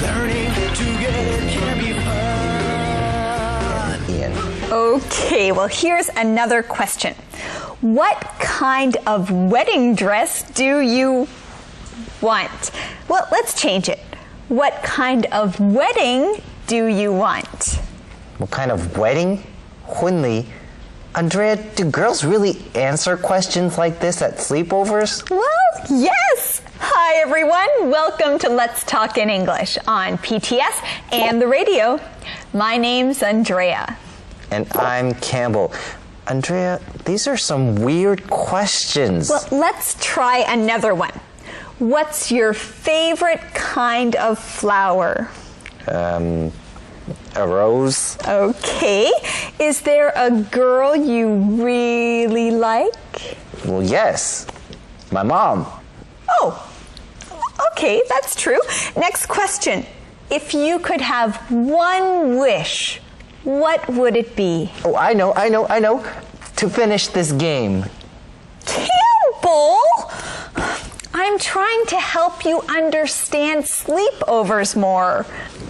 Learning together can be fun. Ian. Okay, well, here's another question. What kind of wedding dress do you want? Well, let's change it. What kind of wedding do you want? What kind of wedding? 혼리. Andrea, do girls really answer questions like this at sleepovers? Well, yes. Hi, everyone. Welcome to Let's Talk in English on PTS and the radio. My name's Andrea. And I'm Campbell. Andrea, these are some weird questions. Well, let's try another one. What's your favorite kind of flower? A rose? Okay. Is there a girl you really like? Well, yes. My mom. Oh, okay, that's true. Next question. If you could have one wish, what would it be? Oh, I know. To finish this game. Campbell! I'm trying to help you understand sleepovers more.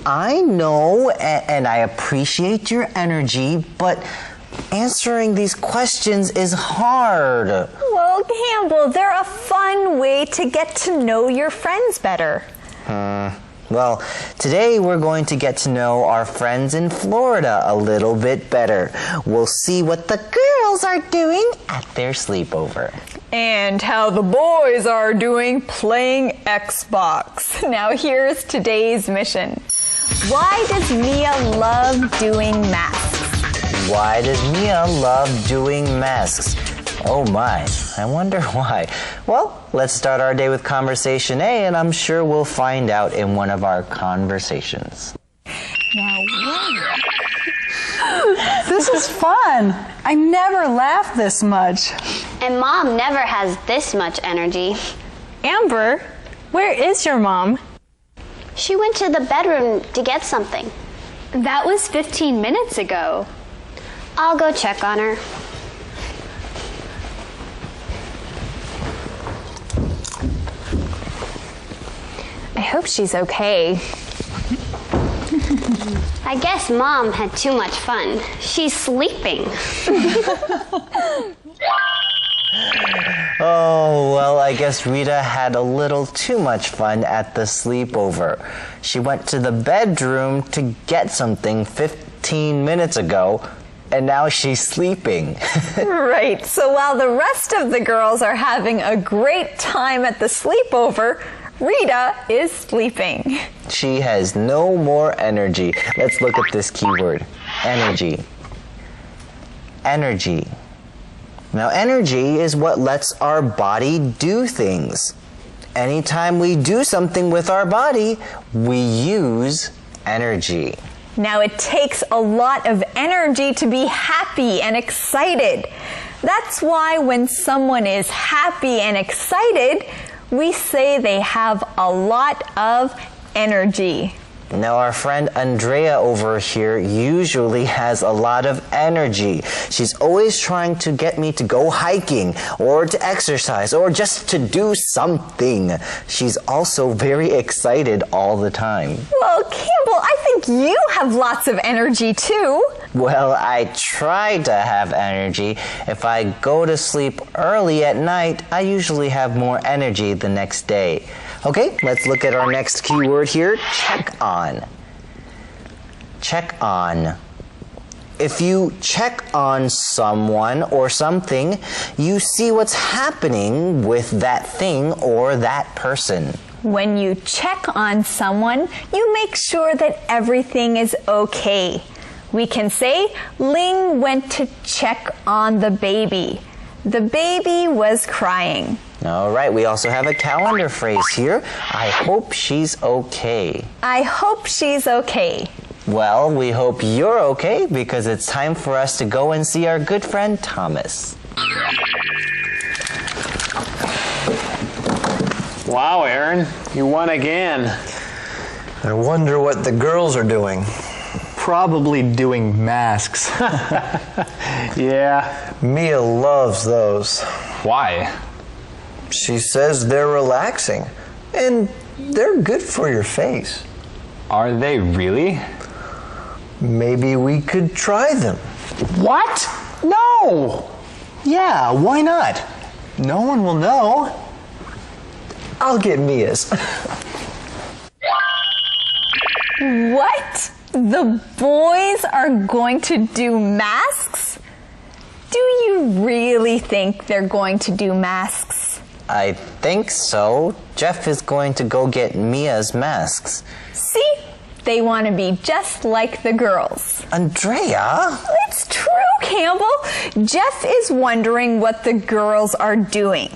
I know, and I appreciate your energy, but answering these questions is hard. Well, Campbell, they're a fun way to get to know your friends better. Well, today we're going to get to know our friends in Florida a little bit better. We'll see what the girls are doing at their sleepover. And how the boys are doing playing Xbox. Now here's today's mission. Why does Mia love doing masks? Why does Mia love doing masks? Oh my, I wonder why. Well, let's start our day with Conversation A, and I'm sure we'll find out in one of our conversations. Now, This is fun. I never laugh this much. And Mom never has this much energy. Amber, where is your mom? She went to the bedroom to get something. That was 15 minutes ago. I'll go check on her. I hope she's okay. I guess Mom had too much fun. She's sleeping. Oh, well, I guess Rita had a little too much fun at the sleepover. She went to the bedroom to get something 15 minutes ago, and now she's sleeping. right, so while the rest of the girls are having a great time at the sleepover, Rita is sleeping. She has no more energy. Let's look at this keyword, energy. Energy. Now, energy is what lets our body do things. Anytime we do something with our body, we use energy. Now, it takes a lot of energy to be happy and excited. That's why when someone is happy and excited, we say they have a lot of energy. Now, our friend Andrea over here usually has a lot of energy. She's always trying to get me to go hiking or to exercise or just to do something. She's also very excited all the time. Well, Campbell, I think you have lots of energy too. Well, I try to have energy. If I go to sleep early at night, I usually have more energy the next day. Okay, let's look at our next keyword here, check on. Check on. If you check on someone or something, you see what's happening with that thing or that person. When you check on someone, you make sure that everything is okay. We can say, Ling went to check on the baby. The baby was crying. All right, we also have a calendar phrase here. I hope she's okay. I hope she's okay. Well, we hope you're okay because it's time for us to go and see our good friend Thomas. Wow, Aaron, you won again. I wonder what the girls are doing. Probably doing masks. Yeah. Mia loves those. Why? She says they're relaxing, and they're good for your face. Are they really? Maybe we could try them. What? No! Yeah, why not? No one will know. I'll get Mia's. What? The boys are going to do masks? Do you really think they're going to do masks? I think so. Jeff is going to go get Mia's masks. See? They want to be just like the girls. Andrea? It's true, Campbell. Jeff is wondering what the girls are doing.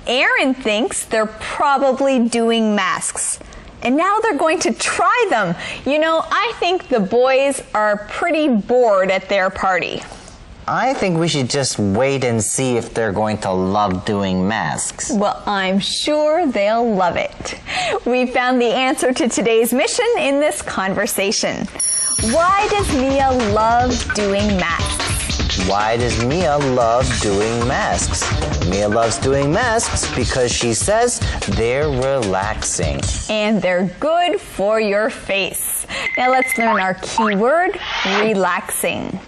Aaron thinks they're probably doing masks. And now they're going to try them. You know, I think the boys are pretty bored at their party. I think we should just wait and see if they're going to love doing masks. Well, I'm sure they'll love it. We found the answer to today's mission in this conversation. Why does Mia love doing masks? Why does Mia love doing masks? Mia loves doing masks because she says they're relaxing. And they're good for your face. Now let's learn our key word, relaxing.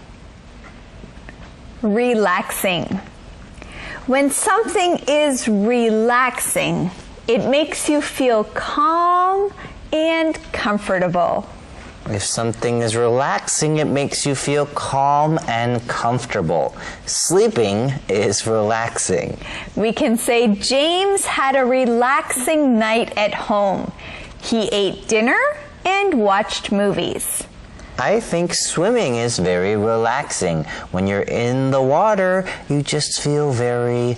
Relaxing. When something is relaxing, it makes you feel calm and comfortable. If something is relaxing, it makes you feel calm and comfortable. Sleeping is relaxing. We can say James had a relaxing night at home. He ate dinner and watched movies. I think swimming is very relaxing. When you're in the water, you just feel very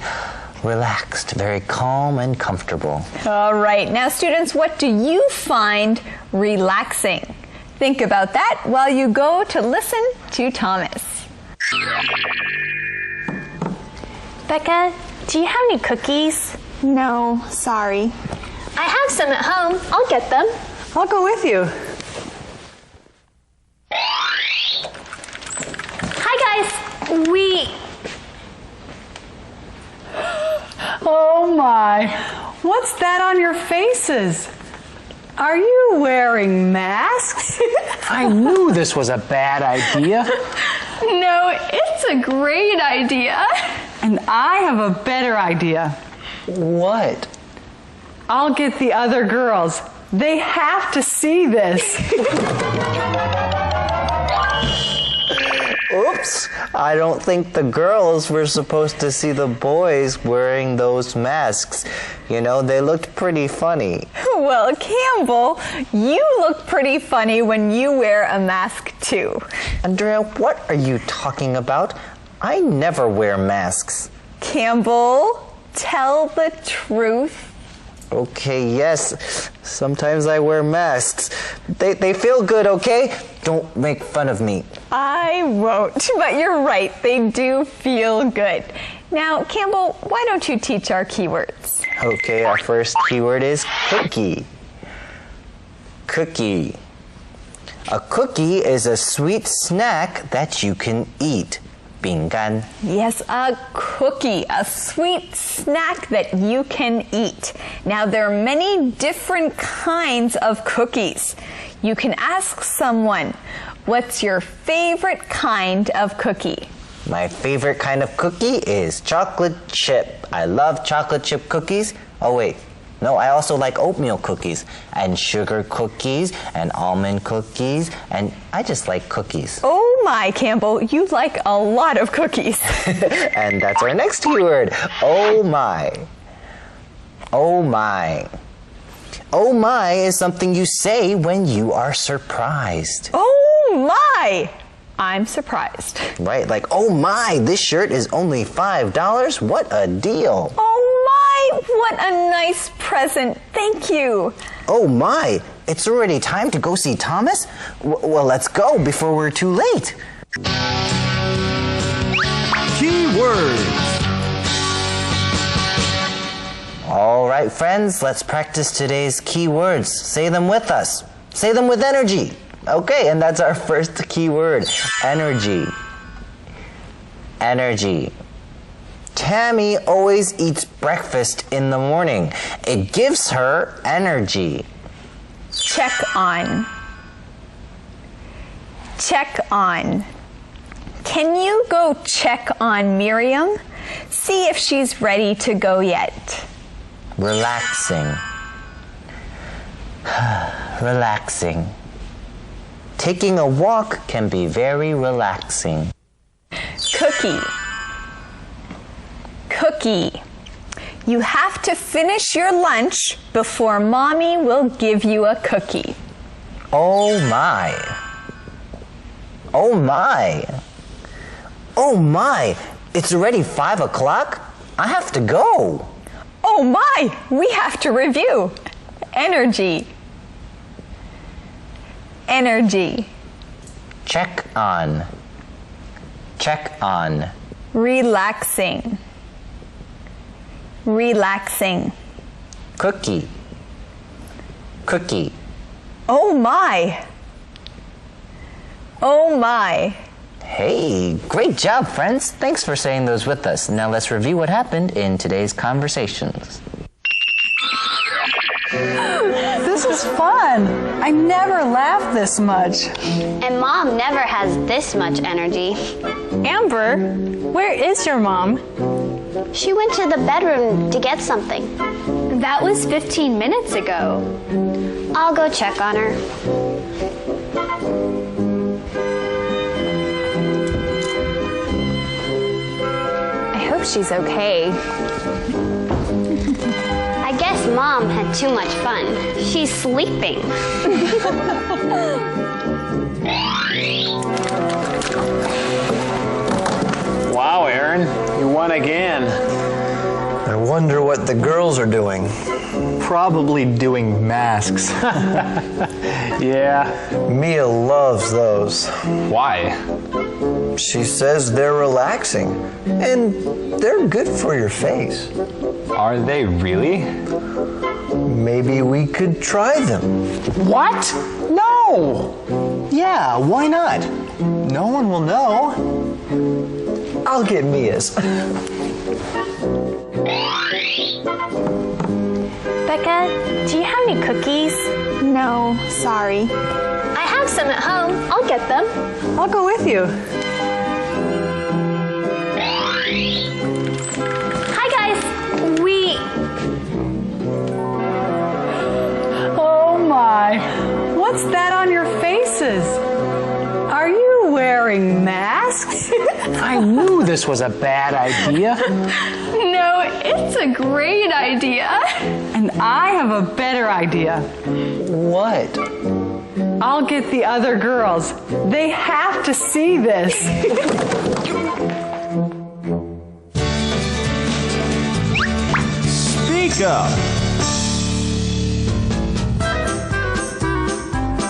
relaxed, very calm and comfortable. All right, now students, what do you find relaxing? Think about that while you go to listen to Thomas. Becca, do you have any cookies? No, sorry. I have some at home. I'll get them. I'll go with you. Hi, guys. Oh my, what's that on your faces? Are you wearing masks? I knew this was a bad idea. No, it's a great idea. And I have a better idea. What? I'll get the other girls. They have to see this. Oops, I don't think the girls were supposed to see the boys wearing those masks. You know, they looked pretty funny. Well, Campbell, you look pretty funny when you wear a mask too. Andrea, what are you talking about? I never wear masks. Campbell, tell the truth. Okay, yes. Sometimes I wear masks. They feel good, okay? Don't make fun of me. I won't, but you're right. They do feel good. Now, Campbell, why don't you teach our keywords? Okay, our first keyword is cookie. Cookie. A cookie is a sweet snack that you can eat. 饼干. Yes, a cookie, a sweet snack that you can eat. Now, there are many different kinds of cookies. You can ask someone, what's your favorite kind of cookie? My favorite kind of cookie is chocolate chip. I love chocolate chip cookies. Oh, wait. No, I also like oatmeal cookies and sugar cookies and almond cookies, and I just like cookies. Oh my, Campbell, you like a lot of cookies. And that's our next keyword. Oh my. Oh my. Oh my is something you say when you are surprised. Oh my! I'm surprised. Right, like, oh my, this shirt is only $5. What a deal. Oh my, what a nice present. Thank you. Oh my, it's already time to go see Thomas? Well, let's go before we're too late. Keywords. All right, friends, let's practice today's keywords. Say them with us. Say them with energy. Okay, and that's our first keyword, energy. Energy. Tammy always eats breakfast in the morning. It gives her energy. Check on. check on. Can you go check on Miriam? See if she's ready to go yet. Relaxing. Relaxing. Taking a walk can be very relaxing. Cookie. Cookie. You have to finish your lunch before Mommy will give you a cookie. Oh my. Oh my. Oh my. It's already 5 o'clock? I have to go. Oh my, we have to review. Energy. Energy. Check on. Check on. Relaxing. Relaxing. Cookie. Cookie. Oh my. Oh my. Hey, great job, friends. Thanks for saying those with us. Now let's review what happened in today's conversations. This is fun. I never laughed this much. And Mom never has this much energy. Amber, where is your mom? She went to the bedroom to get something. That was 15 minutes ago. I'll go check on her. I hope she's okay. I guess Mom had too much fun. She's sleeping. Wow, Aaron, you won again. I wonder what the girls are doing. Probably doing masks. Yeah. Mia loves those. Why? She says they're relaxing and they're good for your face. Are they really? Maybe we could try them. What? No! Yeah, why not? No one will know. I'll get Mia's. Becca, do you have any cookies? No, sorry. I have some at home. I'll get them. I'll go with you. Hi, guys. Oh my. What's that on your faces? Are you wearing masks? I knew this was a bad idea. No, it's a great idea. And I have a better idea. What? I'll get the other girls. They have to see this. Speak up.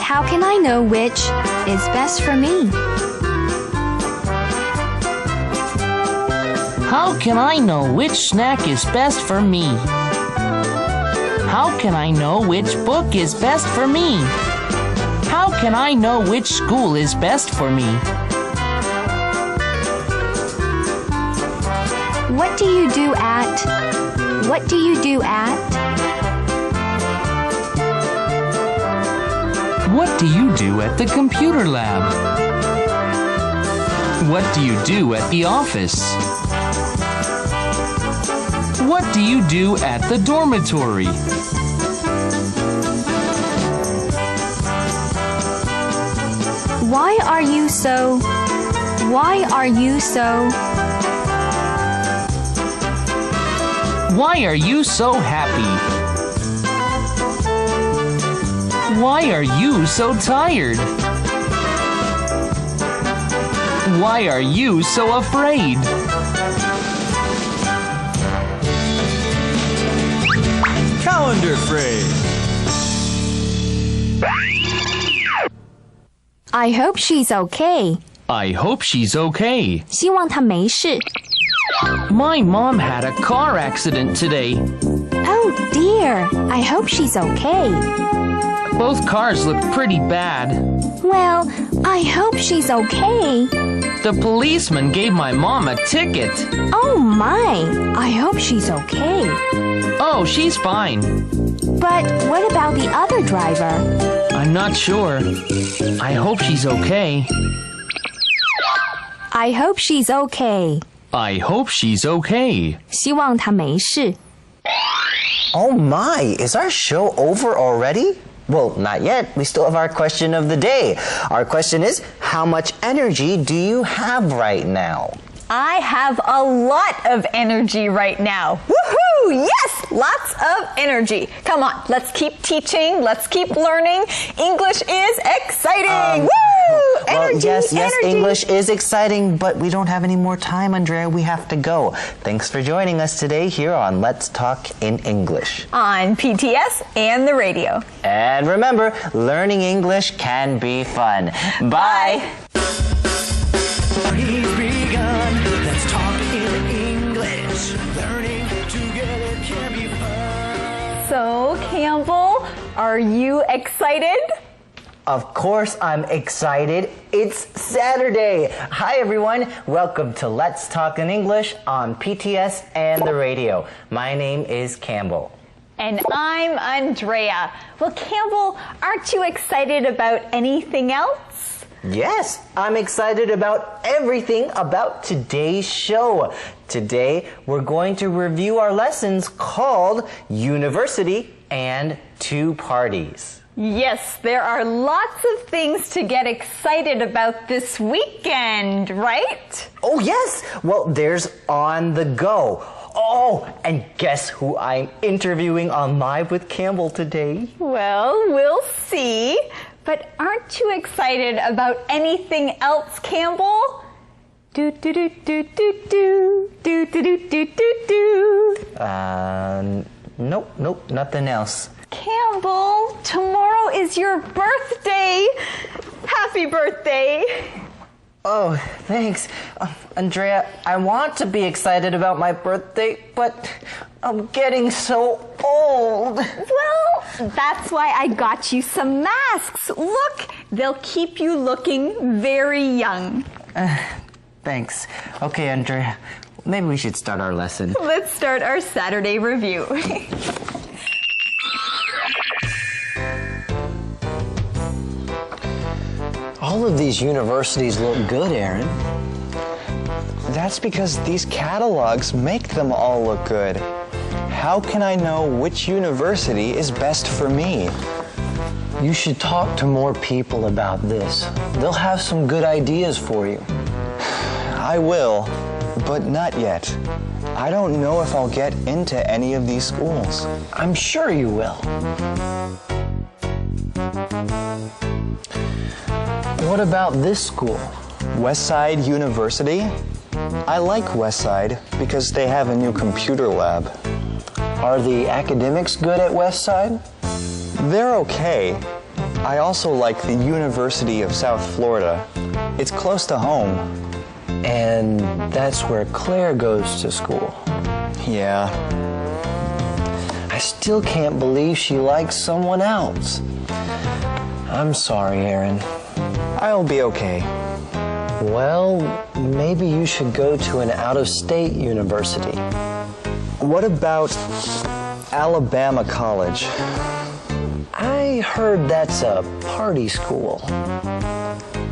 How can I know which is best for me? How can I know which snack is best for me? How can I know which book is best for me? How can I know which school is best for me? What do you do at? What do you do at? What do you do at the computer lab? What do you do at the office? What do you do at the dormitory? Why are you so? Why are you so? Why are you so happy? Why are you so tired? Why are you so afraid? Calendar phrase. I hope she's okay. I hope she's okay. 希望她没事。 My mom had a car accident today. Oh dear. I hope she's okay. Both cars look pretty bad. Well, I hope she's okay. The policeman gave my mom a ticket. Oh my. I hope she's okay. Oh, she's fine. But what about the other driver? I'm not sure. I hope she's okay. I hope she's okay. I hope she's okay. 希望她没事。 Oh my, is our show over already? Well, not yet. We still have our question of the day. Our question is, how much energy do you have right now? I have a lot of energy right now. Woohoo! Yes, lots of energy. Come on, let's keep teaching. Let's keep learning. English is exciting. Woo! Well, Energy, yes, energy. English is exciting, but we don't have any more time, Andrea. We have to go. Thanks for joining us today here on Let's Talk in English. On PTS and the radio. And remember, learning English can be fun. Bye. He's begun. Let's talk in English. Learning together can be fun. So, Campbell, are you excited? Of course I'm excited. It's Saturday. Hi everyone. Welcome to Let's Talk in English on PTS and the radio. My name is Campbell. And I'm Andrea. Well, Campbell, aren't you excited about anything else? Yes, I'm excited about everything about today's show. Today, we're going to review our lessons called University and Two Parties. Yes, there are lots of things to get excited about this weekend, right? Oh, yes. Well, there's On the Go. Oh, and guess who I'm interviewing on Live with Campbell today? Well, we'll see. But aren't you excited about anything else, Campbell? Do do do do do do do do do do do do. Nope, nothing else. Campbell, tomorrow is your birthday. Happy birthday. Oh, thanks. Andrea, I want to be excited about my birthday, but I'm getting so old. Well, that's why I got you some masks. Look, they'll keep you looking very young. Thanks. Okay, Andrea, maybe we should start our lesson. Let's start our Saturday review. All of these universities look good, Aaron. That's because these catalogs make them all look good. How can I know which university is best for me? You should talk to more people about this. They'll have some good ideas for you. I will, but not yet. I don't know if I'll get into any of these schools. I'm sure you will. What about this school? Westside University? I like Westside because they have a new computer lab. Are the academics good at Westside? They're okay. I also like the University of South Florida. It's close to home. And that's where Claire goes to school. Yeah. I still can't believe she likes someone else. I'm sorry, Aaron. I'll be okay. Well, maybe you should go to an out-of-state university. What about Alabama College? I heard that's a party school.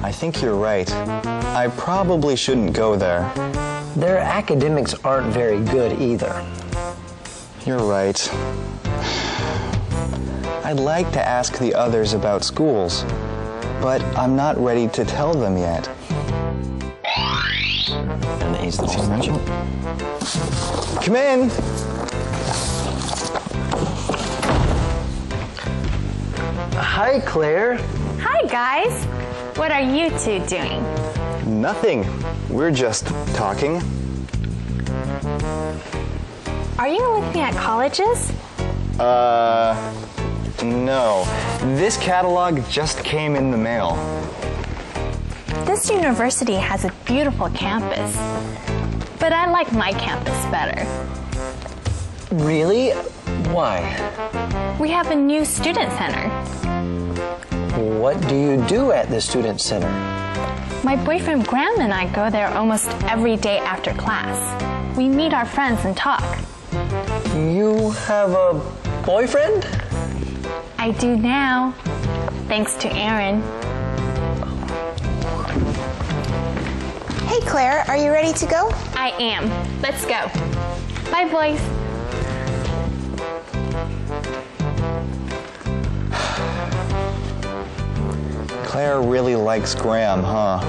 I think you're right. I probably shouldn't go there. Their academics aren't very good either. You're right. I'd like to ask the others about schools, but I'm not ready to tell them yet. Come in. Hi, Claire. Hi, guys. What are you two doing? Nothing. We're just talking. Are you looking at colleges? No. This catalog just came in the mail. This university has a beautiful campus, but I like my campus better. Really? Why? We have a new student center. What do you do at the student center? My boyfriend Graham and I go there almost every day after class. We meet our friends and talk. You have a boyfriend? I do now, thanks to Aaron. Hey Claire, are you ready to go? I am. Let's go. Bye, boys. Claire really likes Graham, huh?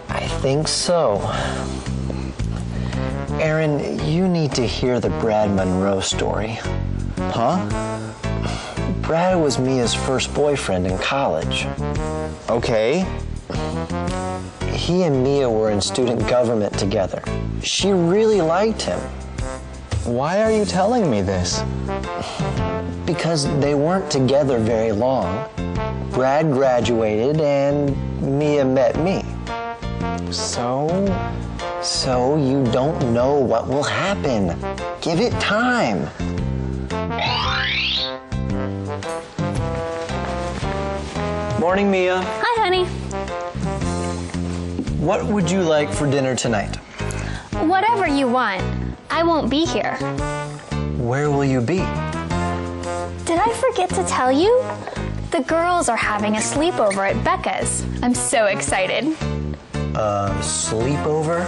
I think so. Aaron, you need to hear the Brad Monroe story. Huh? Brad was Mia's first boyfriend in college. Okay. He and Mia were in student government together. She really liked him. Why are you telling me this? Because they weren't together very long. Brad graduated and Mia met me. So you don't know what will happen. Give it time. Morning, Mia. Hi, honey. What would you like for dinner tonight? Whatever you want. I won't be here. Where will you be? Did I forget to tell you? The girls are having a sleepover at Becca's. I'm so excited. Sleepover?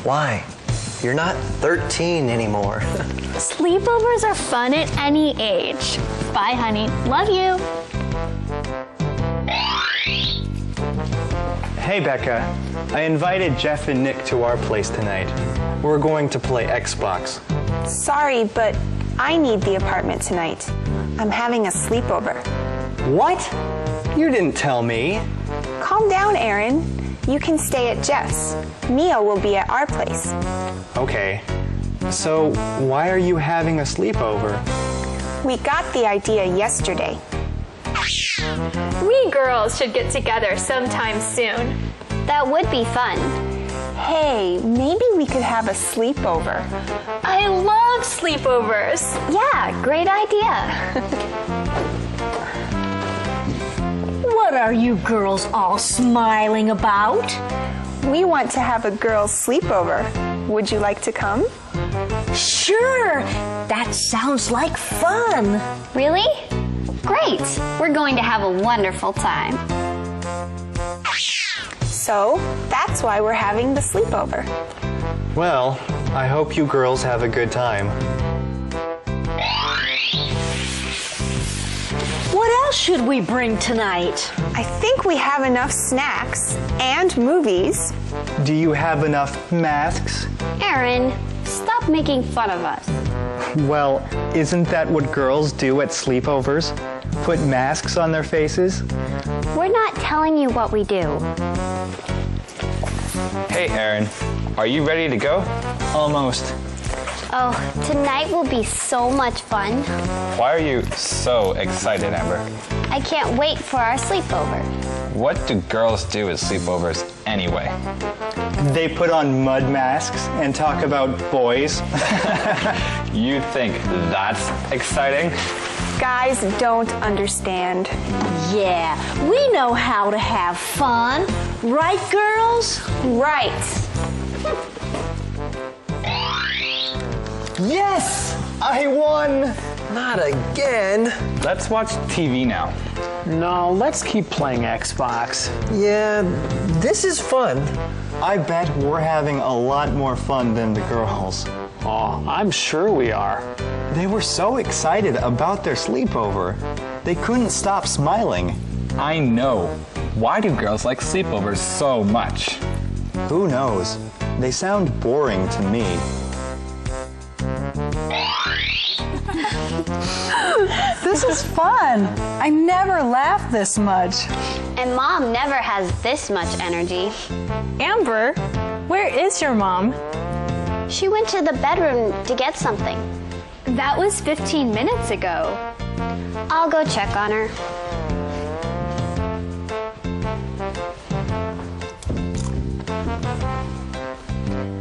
Why? You're not 13 anymore. Sleepovers are fun at any age. Bye, honey. Love you. Hey, Becca. I invited Jeff and Nick to our place tonight. We're going to play Xbox. Sorry, but I need the apartment tonight. I'm having a sleepover. What? You didn't tell me. Calm down, Aaron. You can stay at Jeff's. Mia will be at our place. Okay. So, why are you having a sleepover? We got the idea yesterday. We girls should get together sometime soon. That would be fun. Hey, maybe we could have a sleepover. I love sleepovers. Yeah, great idea. What are you girls all smiling about? We want to have a girls' sleepover. Would you like to come? Sure, that sounds like fun. Really? Great. We're going to have a wonderful time. So, that's why we're having the sleepover. Well, I hope you girls have a good time. What else should we bring tonight? I think we have enough snacks and movies. Do you have enough masks? Aaron, stop making fun of us. Well, isn't that what girls do at sleepovers? Put masks on their faces? We're not telling you what we do. Hey, Aaron. Are you ready to go? Almost. Oh, tonight will be so much fun. Why are you so excited, Amber? I can't wait for our sleepover. What do girls do at sleepovers anyway? They put on mud masks and talk about boys. You think that's exciting? Guys don't understand. Yeah, we know how to have fun. Right, girls? Right. Yes! I won! Not again. Let's watch TV now. No, let's keep playing Xbox. Yeah, this is fun. I bet we're having a lot more fun than the girls. Oh, I'm sure we are. They were so excited about their sleepover. They couldn't stop smiling. I know. Why do girls like sleepovers so much? Who knows? They sound boring to me. This is fun. I never laughed this much. And Mom never has this much energy. Amber, where is your mom? She went to the bedroom to get something. That was 15 minutes ago. I'll go check on her.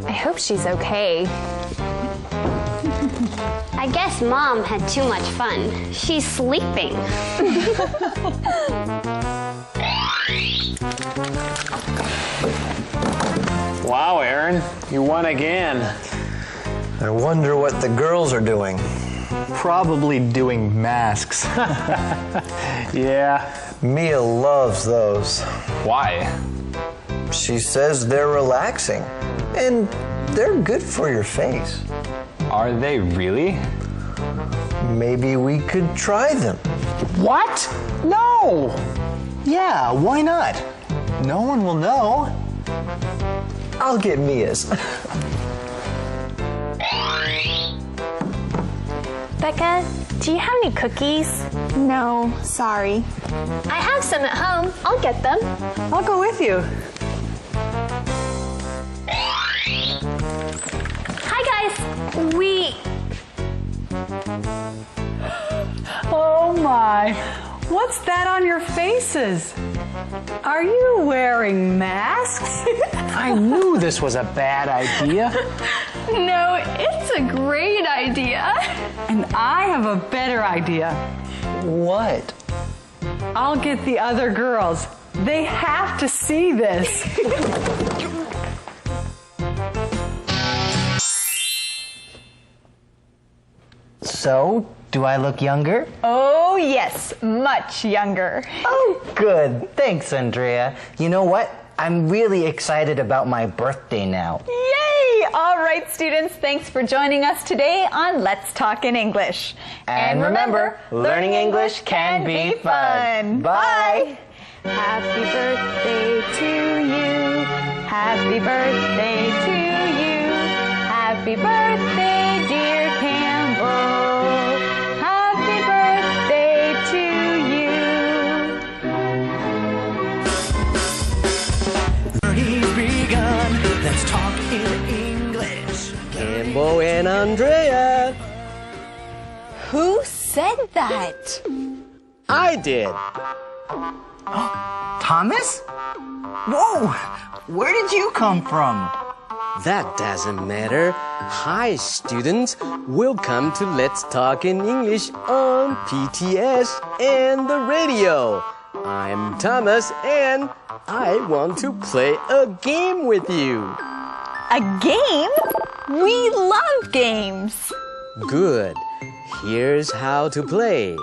I hope she's okay. I guess Mom had too much fun. She's sleeping. Wow, Aaron, you won again. I wonder what the girls are doing. Probably doing masks. Yeah. Mia loves those. Why? She says they're relaxing, and they're good for your face. Are they really? Maybe we could try them. What? No! Yeah, why not? No one will know. I'll get Mia's. Becca, do you have any cookies? No, sorry. I have some at home. I'll get them. I'll go with you. Hi, guys. Oh my, what's that on your faces? Are you wearing masks? I knew this was a bad idea. No, it's a great idea. And I have a better idea. What? I'll get the other girls. They have to see this. So, do I look younger? Oh, yes, much younger. Oh, good. Thanks, Andrea. You know what? I'm really excited about my birthday now. Yay! All right, students, thanks for joining us today on Let's Talk in English. And remember, learning English can be fun. Bye! Happy birthday to you. Happy birthday to you. Happy birthday, dear Campbell. Happy birthday to you. Journey's begun. Let's talk in English. Campbell and Andrea. Who said that? I did. Thomas? Whoa! Where did you come from? That doesn't matter. Hi, students. Welcome to Let's Talk in English on PTS and the radio. I'm Thomas, and I want to play a game with you. A game? We love games. Good. Here's how to play.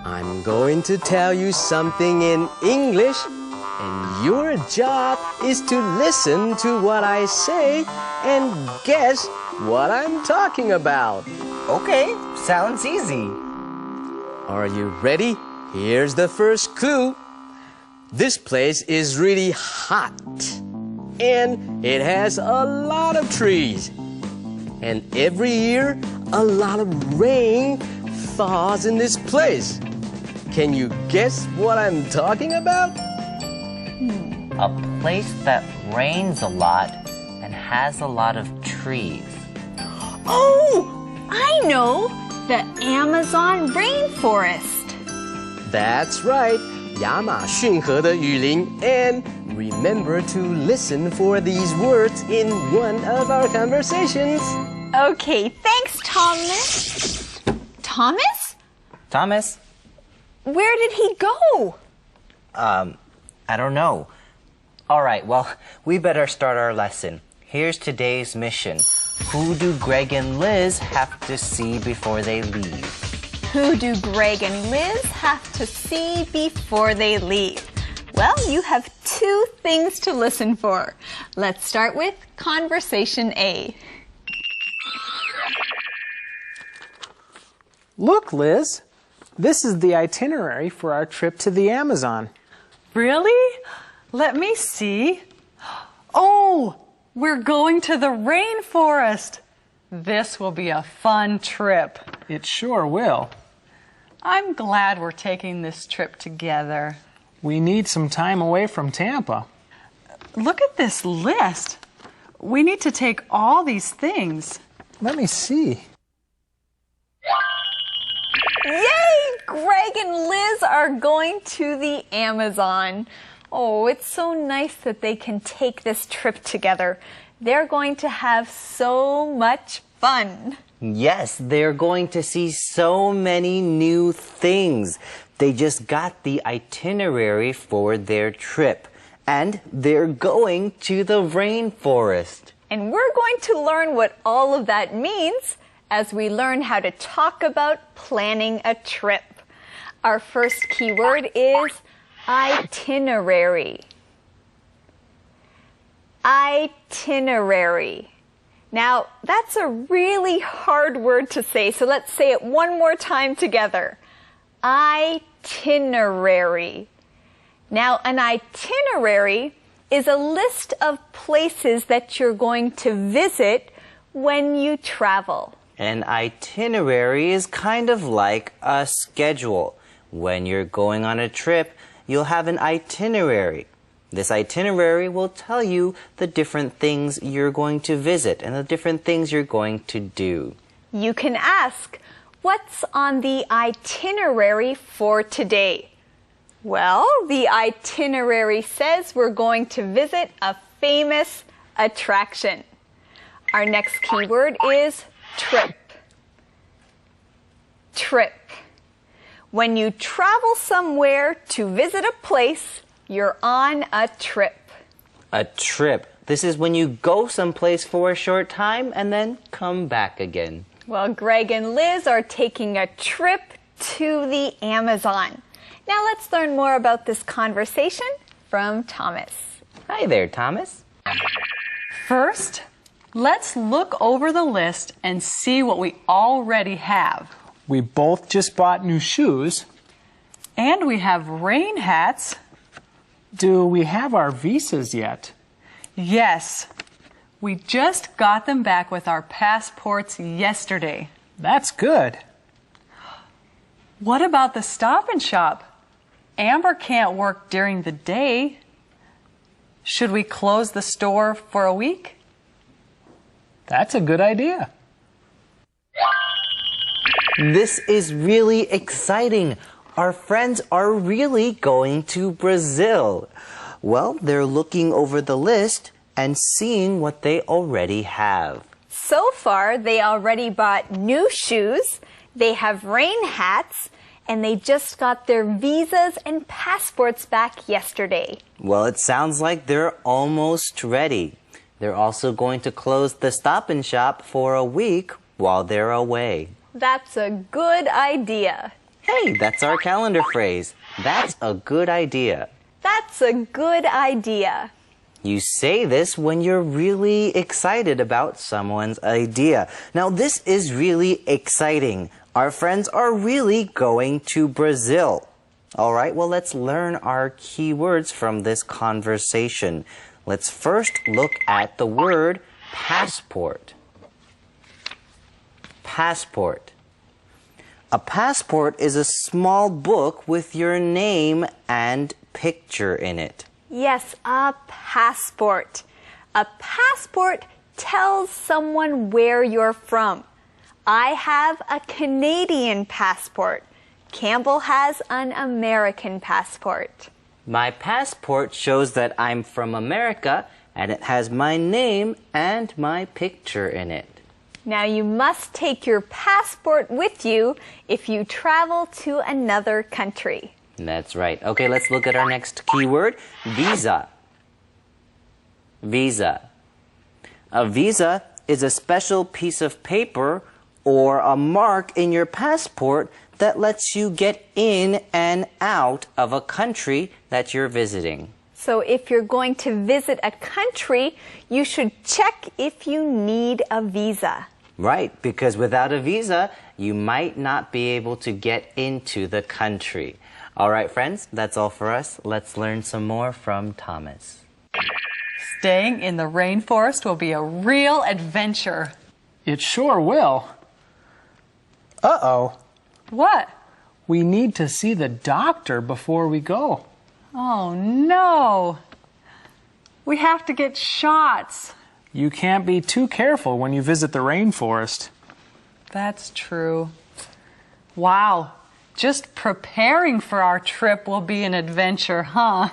I'm going to tell you something in English, and your job is to listen to what I say and guess what I'm talking about. Okay, sounds easy. Are you ready? Here's the first clue. This place is really hot, and it has a lot of trees. And every year, a lot of rain falls in this place. Can you guess what I'm talking about? A place that rains a lot and has a lot of trees. Oh, I know. The Amazon rainforest. That's right. 亚马逊河的雨林. And remember to listen for these words in one of our conversations. Okay, thanks, Thomas. Thomas? Thomas? Where did he go? I don't know. All right, well, we better start our lesson. Here's today's mission. Who do Greg and Liz have to see before they leave? Who do Greg and Liz have to see before they leave? Well, you have two things to listen for. Let's start with Conversation A. Look, Liz. This is the itinerary for our trip to the Amazon. Really? Let me see. Oh, we're going to the rainforest. This will be a fun trip. It sure will. I'm glad we're taking this trip together. We need some time away from Tampa. Look at this list. We need to take all these things. Let me see. Yay! Greg and Liz are going to the Amazon. Oh, it's so nice that they can take this trip together. They're going to have so much fun. Yes, they're going to see so many new things. They just got the itinerary for their trip, and they're going to the rainforest. And we're going to learn what all of that means as we learn how to talk about planning a trip. Our first keyword is itinerary. Itinerary. Now, that's a really hard word to say, so let's say it one more time together. Itinerary. Now, an itinerary is a list of places that you're going to visit when you travel. An itinerary is kind of like a schedule. When you're going on a trip, you'll have an itinerary. This itinerary will tell you the different things you're going to visit and the different things you're going to do. You can ask, what's on the itinerary for today? Well, the itinerary says we're going to visit a famous attraction. Our next keyword is trip. Trip. When you travel somewhere to visit a place, you're on a trip. A trip. This is when you go someplace for a short time and then come back again. Well, Greg and Liz are taking a trip to the Amazon. Now let's learn more about this conversation from Thomas. Hi there, Thomas. First, let's look over the list and see what we already have. We both just bought new shoes. And we have rain hats. Do we have our visas yet? Yes. We just got them back with our passports yesterday. That's good. What about the Stop and Shop? Amber can't work during the day. Should we close the store for a week? That's a good idea. This is really exciting. Our friends are really going to Brazil. Well, they're looking over the list and seeing what they already have. So far, they already bought new shoes, they have rain hats, and they just got their visas and passports back yesterday. Well, it sounds like they're almost ready. They're also going to close the Stop and Shop for a week while they're away. That's a good idea. Hey, that's our calendar phrase. That's a good idea. That's a good idea. You say this when you're really excited about someone's idea. Now, this is really exciting. Our friends are really going to Brazil. All right, well, let's learn our key words from this conversation. Let's first look at the word passport. Passport. A passport is a small book with your name and picture in it. Yes, a passport. A passport tells someone where you're from. I have a Canadian passport. Campbell has an American passport. My passport shows that I'm from America and it has my name and my picture in it. Now you must take your passport with you if you travel to another country. That's right. Okay, let's look at our next keyword, visa. Visa. A visa is a special piece of paper or a mark in your passport that lets you get in and out of a country that you're visiting. So if you're going to visit a country, you should check if you need a visa. Right, because without a visa, you might not be able to get into the country. All right, friends, that's all for us. Let's learn some more from Thomas. Staying in the rainforest will be a real adventure. It sure will. Uh-oh. What? We need to see the doctor before we go. Oh, no. We have to get shots. You can't be too careful when you visit the rainforest. That's true. Wow. Just preparing for our trip will be an adventure, huh?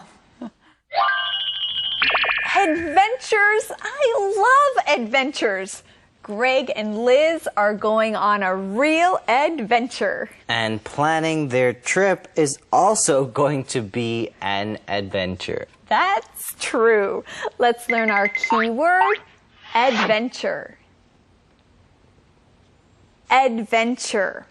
Adventures! I love adventures! Greg and Liz are going on a real adventure. And planning their trip is also going to be an adventure. That's true. Let's learn our key word, Adventure. Adventure.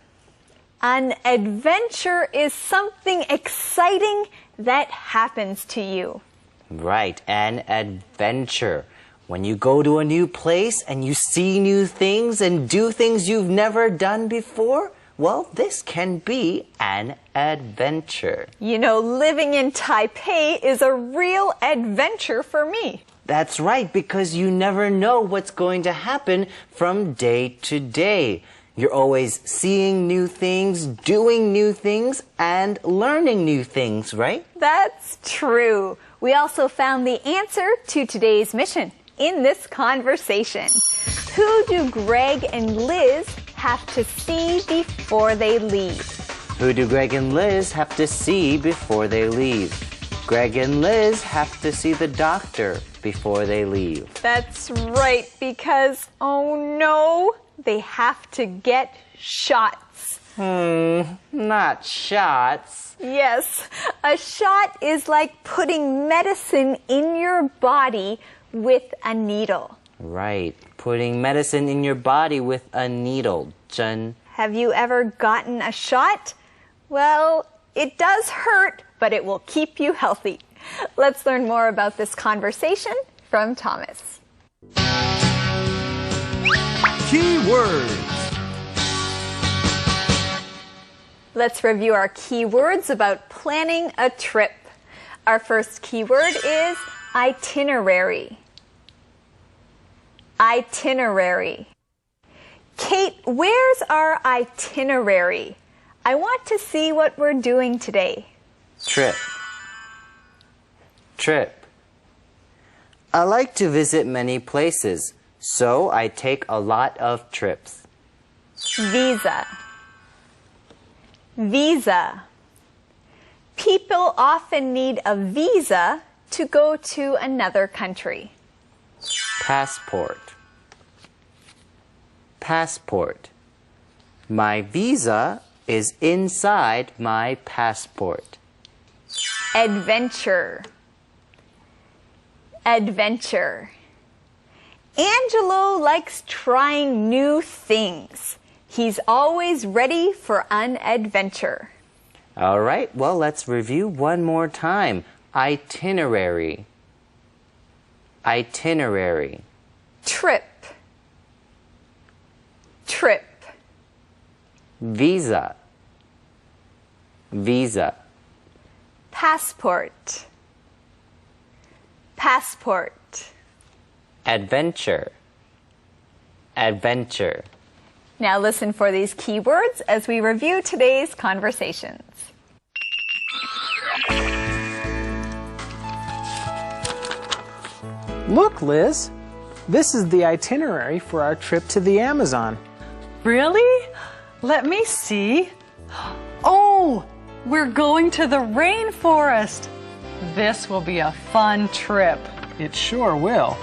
An adventure is something exciting that happens to you. Right, an adventure. When you go to a new place and you see new things and do things you've never done before, well, this can be an adventure. You know, living in Taipei is a real adventure for me. That's right, because you never know what's going to happen from day to day. You're always seeing new things, doing new things, and learning new things, right? That's true. We also found the answer to today's mission in this conversation. Who do Greg and Liz have to see before they leave? Who do Greg and Liz have to see before they leave? Greg and Liz have to see the doctor before they leave. That's right, because, oh no, they have to get shots. Not shots. Yes, a shot is like putting medicine in your body with a needle. Right, putting medicine in your body with a needle, 针. Have you ever gotten a shot? Well, it does hurt, but it will keep you healthy. Let's learn more about this conversation from Thomas. Key words. Let's review our key words about planning a trip. Our first keyword is itinerary. Itinerary. Kate, where's our itinerary? I want to see what we're doing today. Trip. Trip. I like to visit many places, so I take a lot of trips. Visa. Visa. People often need a visa to go to another country. Passport. Passport. My visa is inside my passport. Adventure. Adventure. Angelo likes trying new things. He's always ready for an adventure. All right, well, let's review one more time. Itinerary. Itinerary. Trip. Trip. Visa. Visa. Passport. Passport. Adventure. Adventure. Now listen for these keywords as we review today's conversations. Look, Liz. This is the itinerary for our trip to the Amazon. Really? Let me see. Oh, we're going to the rainforest. This will be a fun trip. It sure will.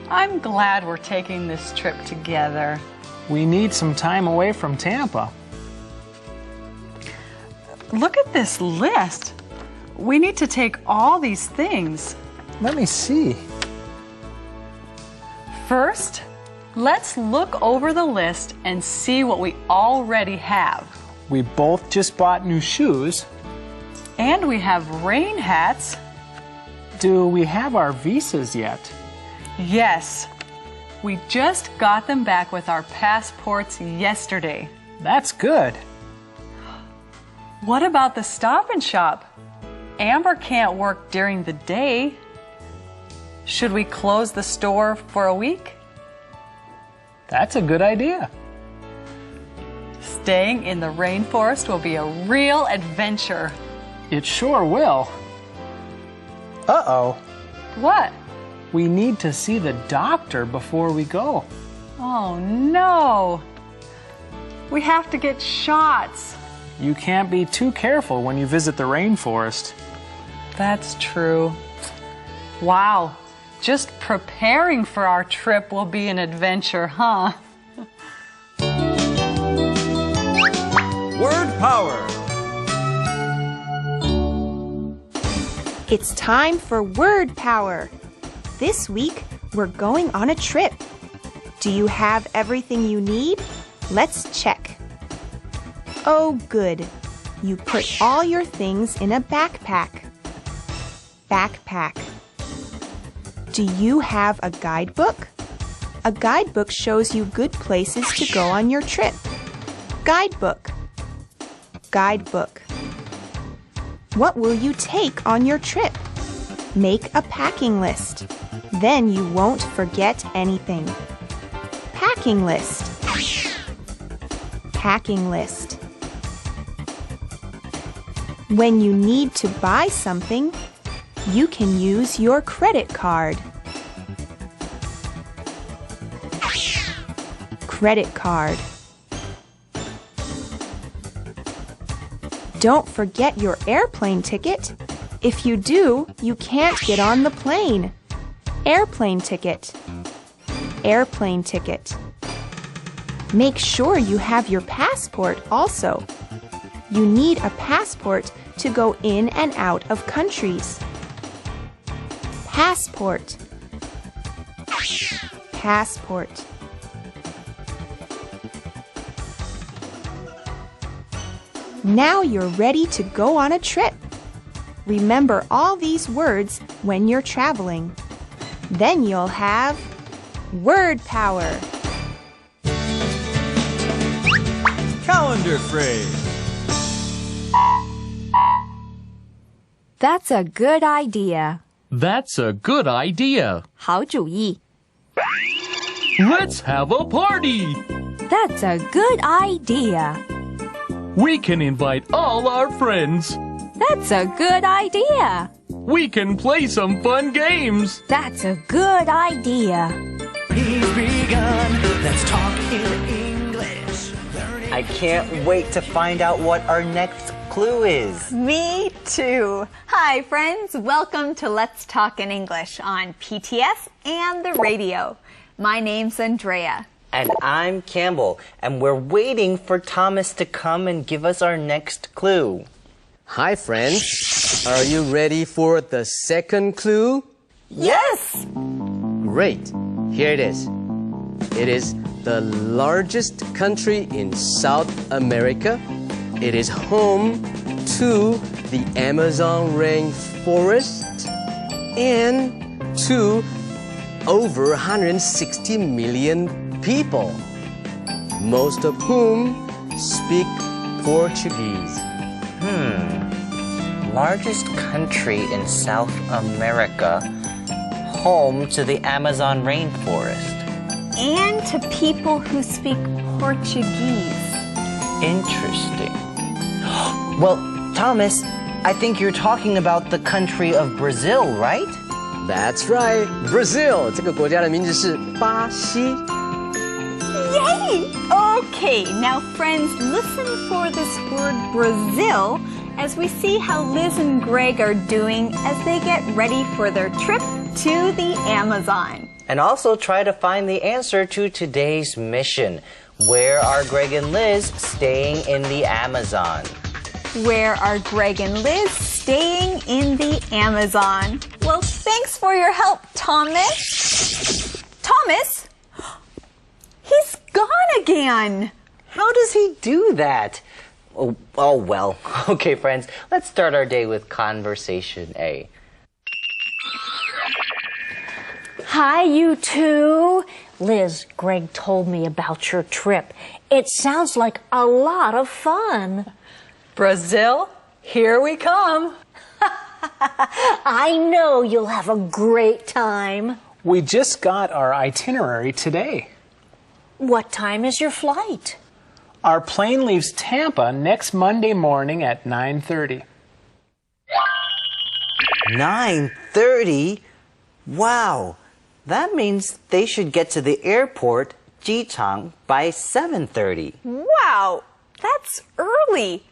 I'm glad we're taking this trip together. We need some time away from Tampa. Look at this list. We need to take all these things. Let me see. First, let's look over the list and see what we already have. We both just bought new shoes. And we have rain hats. Do we have our visas yet? Yes. We just got them back with our passports yesterday. That's good. What about the Stop and Shop? Amber can't work during the day. Should we close the store for a week? That's a good idea. Staying in the rainforest will be a real adventure. It sure will. Uh-oh. What? We need to see the doctor before we go. Oh, no. We have to get shots. You can't be too careful when you visit the rainforest. That's true. Wow. Just preparing for our trip will be an adventure, huh? Word power. It's time for word power. This week, We're going on a trip. Do you have everything you need? Let's check. Oh, good. You put all your things in a backpack. Backpack. Do you have a guidebook? A guidebook shows you good places to go on your trip. Guidebook. Guidebook. What will you take on your trip? Make a packing list. Then you won't forget anything. Packing list. Packing list. When you need to buy something, you can use your credit card. Credit card. Don't forget your airplane ticket. If you do, you can't get on the plane. Airplane ticket. Airplane ticket. Make sure you have your passport also. You need a passport to go in and out of countries. Passport. Passport. Now you're ready to go on a trip. Remember all these words when you're traveling. Then you'll have word power. Calendar phrase. That's a good idea. That's a good idea. 好主意. Let's have a party. That's a good idea. We can invite all our friends. That's a good idea. We can play some fun games. That's a good idea. He's begun. Let's talk in English. I can't wait to find out what our next clue is. Me too. Hi, friends. Welcome to Let's Talk in English on PTS and the radio. My name's Andrea. And I'm Campbell, and we're waiting for Thomas to come and give us our next clue. Hi, friends. Are you ready for the second clue? Yes! Great. Here it is. It is the largest country in South America. It is home to the Amazon rainforest and to over 160 million people, most of whom speak Portuguese. Largest country in South America, home to the Amazon rainforest. And to people who speak Portuguese. Interesting. Well, Thomas, I think you're talking about the country of Brazil, right? That's right, Brazil. 这个国家的名字是巴西。 Yay! Okay, now friends, listen for this word Brazil as we see how Liz and Greg are doing as they get ready for their trip to the Amazon. And also try to find the answer to today's mission. Where are Greg and Liz staying in the Amazon? Where are Greg and Liz staying in the Amazon? Well, thanks for your help, Thomas. Thomas? He's gone again. How does he do that? Oh well. Okay, friends, let's start our day with Conversation A. Hi, you two. Liz, Greg told me about your trip. It sounds like a lot of fun. Brazil, here we come. I know you'll have a great time. We just got our itinerary today. What time is your flight? Our plane leaves Tampa next Monday morning at 9:30. 9:30? Wow. That means they should get to the airport, Jichang, by 7:30. Wow, that's early.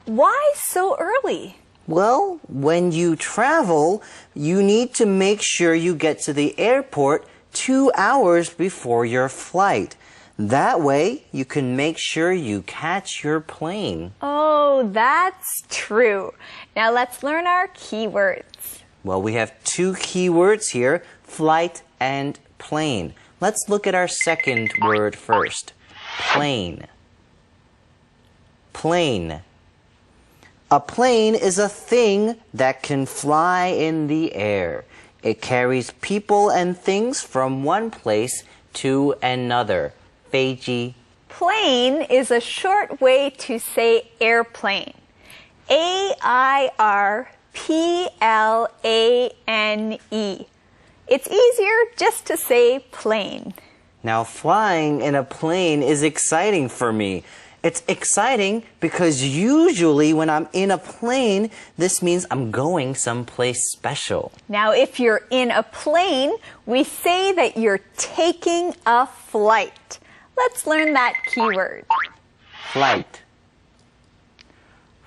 Why so early? Well, when you travel, you need to make sure you get to the airport 2 hours before your flight. That way, you can make sure you catch your plane. Oh, that's true. Now let's learn our keywords. Well, we have 2 keywords here. flight, and plane. Let's look at our second word first. Plane. Plane. A plane is a thing that can fly in the air. It carries people and things from one place to another. 飞机. Plane is a short way to say airplane. A-I-R-P-L-A-N-E. It's easier just to say plane. Now, flying in a plane is exciting for me. It's exciting because usually when I'm in a plane, this means I'm going someplace special. Now, if you're in a plane, we say that you're taking a flight. Let's learn that keyword. Flight.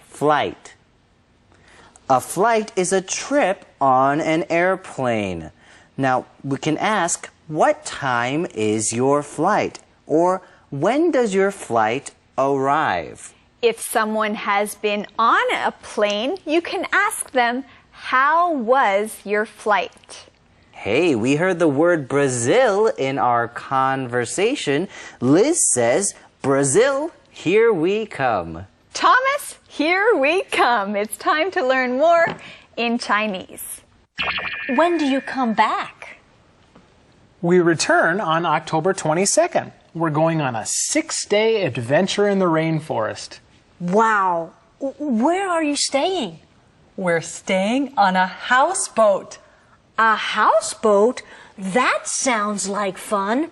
Flight. A flight is a trip on an airplane. Now, we can ask, what time is your flight? Or, when does your flight arrive? If someone has been on a plane, you can ask them, how was your flight? Hey, we heard the word Brazil in our conversation. Liz says, Brazil, here we come. Thomas, here we come. It's time to learn more in Chinese. When do you come back? We return on October 22nd. We're going on a 6-day adventure in the rainforest. Wow. Where are you staying? We're staying on a houseboat. A houseboat? That sounds like fun.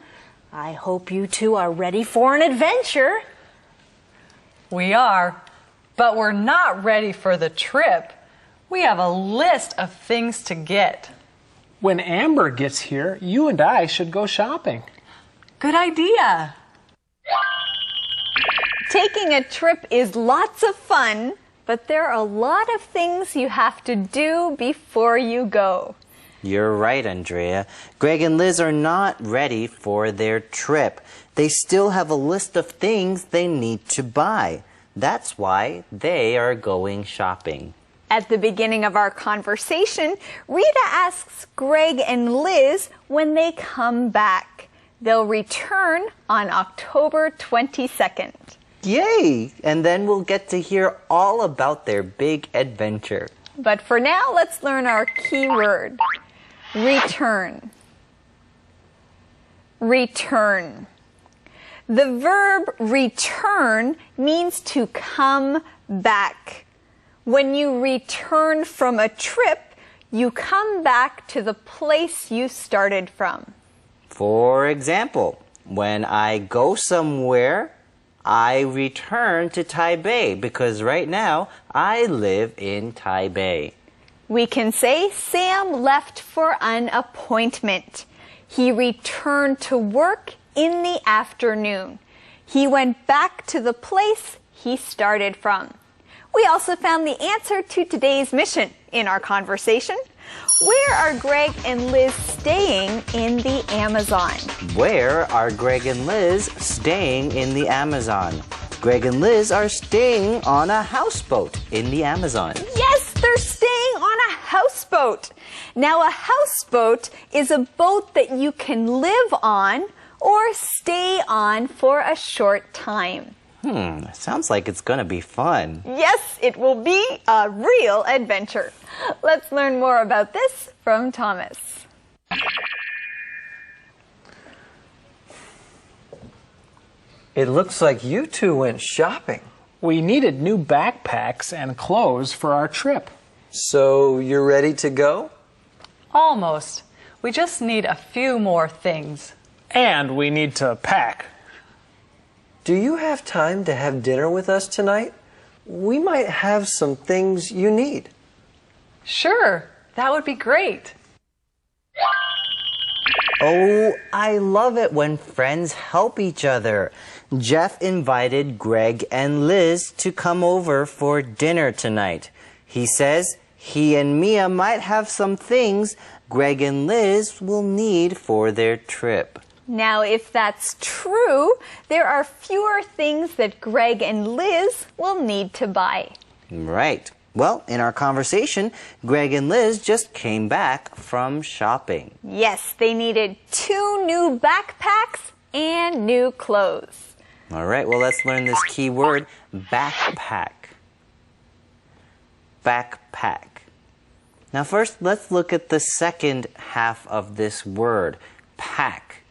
I hope you two are ready for an adventure. We are, but we're not ready for the trip. We have a list of things to get. When Amber gets here, you and I should go shopping. Good idea. Taking a trip is lots of fun, but there are a lot of things you have to do before you go. You're right, Andrea. Greg and Liz are not ready for their trip. They still have a list of things they need to buy. That's why they are going shopping. At the beginning of our conversation, Rita asks Greg and Liz when they come back. They'll return on October 22nd. Yay! And then we'll get to hear all about their big adventure. But for now, let's learn our key word. Return. Return. The verb return means to come back. When you return from a trip, you come back to the place you started from. For example, when I go somewhere, I return to Taipei because right now I live in Taipei. We can say Sam left for an appointment. He returned to work in the afternoon. He went back to the place he started from. We also found the answer to today's mission in our conversation. Where are Greg and Liz staying in the Amazon? Where are Greg and Liz staying in the Amazon? Greg and Liz are staying on a houseboat in the Amazon. Yes, they're staying on a houseboat. Now, a houseboat is a boat that you can live on or stay on for a short time. Sounds like it's gonna be fun. Yes, it will be a real adventure. Let's learn more about this from Thomas. It looks like you two went shopping. We needed new backpacks and clothes for our trip. So you're ready to go? Almost. We just need a few more things. And we need to pack. Do you have time to have dinner with us tonight? We might have some things you need. Sure, that would be great. Oh, I love it when friends help each other. Jeff invited Greg and Liz to come over for dinner tonight. He says he and Mia might have some things Greg and Liz will need for their trip. Now, if that's true, there are fewer things that Greg and Liz will need to buy. Right. Well, in our conversation, Greg and Liz just came back from shopping. Yes, they needed 2 new backpacks and new clothes. All right, well, let's learn this key word, backpack. Backpack. Now first, let's look at the second half of this word, pack.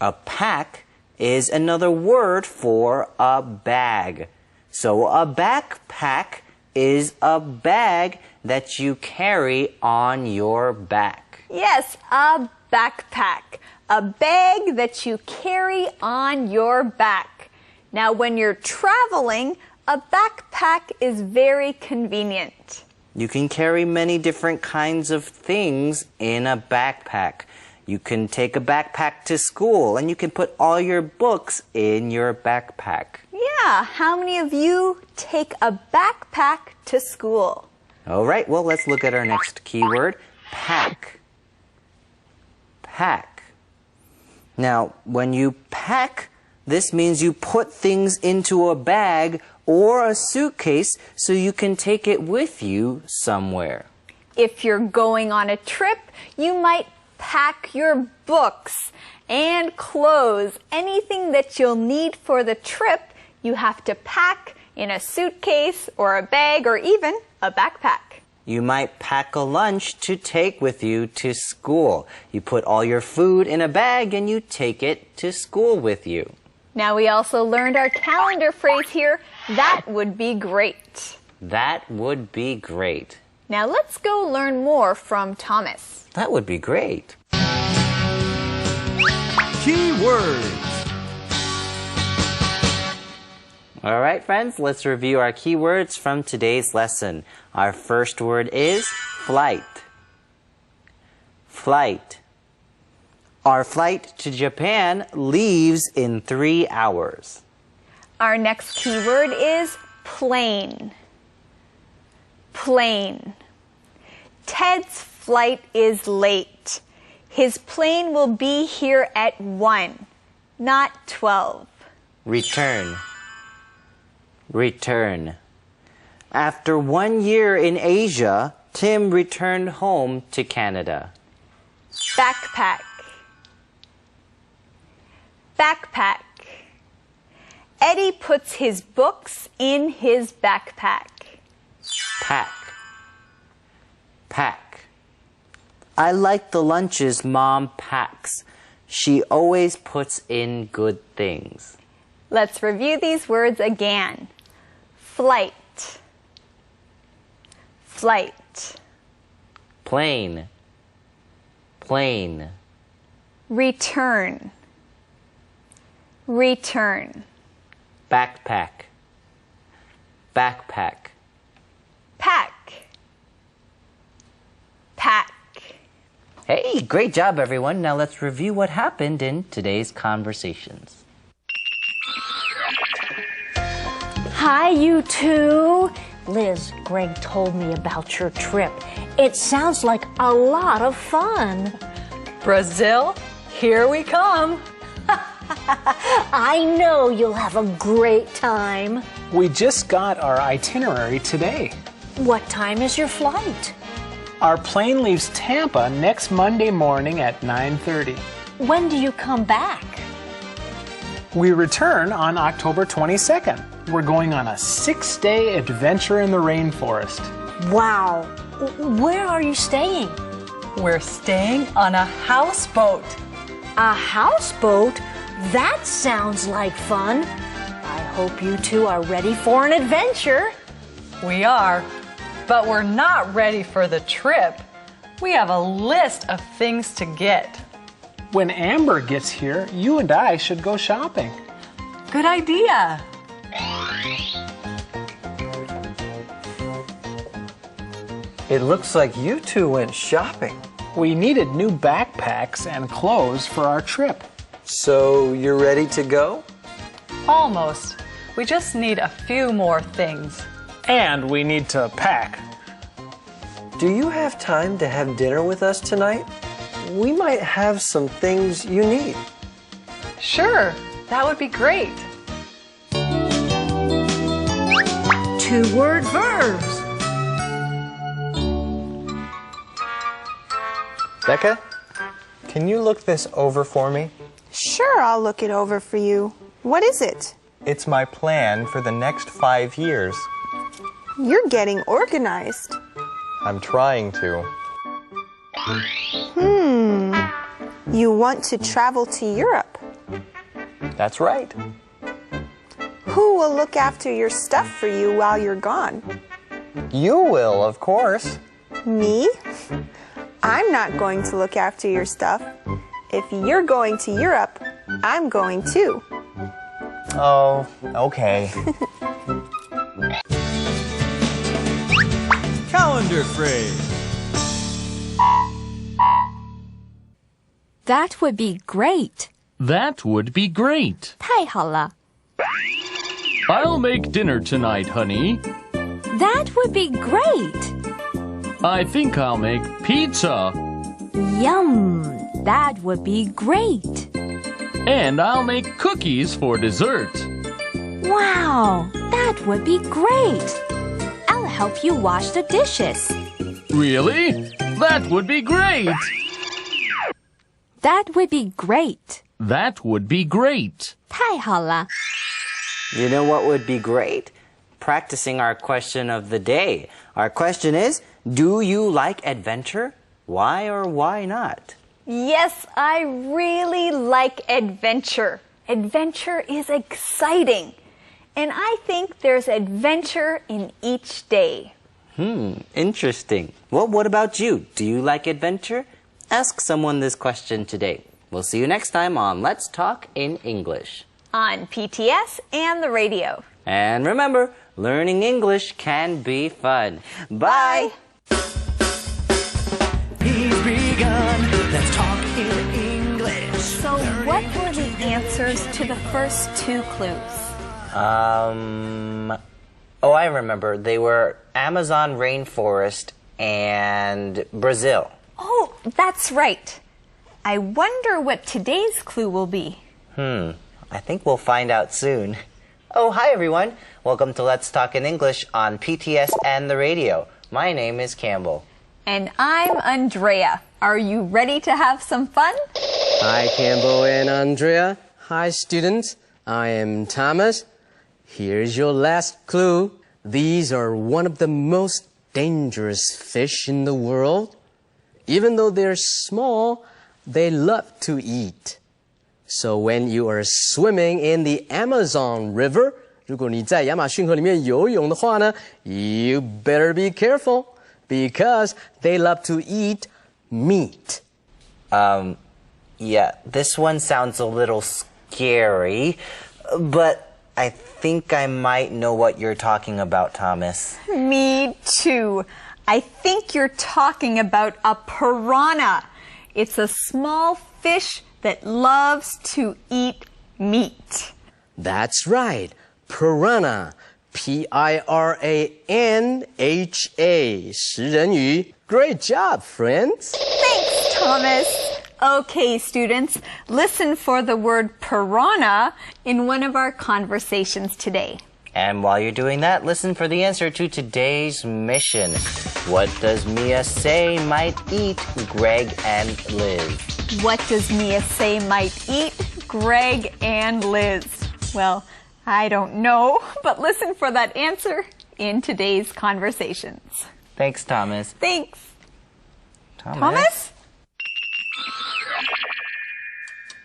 A pack is another word for a bag. So a backpack is a bag that you carry on your back. Yes, a backpack. A bag that you carry on your back. Now, when you're traveling, a backpack is very convenient. You can carry many different kinds of things in a backpack. You can take a backpack to school and you can put all your books in your backpack. Yeah, how many of you take a backpack to school? All right, well, let's look at our next keyword, pack. Pack. Now, when you pack, this means you put things into a bag or a suitcase so you can take it with you somewhere. If you're going on a trip, you might pack your books and clothes. Anything that you'll need for the trip, you have to pack in a suitcase or a bag or even a backpack. You might pack a lunch to take with you to school. You put all your food in a bag and you take it to school with you. Now we also learned our calendar phrase here, that would be great. That would be great. Now let's go learn more from Thomas. That would be great. Key words. All right, friends, let's review our keywords from today's lesson. Our first word is flight. Flight. Our flight to Japan leaves in 3 hours. Our next keyword is plane. Plane. Ted's flight is late. His plane will be here at 1, not 12. Return. Return. After 1 year in Asia, Tim returned home to Canada. Backpack. Backpack. Eddie puts his books in his backpack. Pack. Pack. I like the lunches Mom packs. She always puts in good things. Let's review these words again. Flight. Flight. Plane. Plane. Return. Return. Backpack. Backpack. Pack. Pack. Hey, great job, everyone. Now let's review what happened in today's conversations. Hi, you two. Liz, Greg told me about your trip. It sounds like a lot of fun. Brazil, here we come. I know you'll have a great time. We just got our itinerary today. What time is your flight? Our plane leaves Tampa next Monday morning at 9:30. When do you come back? We return on October 22nd. We're going on a 6-day adventure in the rainforest. Wow. Where are you staying? We're staying on a houseboat. A houseboat? That sounds like fun. I hope you two are ready for an adventure. We are, but we're not ready for the trip. We have a list of things to get. When Amber gets here, you and I should go shopping. Good idea. It looks like you two went shopping. We needed new backpacks and clothes for our trip. So you're ready to go? Almost. We just need a few more things. And we need to pack. Do you have time to have dinner with us tonight? We might have some things you need. Sure, that would be great. 2-word verbs. Becca, can you look this over for me? Sure, I'll look it over for you. What is it? It's my plan for the next 5 years. You're getting organized. I'm trying to. You want to travel to Europe. That's right. Who will look after your stuff for you while you're gone? You will, of course. Me? I'm not going to look after your stuff. If you're going to Europe, I'm going too. Oh, okay. Calendar phrase. That would be great. That would be great. 太好了。 I'll make dinner tonight, honey. That would be great. I think I'll make pizza. Yum. That would be great. And I'll make cookies for dessert. Wow. That would be great. I'll help you wash the dishes. Really? That would be great. That would be great. That would be great. 太好了。 You know what would be great? Practicing our question of the day. Our question is, do you like adventure? Why or why not? Yes, I really like adventure. Adventure is exciting. And I think there's adventure in each day. Interesting. Well, what about you? Do you like adventure? Ask someone this question today. We'll see you next time on Let's Talk in English. On PTS and the radio. And remember, learning English can be fun. Bye! He's begun. Let's talk in English. So what were the answers to the first two clues? Oh, I remember. They were Amazon rainforest and Brazil. Oh, that's right. I wonder what today's clue will be. I think we'll find out soon. Oh, hi everyone. Welcome to Let's Talk in English on PTS and the radio. My name is Campbell. And I'm Andrea. Are you ready to have some fun? Hi, Campbell and Andrea. Hi, students. I am Thomas. Here's your last clue. These are one of the most dangerous fish in the world. Even though they're small, they love to eat. So when you are swimming in the Amazon River, 如果你在亚马逊河里面游泳的话呢, you better be careful because they love to eat meat. Yeah, this one sounds a little scary, but I think I might know what you're talking about, Thomas. Me too. I think you're talking about a piranha. It's a small fish that loves to eat meat. That's right. Piranha. P-I-R-A-N-H-A. 食人鱼. Great job, friends. Thanks, Thomas. Okay, students, listen for the word piranha in one of our conversations today. And while you're doing that, listen for the answer to today's mission. What does Mia say might eat Greg and Liz? What does Mia say might eat Greg and Liz? Well, I don't know, but listen for that answer in today's conversations. Thanks, Thomas. Thanks. Thomas?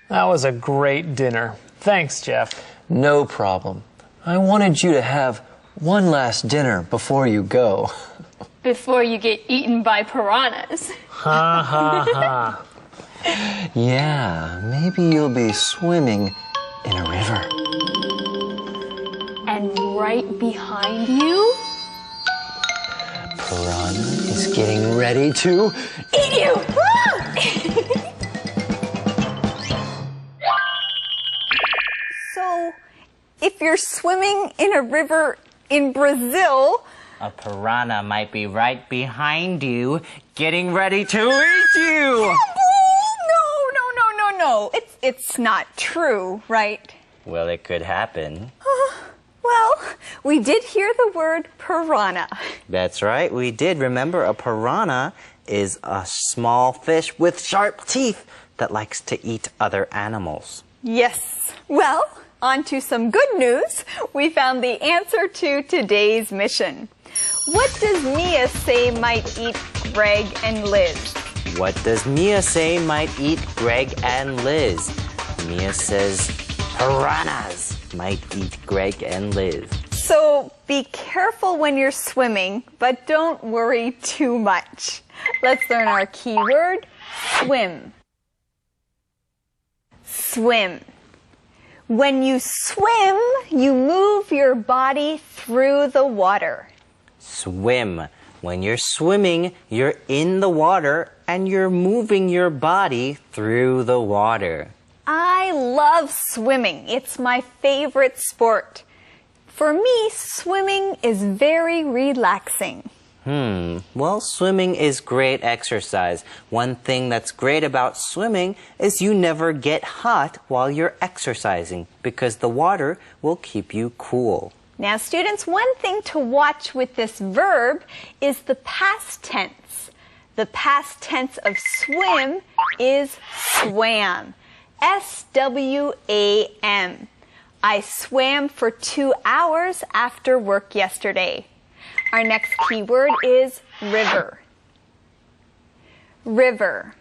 That was a great dinner. Thanks, Jeff. No problem. I wanted you to have one last dinner before you go. Before you get eaten by piranhas. Ha ha ha. Yeah, maybe you'll be swimming in a river. And right behind you? Piranha is getting ready to eat you! So, if you're swimming in a river in Brazil, a piranha might be right behind you, getting ready to eat you! No. It's not true, right? Well, it could happen. Well, we did hear the word piranha. That's right, we did. Remember, a piranha is a small fish with sharp teeth that likes to eat other animals. Yes. Well, on to some good news. We found the answer to today's mission. What does Mia say might eat Greg and Liz? What does Mia say might eat Greg and Liz? Mia says piranhas might eat Greg and Liz. So be careful when you're swimming, but don't worry too much. Let's learn our keyword, swim. Swim. When you swim, you move your body through the water. Swim. When you're swimming, you're in the water and you're moving your body through the water. I love swimming. It's my favorite sport. For me, swimming is very relaxing. Well, swimming is great exercise. One thing that's great about swimming is you never get hot while you're exercising because the water will keep you cool. Now, students, one thing to watch with this verb is the past tense. The past tense of swim is swam. S-W-A-M. I swam for 2 hours after work yesterday. Our next keyword is river. River.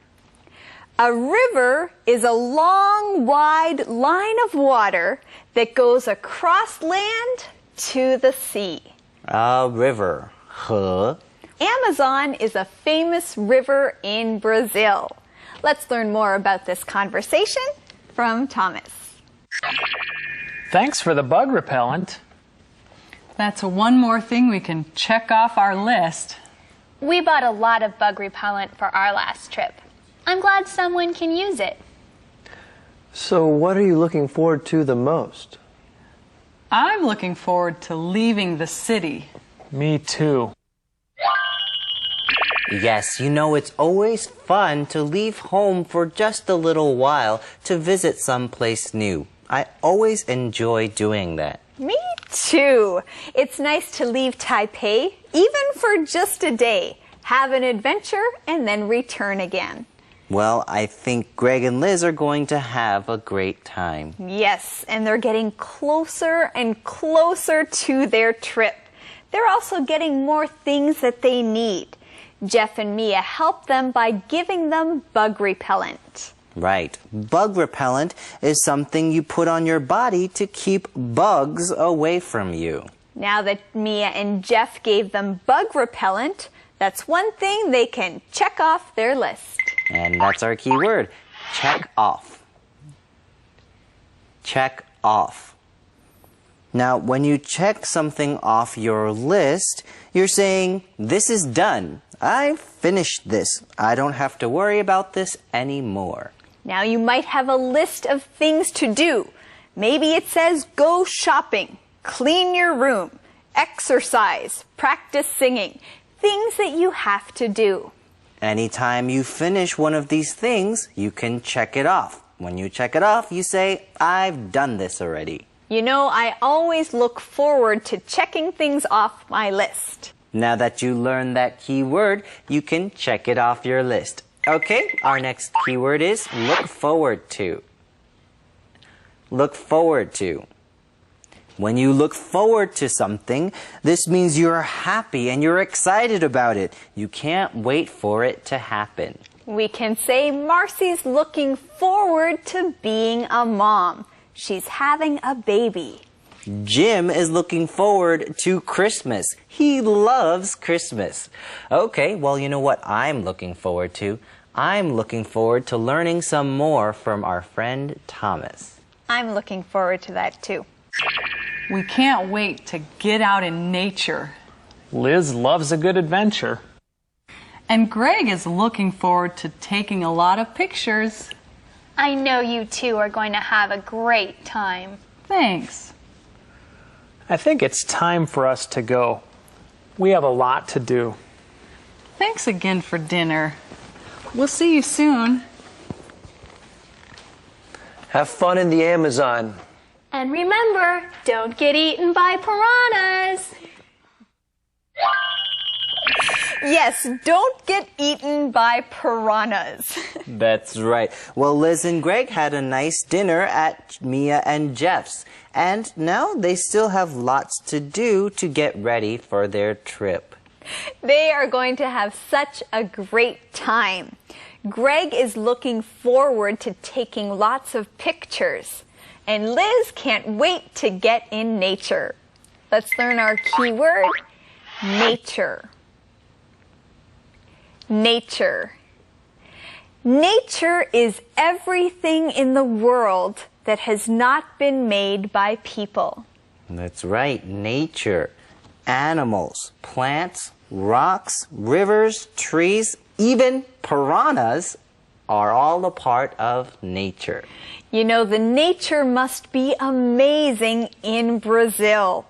A river is a long, wide line of water that goes across land to the sea. A river. Huh? Amazon is a famous river in Brazil. Let's learn more about this conversation from Thomas. Thanks for the bug repellent. That's one more thing we can check off our list. We bought a lot of bug repellent for our last trip. I'm glad someone can use it. So what are you looking forward to the most? I'm looking forward to leaving the city. Me too. Yes, you know, it's always fun to leave home for just a little while to visit someplace new. I always enjoy doing that. Me too. It's nice to leave Taipei, even for just a day, have an adventure, and then return again. Well, I think Greg and Liz are going to have a great time. Yes, and they're getting closer and closer to their trip. They're also getting more things that they need. Jeff and Mia help them by giving them bug repellent. Right. Bug repellent is something you put on your body to keep bugs away from you. Now that Mia and Jeff gave them bug repellent, that's one thing they can check off their list. And that's our key word. Check off. Check off. Now, when you check something off your list, you're saying, this is done. I've finished this. I don't have to worry about this anymore. Now you might have a list of things to do. Maybe it says go shopping, clean your room, exercise, practice singing, things that you have to do. Anytime you finish one of these things, you can check it off. When you check it off, you say, I've done this already. You know, I always look forward to checking things off my list. Now that you learned that key word, you can check it off your list. Okay, our next keyword is look forward to. Look forward to. When you look forward to something, this means you're happy and you're excited about it. You can't wait for it to happen. We can say Marcy's looking forward to being a mom. She's having a baby. Jim is looking forward to Christmas. He loves Christmas. Okay, well, you know what I'm looking forward to? I'm looking forward to learning some more from our friend Thomas. I'm looking forward to that too. We can't wait to get out in nature. Liz loves a good adventure. And Greg is looking forward to taking a lot of pictures. I know you two are going to have a great time. Thanks. I think it's time for us to go. We have a lot to do. Thanks again for dinner. We'll see you soon. Have fun in the Amazon. And remember, don't get eaten by piranhas. Yes, don't get eaten by piranhas. That's right. Well, Liz and Greg had a nice dinner at Mia and Jeff's, and now they still have lots to do to get ready for their trip. They are going to have such a great time. Greg is looking forward to taking lots of pictures, and Liz can't wait to get in nature. Let's learn our keyword, nature. Nature. Nature is everything in the world that has not been made by people. That's right, nature. Animals, plants, rocks, rivers, trees, even piranhas are all a part of nature. You know, the nature must be amazing in Brazil.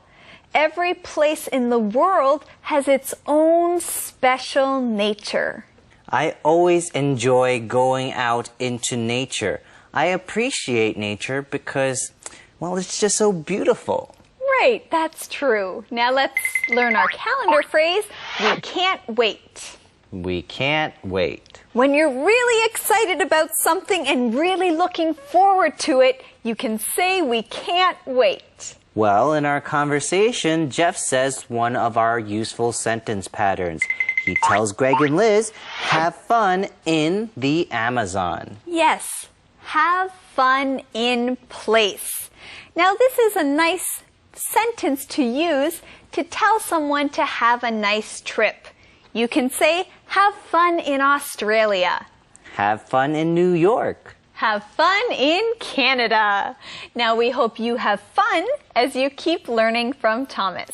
Every place in the world has its own special nature. I always enjoy going out into nature. I appreciate nature because, well, it's just so beautiful. Right, that's true. Now let's learn our calendar phrase, we can't wait. We can't wait. When you're really excited about something and really looking forward to it, you can say we can't wait. Well, in our conversation, Jeff says one of our useful sentence patterns. He tells Greg and Liz, have fun in the Amazon. Yes, have fun in place. Now, this is a nice sentence to use to tell someone to have a nice trip. You can say, have fun in Australia. Have fun in New York. Have fun in Canada. Now we hope you have fun as you keep learning from Thomas.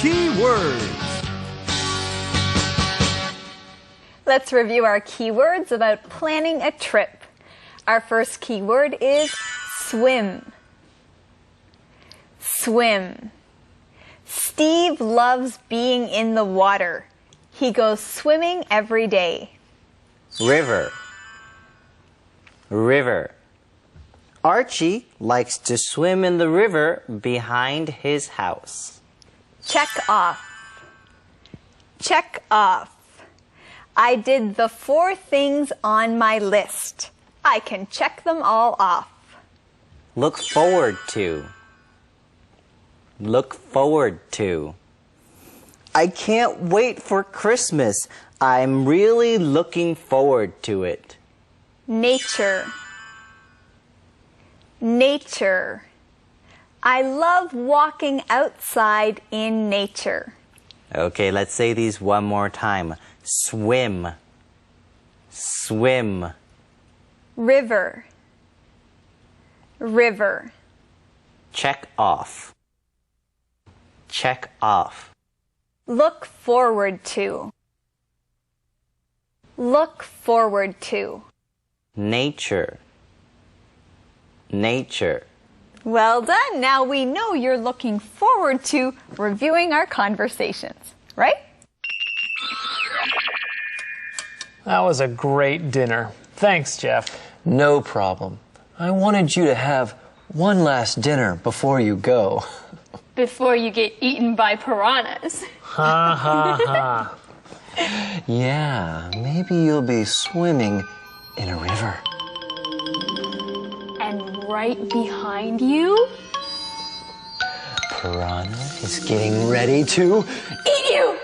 Keywords. Let's review our keywords about planning a trip. Our first keyword is swim. Swim. Steve loves being in the water. He goes swimming every day. River. River. Archie likes to swim in the river behind his house. Check off. Check off. I did the 4 things on my list. I can check them all off. Look forward to. Look forward to. I can't wait for Christmas. I'm really looking forward to it. Nature. Nature. I love walking outside in nature. Okay, let's say these one more time. Swim. Swim. River. River. Check off. Check off. Look forward to. Look forward to. Nature. Nature. Well done. Now we know you're looking forward to reviewing our conversations, right? That was a great dinner. Thanks, Jeff. No problem. I wanted you to have one last dinner before you go. Before you get eaten by piranhas. Ha ha ha. Yeah, maybe you'll be swimming in a river. And right behind you? Piranha is getting ready to eat you!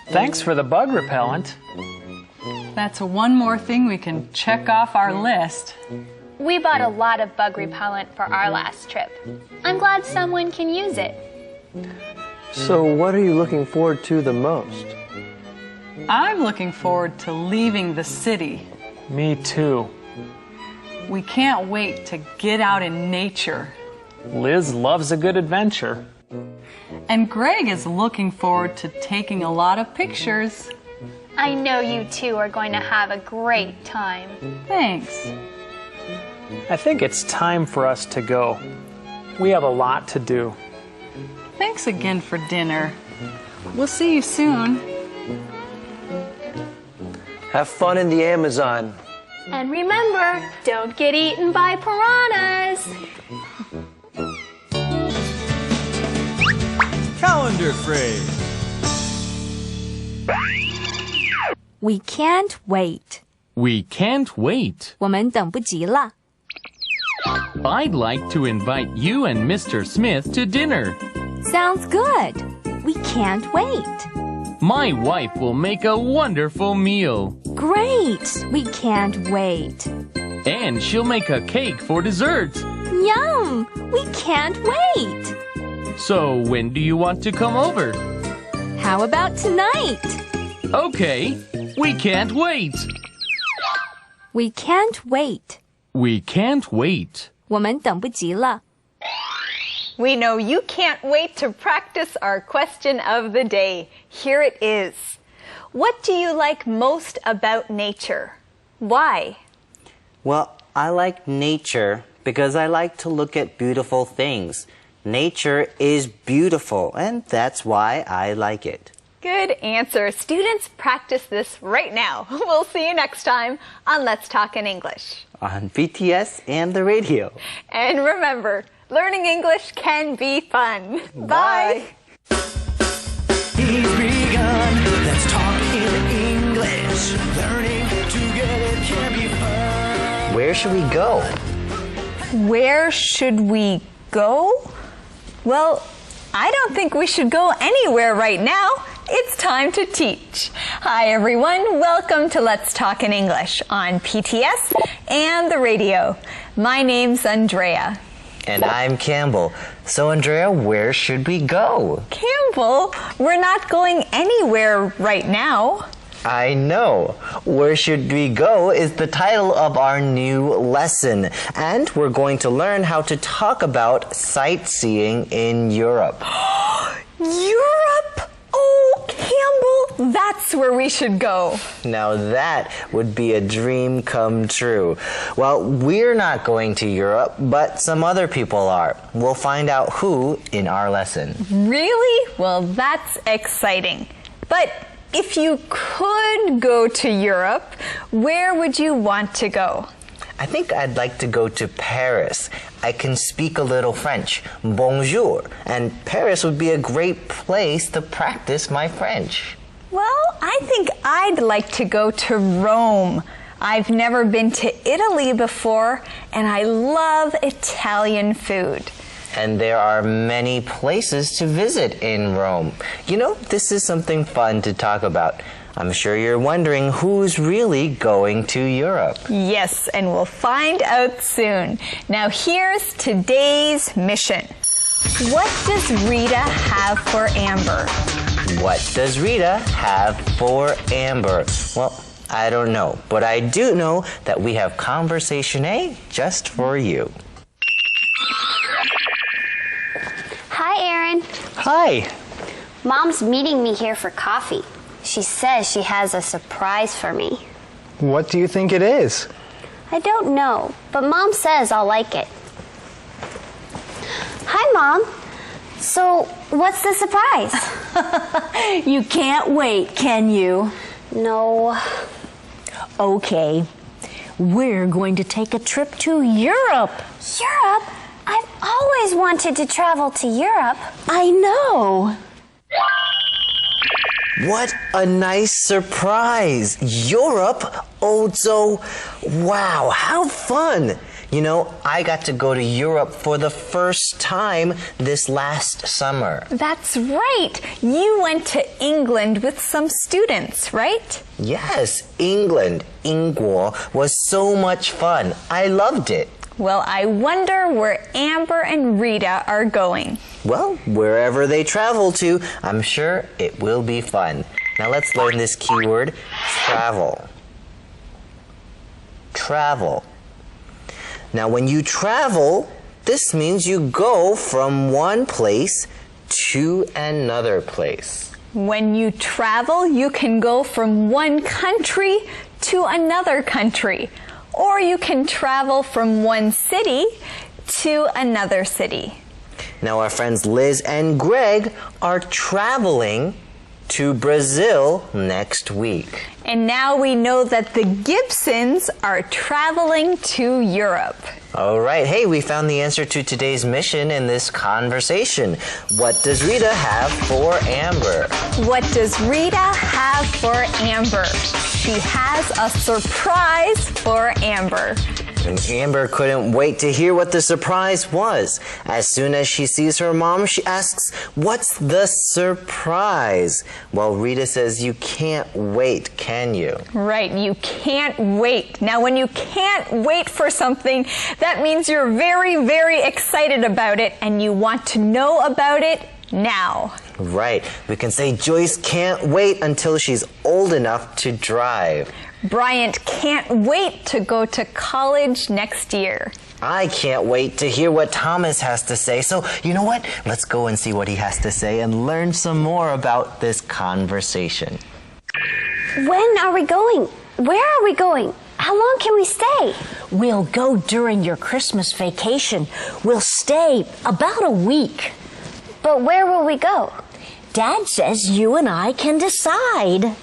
Thanks for the bug repellent. That's one more thing we can check off our list. We bought a lot of bug repellent for our last trip. I'm glad someone can use it. So what are you looking forward to the most? I'm looking forward to leaving the city. Me too. We can't wait to get out in nature. Liz loves a good adventure. And Greg is looking forward to taking a lot of pictures. I know you two are going to have a great time. Thanks. I think it's time for us to go. We have a lot to do. Thanks again for dinner. We'll see you soon. Have fun in the Amazon. And remember, don't get eaten by piranhas. Calendar phrase. We can't wait. We can't wait. 我们等不及了。 I'd like to invite you and Mr. Smith to dinner. Sounds good. We can't wait. My wife will make a wonderful meal. Great. We can't wait. And she'll make a cake for dessert. Yum. We can't wait. So when do you want to come over? How about tonight? Okay. We can't wait. We can't wait. We can't wait. 我们等不及了。 We know you can't wait to practice our question of the day. Here it is. What do you like most about nature? Why? Well, I like nature because I like to look at beautiful things. Nature is beautiful, and that's why I like it. Good answer. Students, practice this right now. We'll see you next time on Let's Talk in English. On BTS and the radio. And remember, learning English can be fun. Bye. He's begun. Let's talk in English. Learning together can be fun. Where should we go? Where should we go? Well, I don't think we should go anywhere right now. It's time to teach. Hi, everyone. Welcome to Let's Talk in English on PTS and the radio. My name's Andrea. And I'm Campbell. So, Andrea, where should we go? Campbell, we're not going anywhere right now. I know. Where should we go is the title of our new lesson. And we're going to learn how to talk about sightseeing in Europe. Europe? Oh, Campbell, that's where we should go. Now that would be a dream come true. Well, we're not going to Europe, but some other people are. We'll find out who in our lesson. Really? Well, that's exciting. But if you could go to Europe, where would you want to go? I think I'd like to go to Paris. I can speak a little French. Bonjour. And Paris would be a great place to practice my French. Well, I think I'd like to go to Rome. I've never been to Italy before, and I love Italian food. And there are many places to visit in Rome. You know, this is something fun to talk about. I'm sure you're wondering who's really going to Europe. Yes, and we'll find out soon. Now here's today's mission. What does Rita have for Amber? What does Rita have for Amber? Well, I don't know, but I do know that we have Conversation A just for you. Hi, Aaron. Hi. Mom's meeting me here for coffee. She says she has a surprise for me. What do you think it is? I don't know, but Mom says I'll like it. Hi, Mom. So, what's the surprise? You can't wait, can you? No. Okay. We're going to take a trip to Europe. Europe? I've always wanted to travel to Europe. I know. What a nice surprise! Europe? Oh, so, wow, how fun! You know, I got to go to Europe for the first time this last summer. That's right. You went to England with some students, right? Yes, England, 英国, was so much fun. I loved it. Well, I wonder where Amber and Rita are going. Well, wherever they travel to, I'm sure it will be fun. Now let's learn this keyword, travel. Travel. Now when you travel, this means you go from one place to another place. When you travel, you can go from one country to another country. Or you can travel from one city to another city. Now our friends Liz and Greg are traveling to Brazil next week. And now we know that the Gibsons are traveling to Europe. All right, hey, we found the answer to today's mission in this conversation. What does Rita have for Amber? What does Rita have for Amber? She has a surprise for Amber. And Amber couldn't wait to hear what the surprise was. As soon as she sees her mom, she asks, "What's the surprise?" Well, Rita says, "You can't wait, can you?" Right, you can't wait. Now, when you can't wait for something, that means you're very, very excited about it and you want to know about it now. Right. We can say Joyce can't wait until she's old enough to drive. Bryant can't wait to go to college next year. I can't wait to hear what Thomas has to say. So, you know what? Let's go and see what he has to say and learn some more about this conversation. When are we going? Where are we going? How long can we stay? We'll go during your Christmas vacation. We'll stay about a week. But where will we go? Dad says you and I can decide.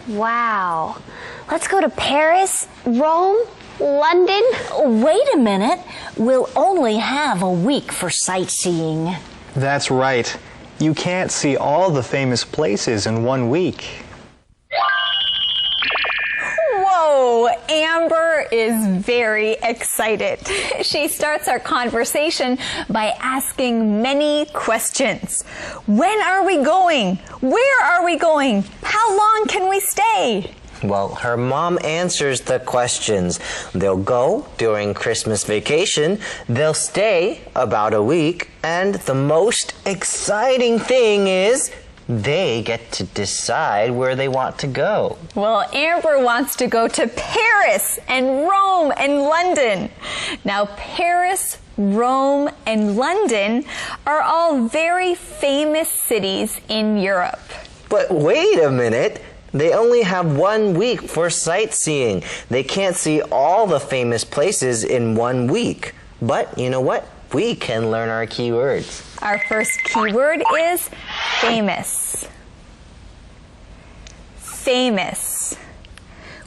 Wow. Let's go to Paris, Rome, London. Wait a minute. We'll only have a week for sightseeing. That's right. You can't see all the famous places in 1 week. Whoa, Amber is very excited. She starts our conversation by asking many questions. When are we going? Where are we going? How long can we stay? Well, her mom answers the questions. They'll go during Christmas vacation, they'll stay about a week, and the most exciting thing is they get to decide where they want to go. Well, Amber wants to go to Paris and Rome and London. Now, Paris, Rome, and London are all very famous cities in Europe. But wait a minute. They only have 1 week for sightseeing. They can't see all the famous places in 1 week. But you know what? We can learn our keywords. Our first keyword is famous. Famous.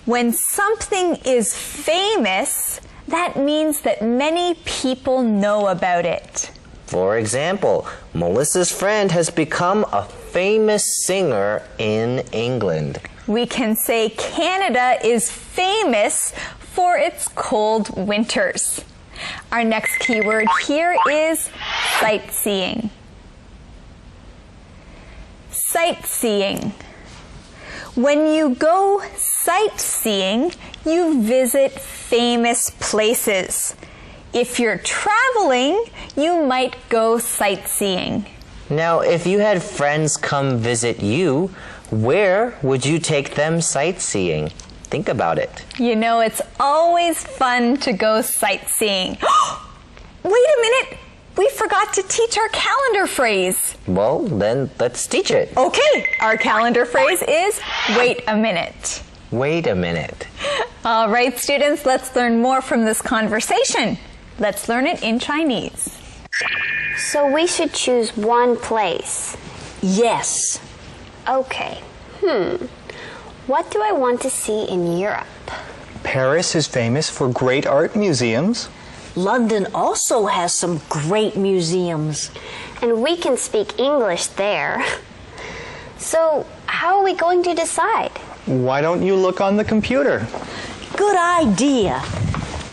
When something is famous, that means that many people know about it. For example, Melissa's friend has become a famous singer in England. We can say Canada is famous for its cold winters. Our next keyword here is sightseeing. Sightseeing. When you go sightseeing, you visit famous places. If you're traveling, you might go sightseeing. Now, if you had friends come visit you, where would you take them sightseeing? Think about it. You know, it's always fun to go sightseeing. Wait a minute! We forgot to teach our calendar phrase. Well, then let's teach it. Okay, our calendar phrase is wait a minute. Wait a minute. All right, students, let's learn more from this conversation. Let's learn it in Chinese. So we should choose one place. Yes. Okay. What do I want to see in Europe? Paris is famous for great art museums. London also has some great museums. And we can speak English there. So how are we going to decide? Why don't you look on the computer? Good idea.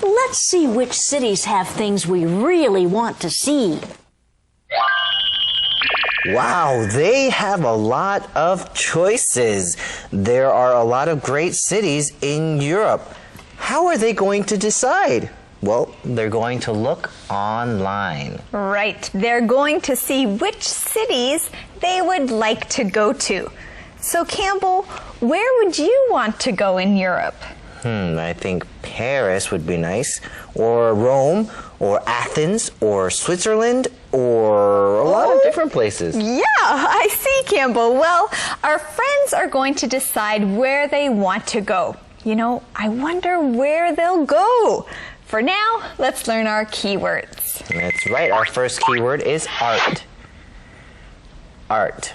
Let's see which cities have things we really want to see. Wow, they have a lot of choices. There are a lot of great cities in Europe. How are they going to decide? Well, they're going to look online. Right, they're going to see which cities they would like to go to. So, Campbell, where would you want to go in Europe? I think Paris would be nice, or Rome, or Athens, or Switzerland, or a lot of different places. Yeah, I see, Campbell. Well, our friends are going to decide where they want to go. You know, I wonder where they'll go. For now, let's learn our keywords. That's right. Our first keyword is art. Art.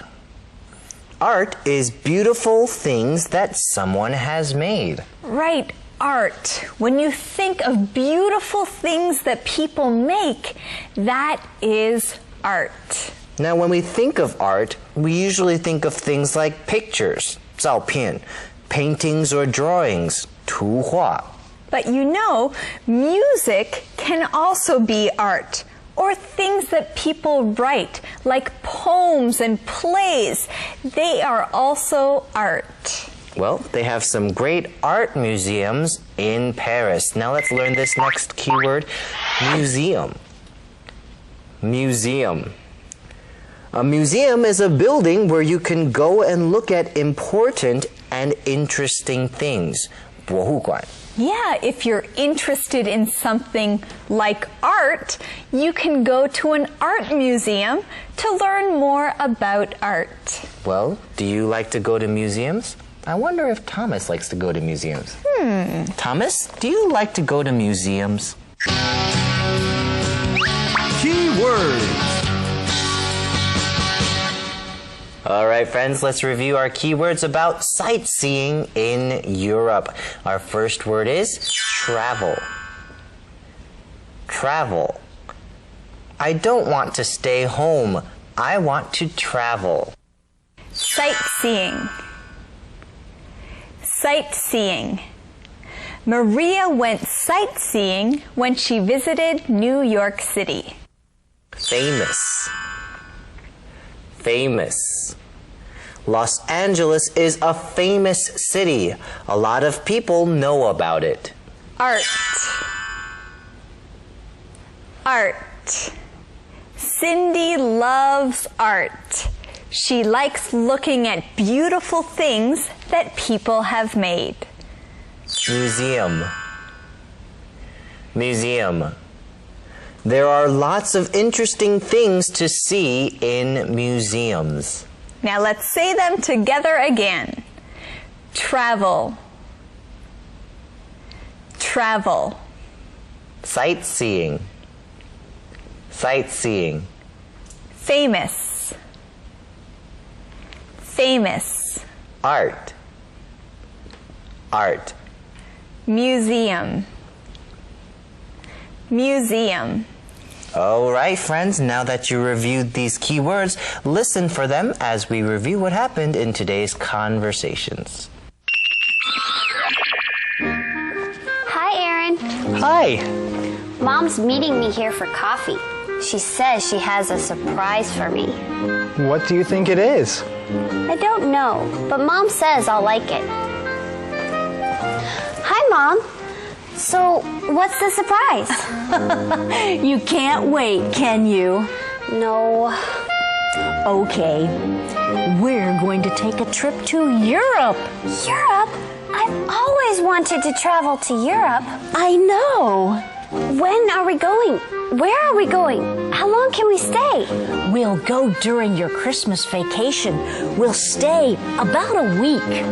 Art is beautiful things that someone has made. Right, art. When you think of beautiful things that people make, that is art. Now, when we think of art, we usually think of things like pictures, 照片, paintings or drawings, 图画. But you know, music can also be art, or things that people write, like poems and plays. They are also art. Well, they have some great art museums in Paris. Now let's learn this next keyword, museum. Museum. A museum is a building where you can go and look at important and interesting things. 博物馆. Yeah, if you're interested in something like art, you can go to an art museum to learn more about art. Well, do you like to go to museums? I wonder if Thomas likes to go to museums. Thomas, do you like to go to museums? Keywords. All right, friends, let's review our keywords about sightseeing in Europe. Our first word is travel. Travel. I don't want to stay home. I want to travel. Sightseeing. Sightseeing. Maria went sightseeing when she visited New York City. Famous. Famous. Los Angeles is a famous city. A lot of people know about it. Art. Art. Cindy loves art. She likes looking at beautiful things that people have made. Museum. Museum. There are lots of interesting things to see in museums. Now let's say them together again. Travel. Travel. Sightseeing. Sightseeing. Famous. Famous. Art. Art. Museum. Museum. All right, friends, now that you reviewed these keywords, listen for them as we review what happened in today's conversations. Hi, Aaron. Hi. Mom's meeting me here for coffee. She says she has a surprise for me. What do you think it is? I don't know, but Mom says I'll like it. Hi, Mom. So, what's the surprise? You can't wait, can you? No. Okay. We're going to take a trip to Europe. Europe? I've always wanted to travel to Europe. I know. When are we going? Where are we going? How long can we stay? We'll go during your Christmas vacation. We'll stay about a week.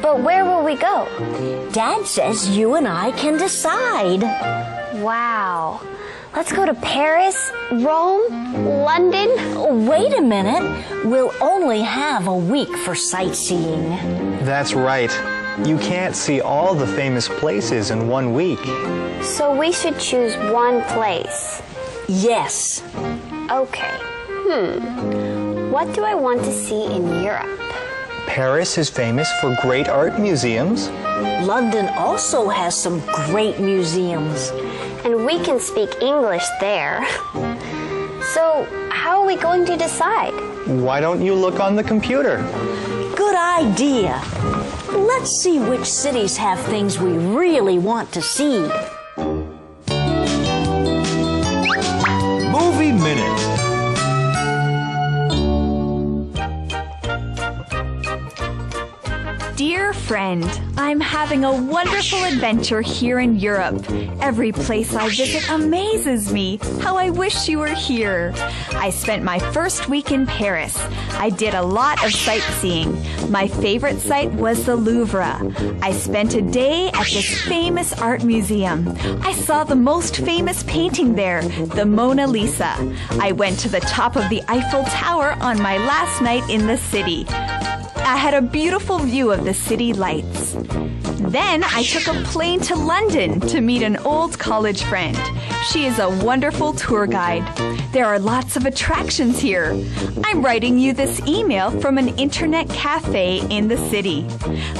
But where will we go? Dad says you and I can decide. Wow. Let's go to Paris, Rome, London. Wait a minute. We'll only have a week for sightseeing. That's right. You can't see all the famous places in 1 week. So we should choose one place. Yes. Okay. What do I want to see in Europe? Paris is famous for great art museums. London also has some great museums. And we can speak English there. So, how are we going to decide? Why don't you look on the computer? Good idea. Let's see which cities have things we really want to see. Movie Minute. Dear friend, I'm having a wonderful adventure here in Europe. Every place I visit amazes me. How I wish you were here. I spent my first week in Paris. I did a lot of sightseeing. My favorite site was the Louvre. I spent a day at this famous art museum. I saw the most famous painting there, the Mona Lisa. I went to the top of the Eiffel Tower on my last night in the city. I had a beautiful view of the city lights. Then I took a plane to London to meet an old college friend. She is a wonderful tour guide. There are lots of attractions here. I'm writing you this email from an internet cafe in the city.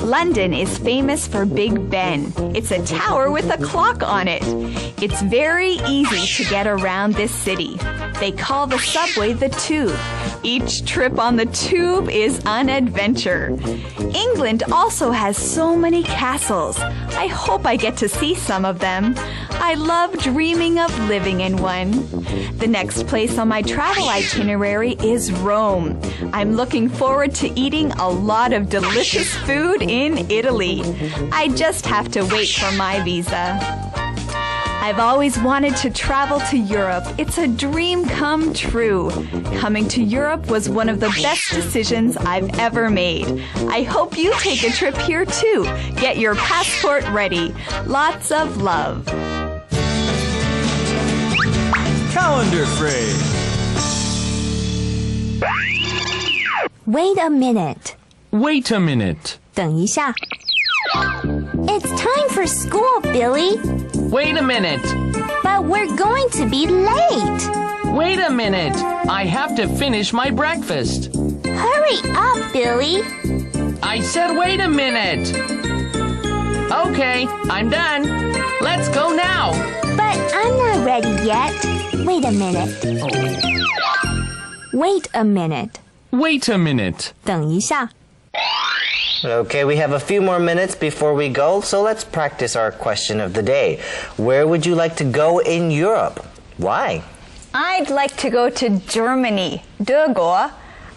London is famous for Big Ben. It's a tower with a clock on it. It's very easy to get around this city. They call the subway the Tube. Each trip on the Tube is an adventure. England also has so many castles. I hope I get to see some of them. I love dreaming of living in one. The next place on my travel itinerary is Rome. I'm looking forward to eating a lot of delicious food in Italy. I just have to wait for my visa. I've always wanted to travel to Europe. It's a dream come true. Coming to Europe was one of the best decisions I've ever made. I hope you take a trip here too. Get your passport ready. Lots of love. Calendar phrase. Wait a minute. Wait a minute. 等一下. It's time for school, Billy. Wait a minute. But we're going to be late. Wait a minute. I have to finish my breakfast. Hurry up, Billy. I said wait a minute. Okay, I'm done. Let's go now. But I'm not ready yet. Wait a minute. Wait a minute. Wait a minute. 等一下. Okay, we have a few more minutes before we go, so let's practice our question of the day. Where would you like to go in Europe? Why? I'd like to go to Germany, 德国.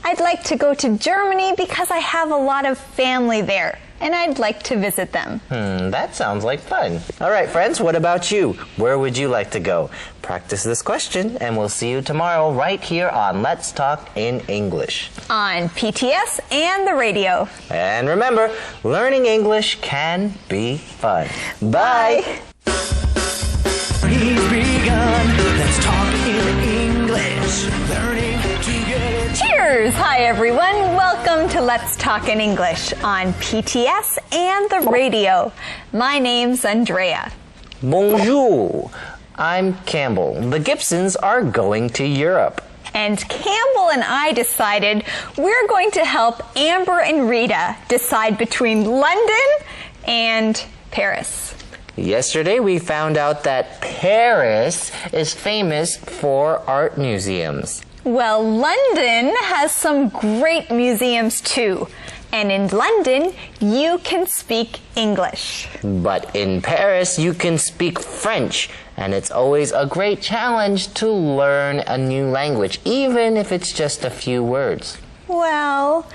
I'd like to go to Germany because I have a lot of family there, and I'd like to visit them. That sounds like fun. All right, friends, what about you? Where would you like to go? Practice this question, and we'll see you tomorrow right here on Let's Talk in English. On PTS and the radio. And remember, learning English can be fun. Bye. He's begun. Let's talk in English. Learning to get it. Cheers! Hi, everyone. Welcome to Let's Talk in English on PTS and the radio. My name's Andrea. Bonjour. I'm Campbell. The Gibsons are going to Europe. And Campbell and I decided we're going to help Amber and Rita decide between London and Paris. Yesterday, we found out that Paris is famous for art museums. Well, London has some great museums too. And in London, you can speak English. But in Paris, you can speak French. And it's always a great challenge to learn a new language, even if it's just a few words. Well,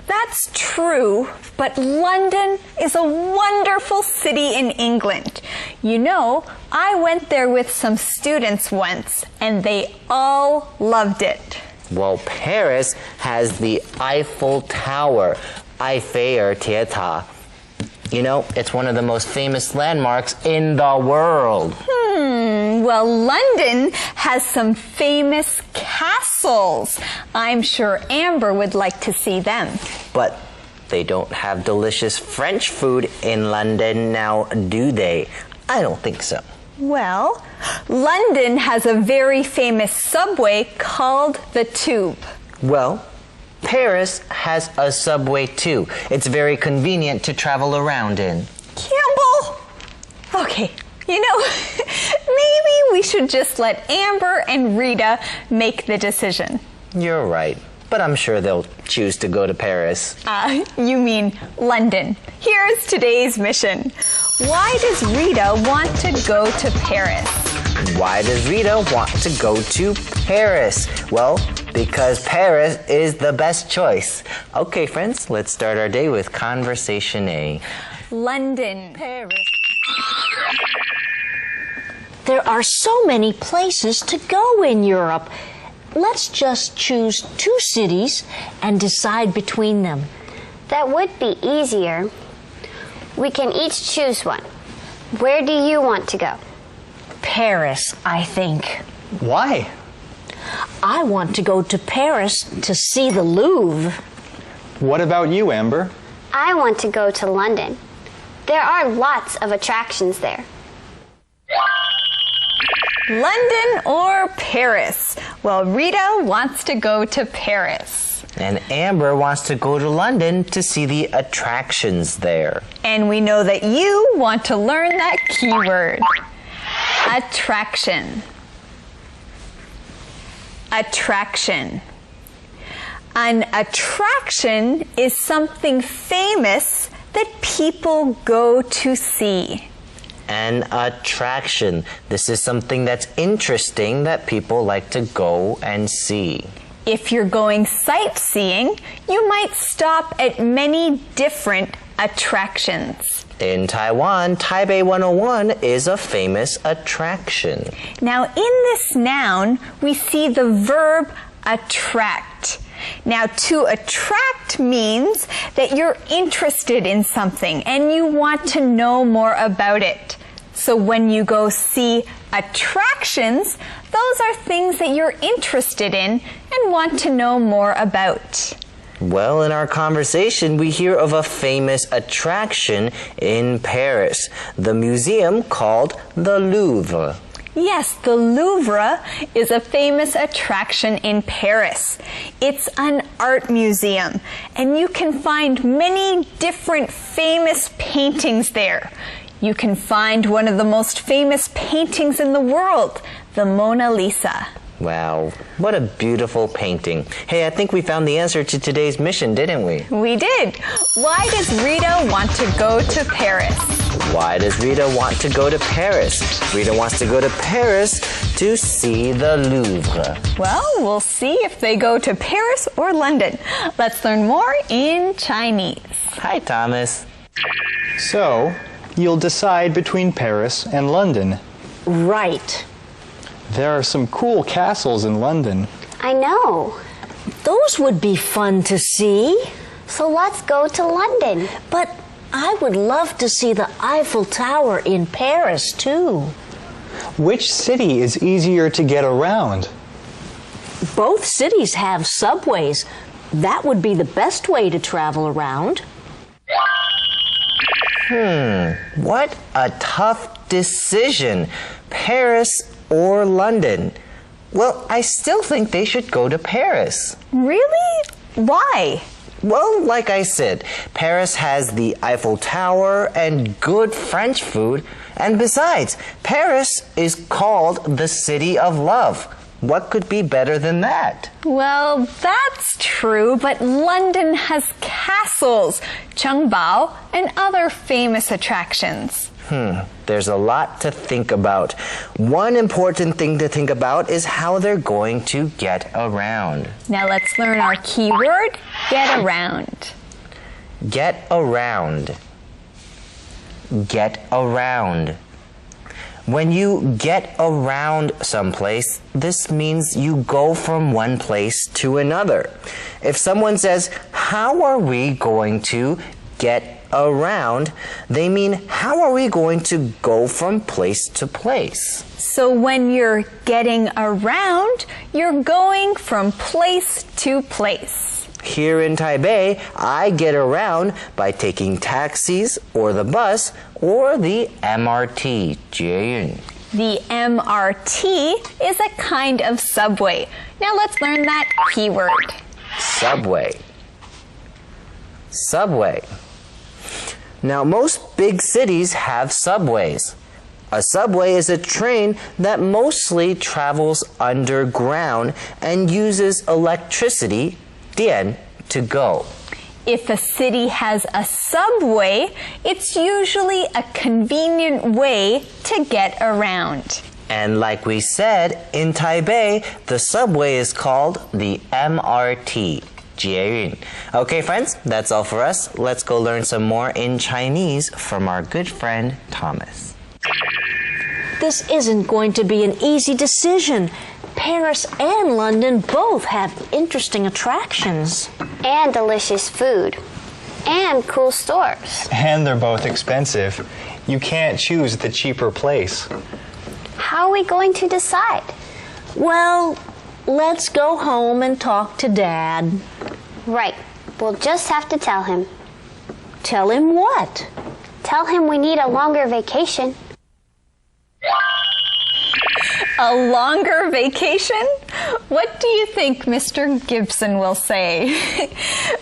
that's true, but London is a wonderful city in England. You know, I went there with some students once, and they all loved it. Well, Paris has the Eiffel Tower, Eiffel-Tietar. You know, it's one of the most famous landmarks in the world. Well, London has some famous castles. I'm sure Amber would like to see them. But they don't have delicious French food in London now, do they? I don't think so. Well, London has a very famous subway called the Tube. Well, Paris has a subway too. It's very convenient to travel around in. Campbell! Okay, you know, maybe we should just let Amber and Rita make the decision. You're right, but I'm sure they'll choose to go to Paris. You mean London. Here's today's mission. Why does Rita want to go to Paris? Why does Rita want to go to Paris? Well, because Paris is the best choice. Okay, friends, let's start our day with Conversation A. London. Paris. There are so many places to go in Europe. Let's just choose 2 cities and decide between them. That would be easier. We can each choose one. Where do you want to go? Paris, I think. Why? I want to go to Paris to see the Louvre. What about you, Amber? I want to go to London. There are lots of attractions there. London or Paris? Well, Rita wants to go to Paris. And Amber wants to go to London to see the attractions there. And we know that you want to learn that keyword. Attraction. Attraction. An attraction is something famous that people go to see. An attraction. This is something that's interesting that people like to go and see. If you're going sightseeing, you might stop at many different attractions. In Taiwan, Taipei 101 is a famous attraction. Now, in this noun, we see the verb attract. Now, to attract means that you're interested in something and you want to know more about it. So when you go see attractions, those are things that you're interested in and want to know more about. Well, in our conversation, we hear of a famous attraction in Paris, the museum called the Louvre. Yes, the Louvre is a famous attraction in Paris. It's an art museum, and you can find many different famous paintings there. You can find one of the most famous paintings in the world, the Mona Lisa. Wow, what a beautiful painting. Hey, I think we found the answer to today's mission, didn't we? We did. Why does Rita want to go to Paris? Why does Rita want to go to Paris? Rita wants to go to Paris to see the Louvre. Well, we'll see if they go to Paris or London. Let's learn more in Chinese. Hi, Thomas. So, you'll decide between Paris and London. Right. There are some cool castles in London. I know. Those would be fun to see. So let's go to London. But I would love to see the Eiffel Tower in Paris, too. Which city is easier to get around? Both cities have subways. That would be the best way to travel around. What a tough decision. Paris or London? Well, I still think they should go to Paris. Really? Why? Well, like I said, Paris has the Eiffel Tower and good French food. And besides, Paris is called the City of Love. What could be better than that? Well, that's true, but London has castles, Chengbao, and other famous attractions. There's a lot to think about. One important thing to think about is how they're going to get around. Now let's learn our keyword, get around. Get around. Get around. When you get around someplace, this means you go from one place to another. If someone says, "How are we going to get around?" they mean, how are we going to go from place to place? So when you're getting around, you're going from place to place. Here in Taipei, I get around by taking taxis or the bus or the MRT, 捷运. The MRT is a kind of subway. Now let's learn that keyword. Subway. Subway. Now, most big cities have subways. A subway is a train that mostly travels underground and uses electricity, 电, to go. If a city has a subway, it's usually a convenient way to get around. And like we said, in Taipei, the subway is called the MRT. 捷运. Okay, friends, that's all for us. Let's go learn some more in Chinese from our good friend Thomas. This isn't going to be an easy decision. Paris and London both have interesting attractions. And delicious food. And cool stores. And they're both expensive. You can't choose the cheaper place. How are we going to decide? Well, let's go home and talk to Dad. Right. We'll just have to tell him. Tell him what? Tell him we need a longer vacation. A longer vacation? What do you think Mr. Gibson will say?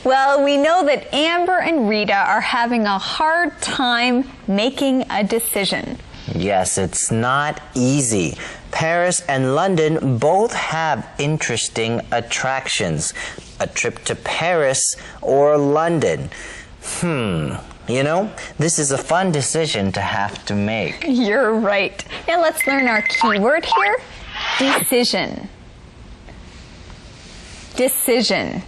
Well, we know that Amber and Rita are having a hard time making a decision. Yes, it's not easy. Paris and London both have interesting attractions. A trip to Paris or London. You know, this is a fun decision to have to make. You're right. Now let's learn our key word here. Decision. Decision.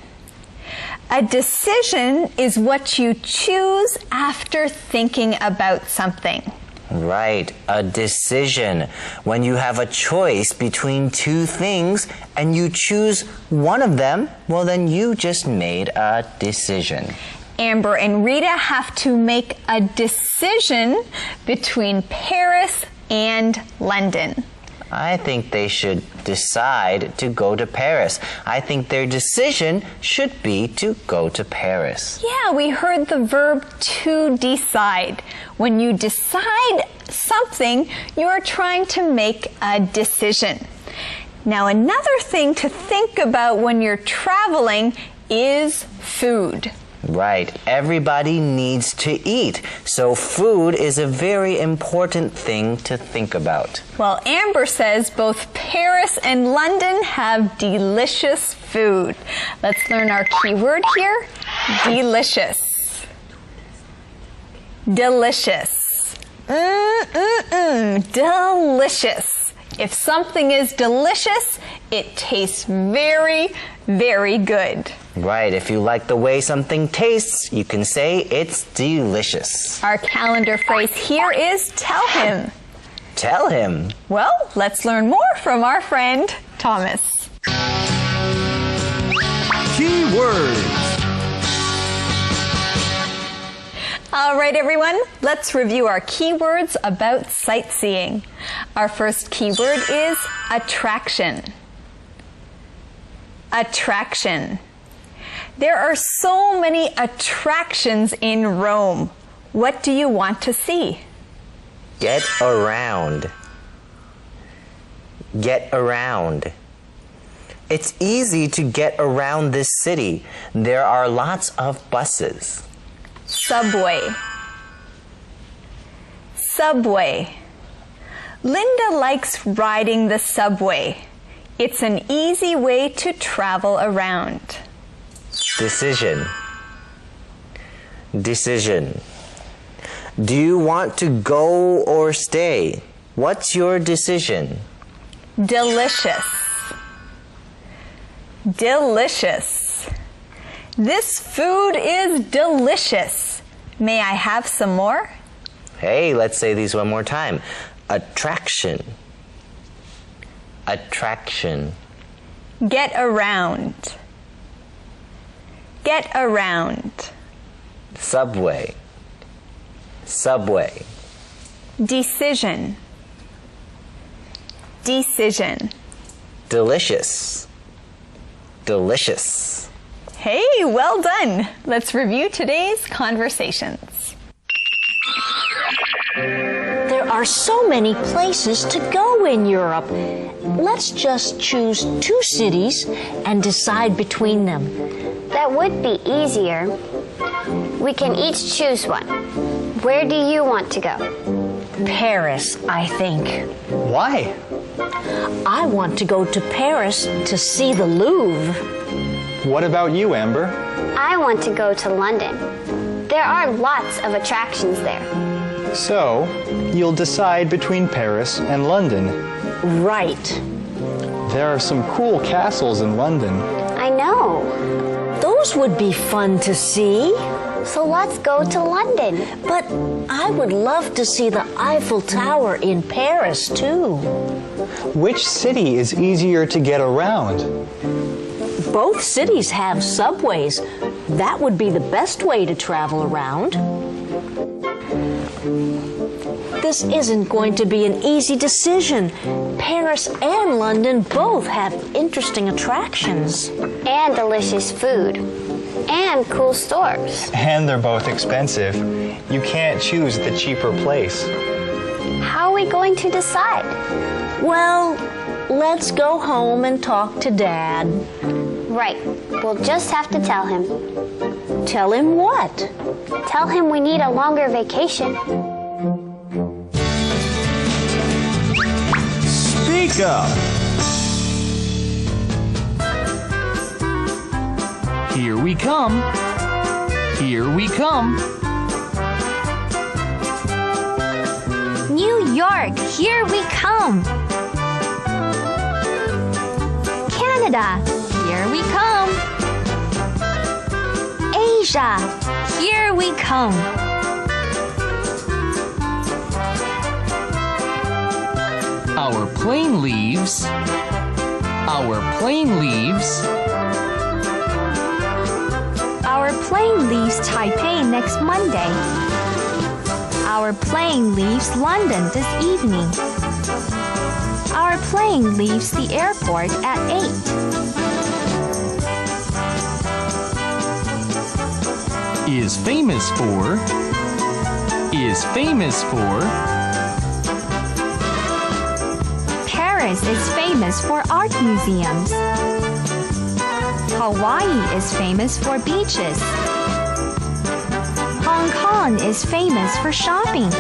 A decision is what you choose after thinking about something. Right, a decision. When you have a choice between two things and you choose one of them, well then you just made a decision. Amber and Rita have to make a decision between Paris and London. I think they should decide to go to Paris. I think their decision should be to go to Paris. Yeah, we heard the verb to decide. When you decide something, you are trying to make a decision. Now, another thing to think about when you're traveling is food. Right. Everybody needs to eat. So food is a very important thing to think about. Well, Amber says both Paris and London have delicious food. Let's learn our key word here. Delicious. Delicious. Delicious. If something is delicious, it tastes very, very good. Right. If you like the way something tastes, you can say it's delicious. Our calendar phrase here is tell him. Tell him. Well, let's learn more from our friend, Thomas. Key words. All right, everyone, let's review our keywords about sightseeing. Our first keyword is attraction. Attraction. There are so many attractions in Rome. What do you want to see? Get around. Get around. It's easy to get around this city. There are lots of buses. Subway. Subway. Linda likes riding the subway. It's an easy way to travel around. Decision. Decision. Do you want to go or stay? What's your decision? Delicious. Delicious. This food is delicious. May I have some more? Hey, let's say these one more time. Attraction. Attraction. Get around. Get around. Subway. Subway. Decision. Decision. Delicious. Delicious. Hey, well done. Let's review today's conversations. There are so many places to go in Europe. Let's just choose 2 cities and decide between them. That would be easier. We can each choose one. Where do you want to go? Paris, I think. Why? I want to go to Paris to see the Louvre. What about you, Amber? I want to go to London. There are lots of attractions there. So, you'll decide between Paris and London. Right. There are some cool castles in London. I know. Those would be fun to see. So let's go to London. But I would love to see the Eiffel Tower in Paris, too. Which city is easier to get around? Both cities have subways. That would be the best way to travel around. This isn't going to be an easy decision. Paris and London both have interesting attractions. And delicious food. and cool stores. And they're both expensive. You can't choose the cheaper place. How are we going to decide? Well, let's go home and talk to Dad. Right. We'll just have to tell him. Tell him what? Tell him we need a longer vacation. Speak up. Here we come. Here we come. New York, here we come. Canada, here we come. Asia, here we come. Our plane leaves. Our plane leaves. Our plane leaves Taipei next Monday. Our plane leaves London this evening. Our plane leaves the airport at 8. Is famous for. Is famous for. Paris is famous for art museums. Hawaii is famous for beaches. Hong Kong is famous for shopping.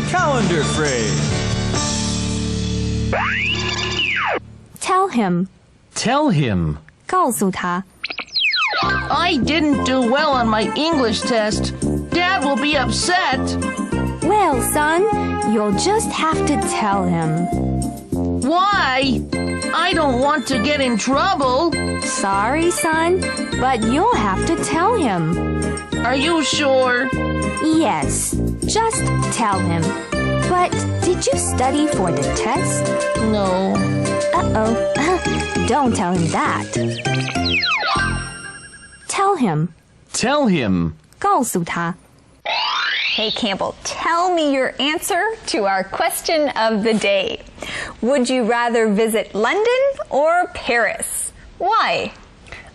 Calendar phrase. Tell him. Tell him. 告诉他. I didn't do well on my English test. Dad will be upset. Well, son, you'll just have to tell him. Why? I don't want to get in trouble. Sorry, son, but you'll have to tell him. Are you sure? Yes, just tell him. But did you study for the test? No. Uh-oh. Don't tell him that. Tell him. Tell him. 告诉他. Hey Campbell, tell me your answer to our question of the day. Would you rather visit London or Paris? Why?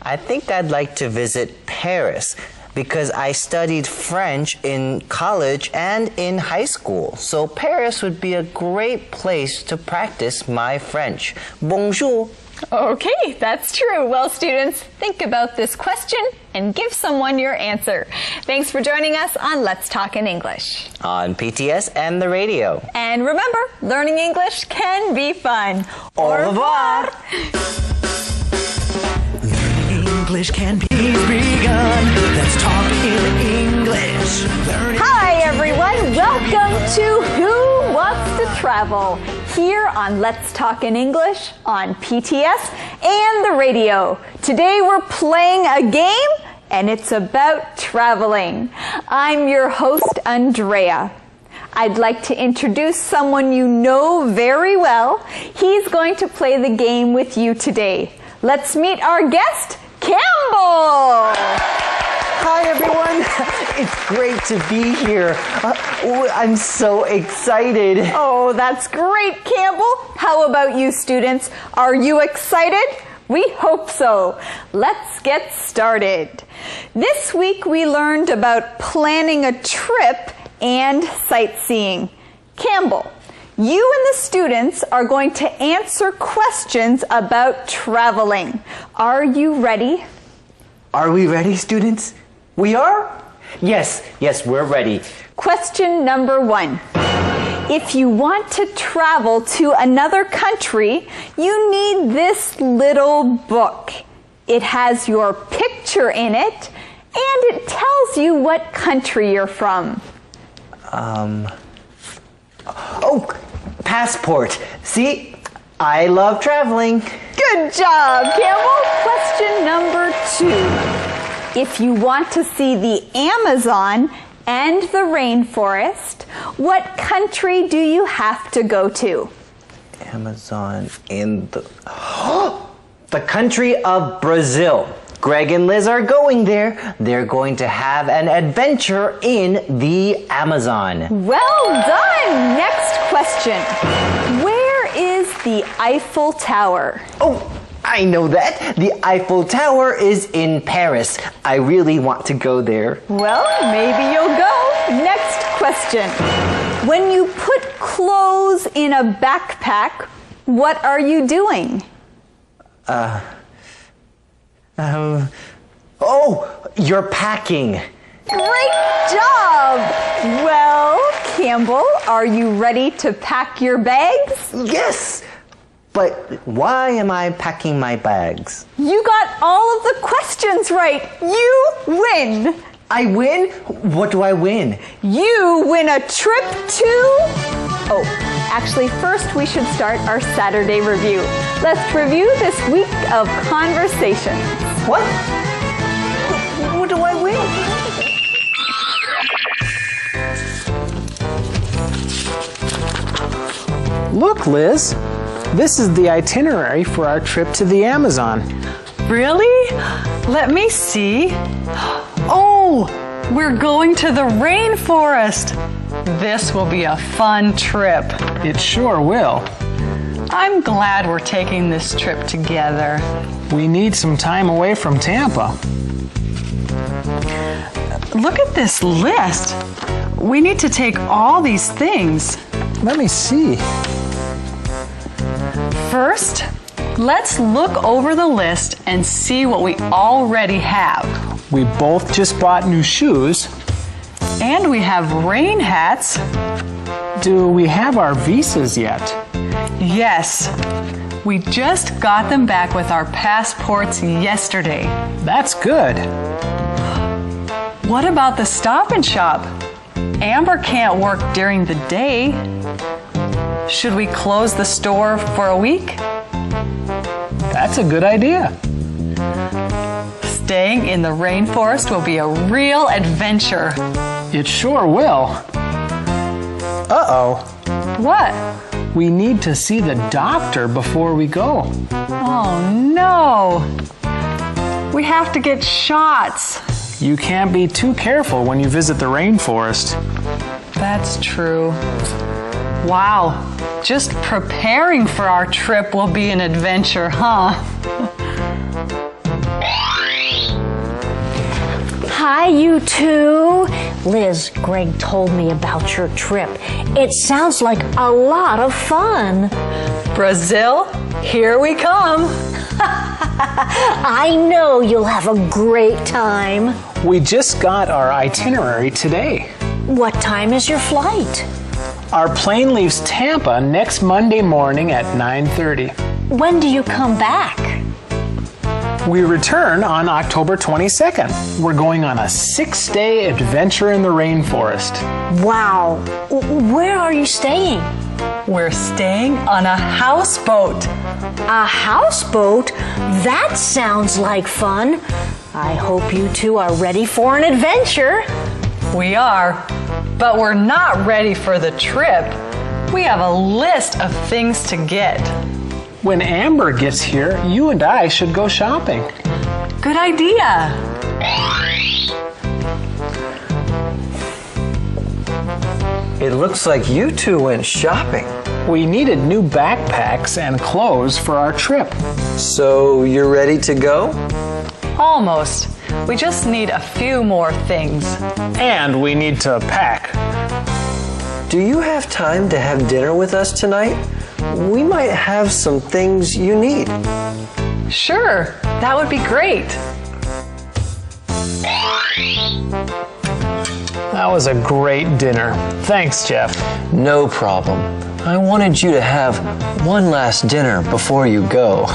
I think I'd like to visit Paris because I studied French in college and in high school. So Paris would be a great place to practice my French. Bonjour. Okay, that's true. Well, students, think about this question and give someone your answer. Thanks for joining us on Let's Talk in English. On PTS and the radio. And remember, learning English can be fun. Au revoir. Learning English can be begun. Let's talk in English. Hi, everyone. Welcome to Who Wants to Travel? Here on Let's Talk in English on PTS and the radio. Today we're playing a game and it's about traveling. I'm your host, Andrea. I'd like to introduce someone you know very well. He's going to play the game with you today. Let's meet our guest, Campbell. Hi, everyone. It's great to be here. I'm so excited. Oh, that's great, Campbell. How about you, students? Are you excited? We hope so. Let's get started. This week we learned about planning a trip and sightseeing. Campbell, you and the students are going to answer questions about traveling. Are you ready? Are we ready, students? We are? Yes, we're ready. Question number 1. If you want to travel to another country, you need this little book. It has your picture in it, and it tells you what country you're from. Oh, passport. See, I love traveling. Good job, Campbell. Question number 2. If you want to see the Amazon and the rainforest, what country do you have to go to? Amazon in the... The country of Brazil. Greg and Liz are going there. They're going to have an adventure in the Amazon. Well done! Next question. Where is the Eiffel Tower? Oh, I know that. The Eiffel Tower is in Paris. I really want to go there. Well, maybe you'll go. Next question. When you put clothes in a backpack, what are you doing? Oh, you're packing. Great job! Well, Campbell, are you ready to pack your bags? Yes! But why am I packing my bags? You got all of the questions right. You win. I win? What do I win? You win a trip to... Oh, actually, first we should start our Saturday review. Let's review this week of conversation. What? What do I win? Look, Liz. This is the itinerary for our trip to the Amazon. Really? Let me see. Oh, we're going to the rainforest. This will be a fun trip. It sure will. I'm glad we're taking this trip together. We need some time away from Tampa. Look at this list. We need to take all these things. Let me see. First, let's look over the list and see what we already have. We both just bought new shoes. And we have rain hats. Do we have our visas yet? Yes. We just got them back with our passports yesterday. That's good. What about the Stop and Shop? Amber can't work during the day. Should we close the store for a week? That's a good idea. Staying in the rainforest will be a real adventure. It sure will. Uh-oh. What? We need to see the doctor before we go. Oh, no. We have to get shots. You can't be too careful when you visit the rainforest. That's true. Wow. Just preparing for our trip will be an adventure, huh? Hi, you two. Liz, Greg told me about your trip. It sounds like a lot of fun. Brazil, here we come. I know you'll have a great time. We just got our itinerary today. What time is your flight? Our plane leaves Tampa next Monday morning at 9:30. When do you come back? We return on October 22nd. We're going on a 6-day adventure in the rainforest. Wow. Where are you staying? We're staying on a houseboat. A houseboat? That sounds like fun. I hope you two are ready for an adventure. We are, but we're not ready for the trip. We have a list of things to get. When Amber gets here, you and I should go shopping. Good idea. It looks like you two went shopping. We needed new backpacks and clothes for our trip. So you're ready to go? Almost. We just need a few more things. And we need to pack. Do you have time to have dinner with us tonight? We might have some things you need. Sure, that would be great. That was a great dinner. Thanks, Jeff. No problem. I wanted you to have one last dinner before you go.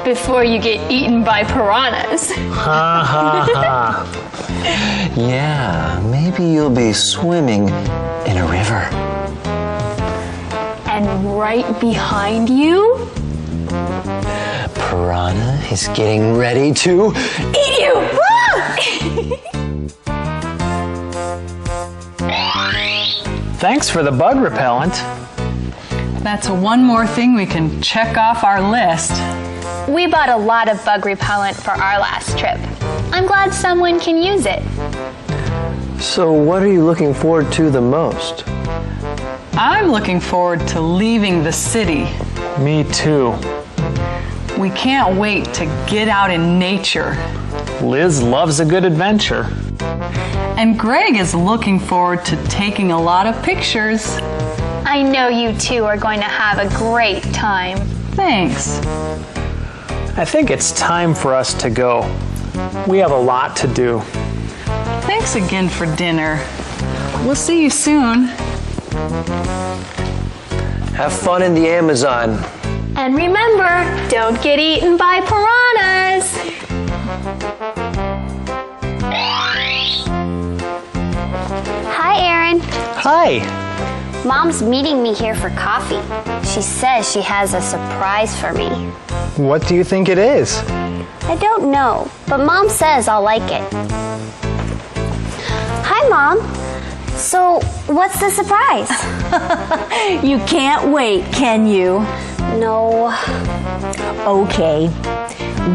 Before you get eaten by piranhas. Ha ha ha. Yeah, maybe you'll be swimming in a river. And right behind you, Piranha is getting ready to eat you! Thanks for the bug repellent. That's one more thing we can check off our list. We bought a lot of bug repellent for our last trip. I'm glad someone can use it. So what are you looking forward to the most? I'm looking forward to leaving the city. Me too. We can't wait to get out in nature. Liz loves a good adventure. And Greg is looking forward to taking a lot of pictures. I know you two are going to have a great time. Thanks. I think it's time for us to go. We have a lot to do. Thanks again for dinner. We'll see you soon. Have fun in the Amazon. And remember, don't get eaten by piranhas. Hi, Aaron. Hi. Mom's meeting me here for coffee. She says she has a surprise for me. What do you think it is? I don't know, but Mom says I'll like it. Hi, Mom. So, what's the surprise? You can't wait, can you? No. Okay.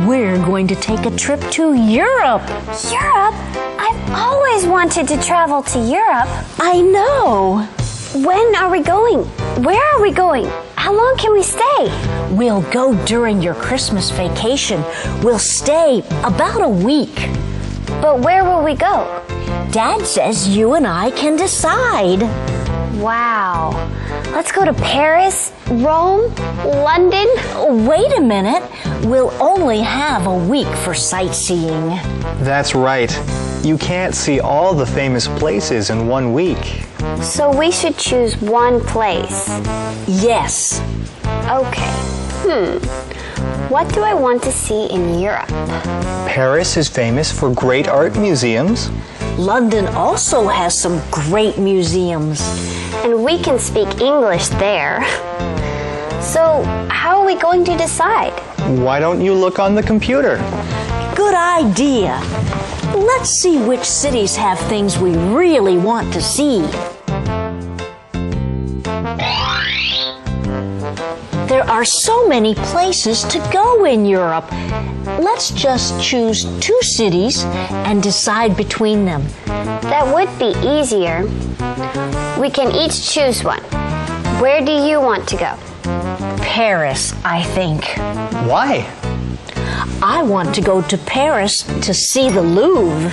We're going to take a trip to Europe. Europe? I've always wanted to travel to Europe. I know. When are we going? Where are we going? How long can we stay? We'll go during your Christmas vacation. We'll stay about a week. But where will we go? Dad says you and I can decide. Wow. Let's go to Paris, Rome, London. Wait a minute. We'll only have a week for sightseeing. That's right. You can't see all the famous places in 1 week. So we should choose one place. Yes. Okay. What do I want to see in Europe? Paris is famous for great art museums. London also has some great museums. And we can speak English there. So, how are we going to decide? Why don't you look on the computer? Good idea. Let's see which cities have things we really want to see. There are so many places to go in Europe. Let's just choose 2 cities and decide between them. That would be easier. We can each choose one. Where do you want to go? Paris, I think. Why? I want to go to Paris to see the Louvre.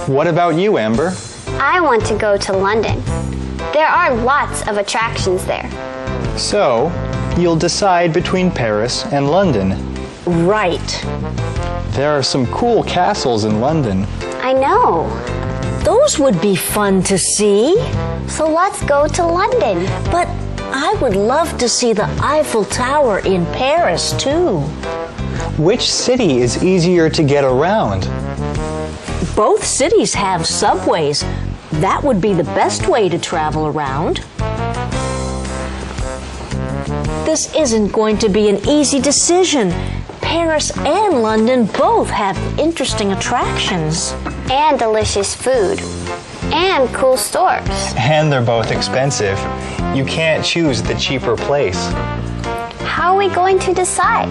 What about you, Amber? I want to go to London. There are lots of attractions there. So, you'll decide between Paris and London. Right. There are some cool castles in London. I know. Those would be fun to see. So let's go to London. But I would love to see the Eiffel Tower in Paris, too. Which city is easier to get around? Both cities have subways. That would be the best way to travel around. This isn't going to be an easy decision. Paris and London both have interesting attractions. And delicious food. And cool stores. And they're both expensive. You can't choose the cheaper place. How are we going to decide?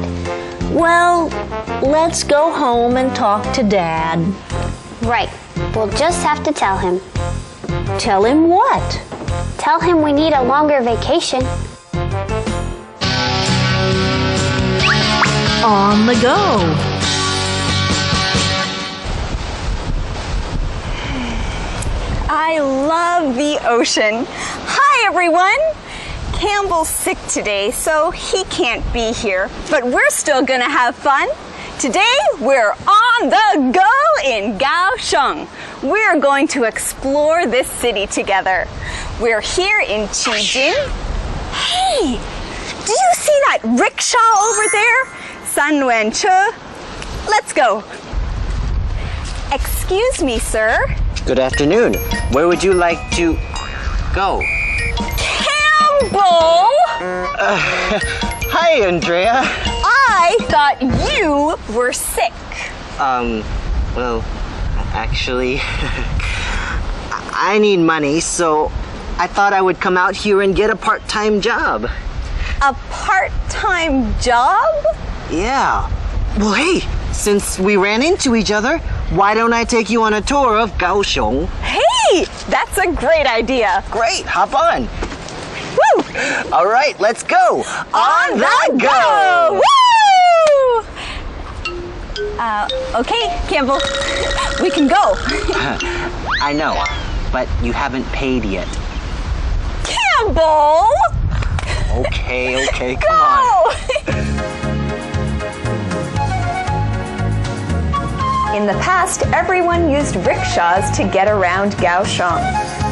Well, let's go home and talk to Dad. Right. We'll just have to tell him. Tell him what? Tell him we need a longer vacation. On the go. I love the ocean. Hi, everyone. Campbell's sick today, so he can't be here, but we're still gonna have fun. Today, we're on the go in Kaohsiung. We're going to explore this city together. We're here in Chijin. Hey, do you see that rickshaw over there? Sanwen Che. Let's go. Excuse me, sir. Good afternoon. Where would you like to go? Campbell! Hi, Andrea. I thought you were sick. Well, actually, I need money, so I thought I would come out here and get a part-time job. A part-time job? Yeah. Well, hey, since we ran into each other, why don't I take you on a tour of Kaohsiung? Hey, that's a great idea. Great, hop on. All right, let's go. On the go! Woo! Okay, Campbell, we can go. I know, but you haven't paid yet. Campbell! Okay, come on. In the past, everyone used rickshaws to get around Kaohsiung.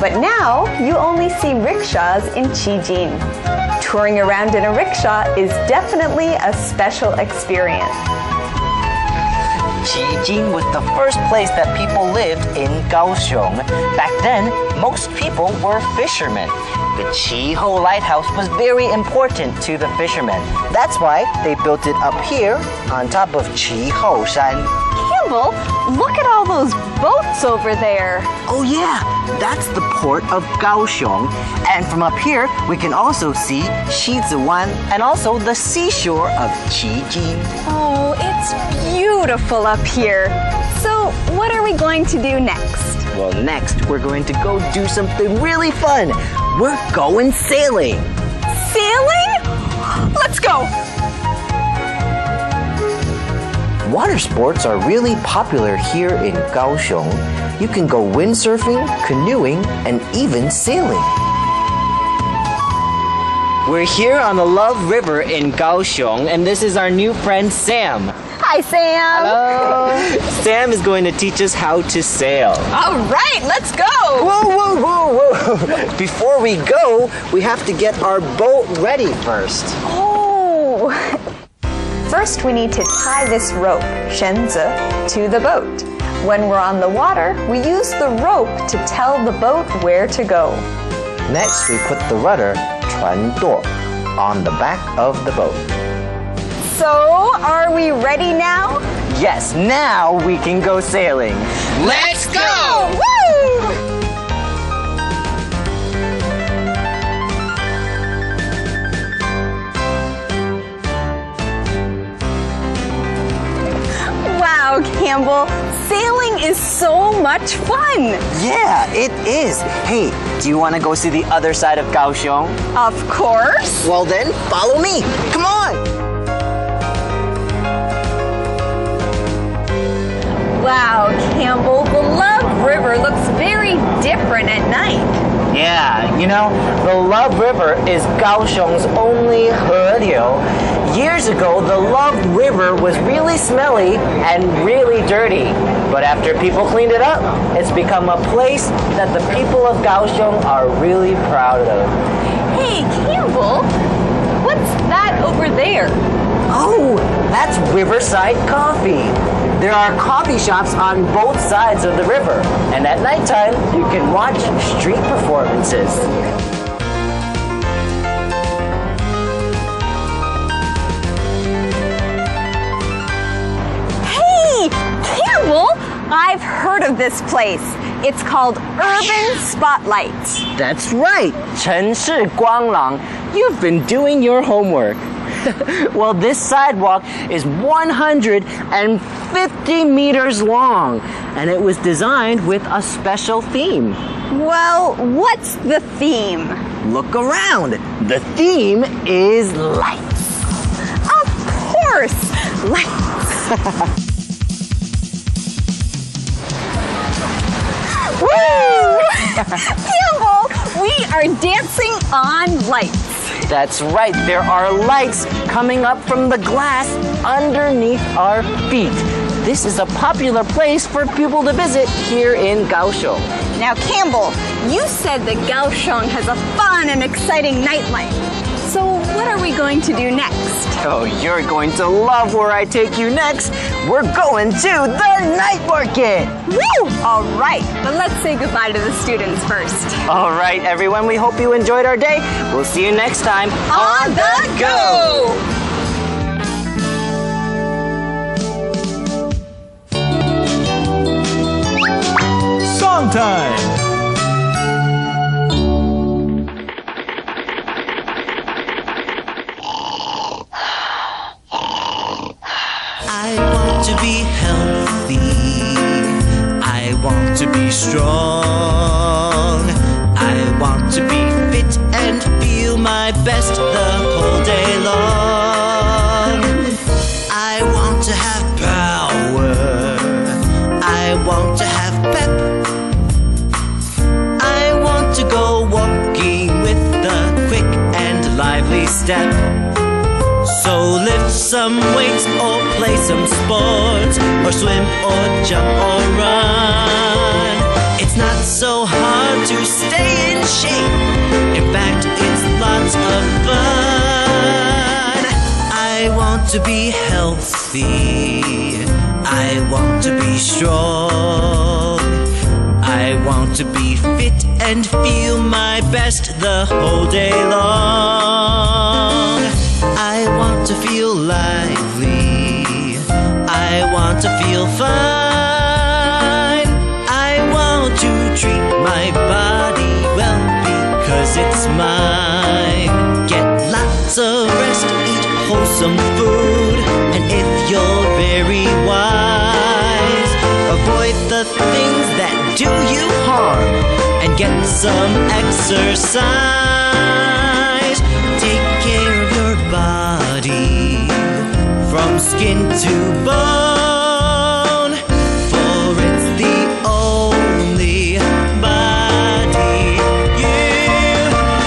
But now, you only see rickshaws in Qijin. Touring around in a rickshaw is definitely a special experience. Qijin was the first place that people lived in Kaohsiung. Back then, most people were fishermen. The Qihou Lighthouse was very important to the fishermen. That's why they built it up here on top of Qihou Shan. Campbell, look at all those boats over there. Oh yeah, that's the port of Kaohsiung. And from up here, we can also see Shizuan and also the seashore of Qijin. Oh, it's beautiful up here. So, what are we going to do next? Well, next we're going to go do something really fun. We're going sailing. Sailing? Let's go. Water sports are really popular here in Kaohsiung. You can go windsurfing, canoeing, and even sailing. We're here on the Love River in Kaohsiung, and this is our new friend Sam. Hi, Sam. Hello. Sam is going to teach us how to sail. All right, let's go. Whoa. Before we go, we have to get our boat ready first. Oh. First, we need to tie this rope, 绳子, to the boat. When we're on the water, we use the rope to tell the boat where to go. Next, we put the rudder, 船舵, on the back of the boat. So, are we ready now? Yes, now we can go sailing. Let's go! Woo! Wow, Campbell, sailing is so much fun. Yeah, it is. Hey, do you want to go see the other side of Kaohsiung? Of course. Well then, follow me. Come on. Wow, Campbell, the Love River looks very different at night. Yeah, you know, the Love River is Kaohsiung's only Heliu. Years ago, the Love River was really smelly and really dirty. But after people cleaned it up, it's become a place that the people of Kaohsiung are really proud of. Hey, Campbell, what's that over there? Oh, that's Riverside Coffee. There are coffee shops on both sides of the river, and at nighttime, you can watch street performances. Hey, Campbell, I've heard of this place. It's called Urban Spotlight. That's right, 城市光廊. You've been doing your homework. Well, this sidewalk is 150 meters long, and it was designed with a special theme. Well, what's the theme? Look around. The theme is lights. Of course, lights. Woo! Campbell, we are dancing on lights. That's right, there are lights coming up from the glass underneath our feet. This is a popular place for people to visit here in Kaohsiung. Now, Campbell, you said that Kaohsiung has a fun and exciting nightlife. So what are we going to do next? Oh, you're going to love where I take you next. We're going to the night market. Woo! All right, but let's say goodbye to the students first. All right, everyone, we hope you enjoyed our day. We'll see you next time on the go! Song time! I want to be healthy. I want to be strong. I want to be fit and feel my So lift some weights or play some sports, or swim or jump or run. It's not so hard to stay in shape. In fact, it's lots of fun. I want to be healthy. I want to be strong. I want to be fit and feel my best the whole day long. I want to feel lively. I want to feel fine. I want to treat my body well because it's mine. Get lots of rest, eat wholesome food, and if you're very wise, avoid the things that do you harm and get some exercise. Take care of your body from skin to bone, for it's the only body you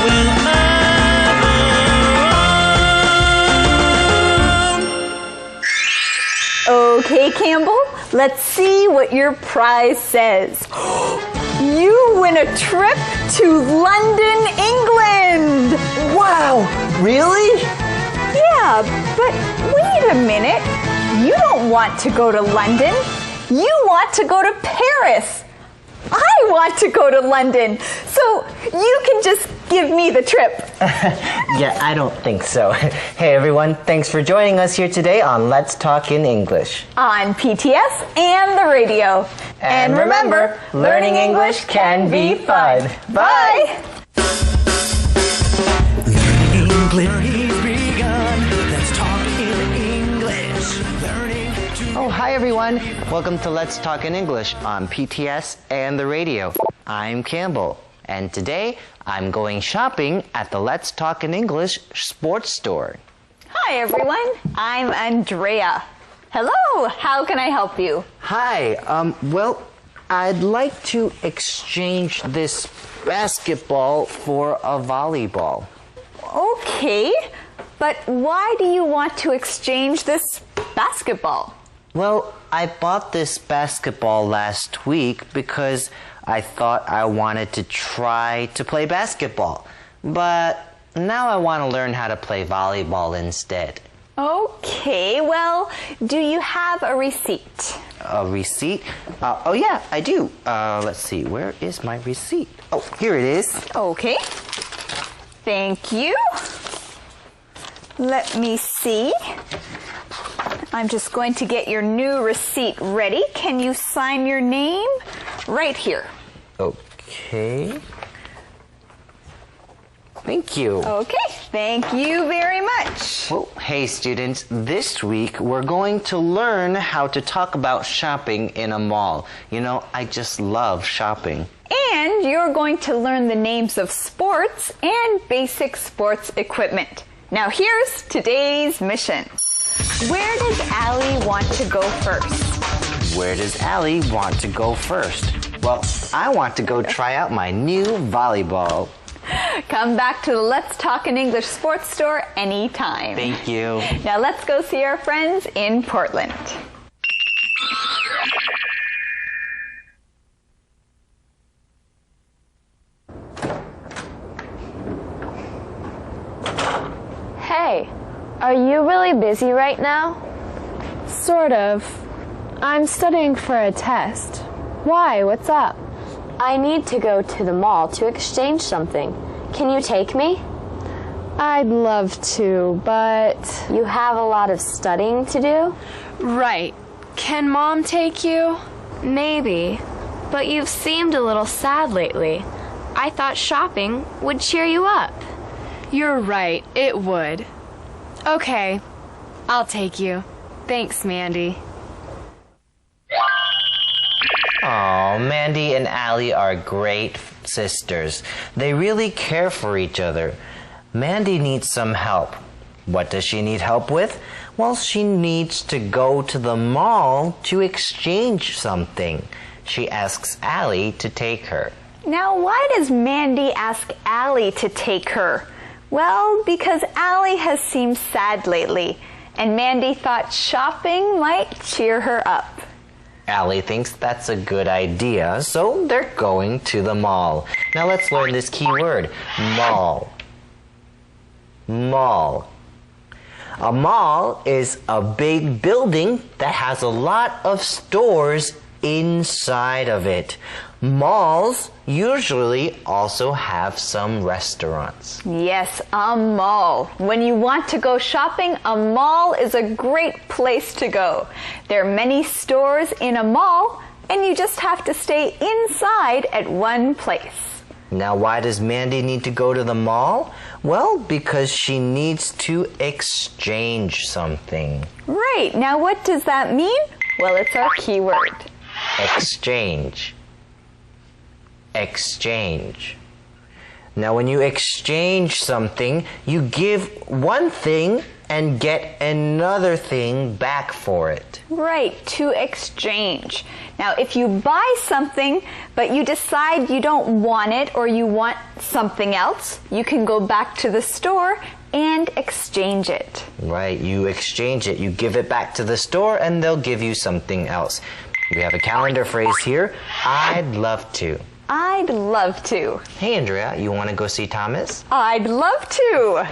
will ever own. Okay, Campbell, let's see what your prize says. You win a trip to London, England! Wow, really? Yeah, but wait a minute. You don't want to go to London. You want to go to Paris. I want to go to London. So you can just give me the trip. Yeah, I don't think so. Hey everyone, thanks for joining us here today on Let's Talk in English. On PTS and the radio. And remember, learning English can be fun. Bye! English begun. Let's talk in English. Learning to... Oh, hi everyone. Welcome to Let's Talk in English on PTS and the radio. I'm Campbell, and today I'm going shopping at the Let's Talk in English sports store. Hi everyone, I'm Andrea. Hello, how can I help you? Hi, well, I'd like to exchange this basketball for a volleyball. Okay, but why do you want to exchange this basketball? Well, I bought this basketball last week because I thought I wanted to try to play basketball. But now I want to learn how to play volleyball instead. Okay, well, do you have a receipt? A receipt? Oh yeah, I do. Let's see, where is my receipt? Oh, here it is. Okay. Thank you. Let me see. I'm just going to get your new receipt ready. Can you sign your name? Right here. Okay. Thank you. Okay, thank you very much. Well, hey students, this week we're going to learn how to talk about shopping in a mall. You know, I just love shopping. And you're going to learn the names of sports and basic sports equipment. Now here's today's mission. Where does Allie want to go first? Where does Allie want to go first? Well, I want to go try out my new volleyball. Come back to the Let's Talk in English sports store anytime. Thank you. Now let's go see our friends in Portland. Hey, are you really busy right now? Sort of. I'm studying for a test. Why? What's up? I need to go to the mall to exchange something. Can you take me? I'd love to, but... You have a lot of studying to do? Right. Can Mom take you? Maybe, but you've seemed a little sad lately. I thought shopping would cheer you up. You're right, it would. Okay, I'll take you. Thanks, Mandy. Oh, Mandy and Allie are great sisters. They really care for each other. Mandy needs some help. What does she need help with? Well, she needs to go to the mall to exchange something. She asks Allie to take her. Now, why does Mandy ask Allie to take her? Well, because Allie has seemed sad lately, and Mandy thought shopping might cheer her up. Allie thinks that's a good idea, so they're going to the mall. Now let's learn this key word, mall. Mall. A mall is a big building that has a lot of stores inside of it. Malls usually also have some restaurants. Yes, a mall. When you want to go shopping, a mall is a great place to go. There are many stores in a mall, and you just have to stay inside at one place. Now, why does Mandy need to go to the mall? Well, because she needs to exchange something. Right. Now, what does that mean? Well, it's our keyword. Exchange. Exchange. Now, when you exchange something, you give one thing and get another thing back for it. Right, to exchange. Now, if you buy something, but you decide you don't want it or you want something else, you can go back to the store and exchange it. Right, you exchange it. You give it back to the store and they'll give you something else. We have a calendar phrase here. I'd love to. I'd love to. Hey, Andrea, you want to go see Thomas? I'd love to.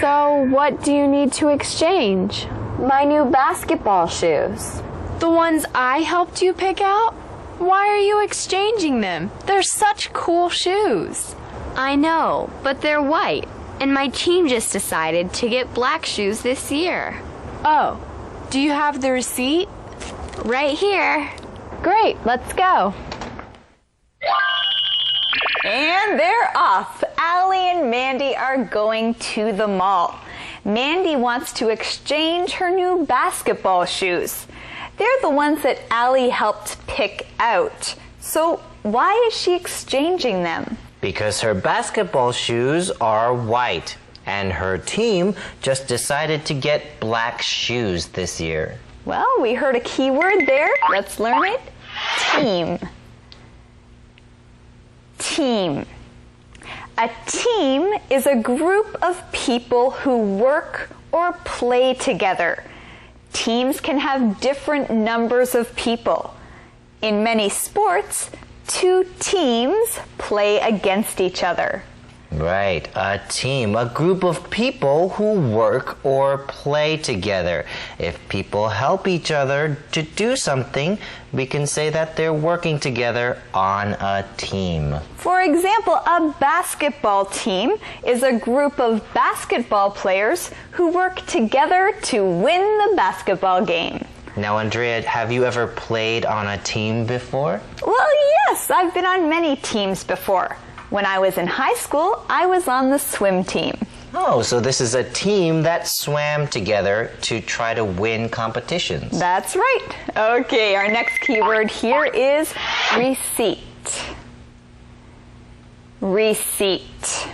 So, what do you need to exchange? My new basketball shoes. The ones I helped you pick out? Why are you exchanging them? They're such cool shoes. I know, but they're white, and my team just decided to get black shoes this year. Oh, do you have the receipt? Right here. Great, let's go. And they're off. Allie and Mandy are going to the mall. Mandy wants to exchange her new basketball shoes. They're the ones that Allie helped pick out. So why is she exchanging them? Because her basketball shoes are white, and her team just decided to get black shoes this year. Well, we heard a key word there. Let's learn it. Team. Team. A team is a group of people who work or play together. Teams can have different numbers of people. In many sports, two teams play against each other. Right, a team, a group of people who work or play together. If people help each other to do something, we can say that they're working together on a team. For example, a basketball team is a group of basketball players who work together to win the basketball game. Now, Andrea, have you ever played on a team before? Well, yes, I've been on many teams before. When I was in high school, I was on the swim team. Oh, so this is a team that swam together to try to win competitions. That's right. Okay, our next keyword here is receipt. Receipt.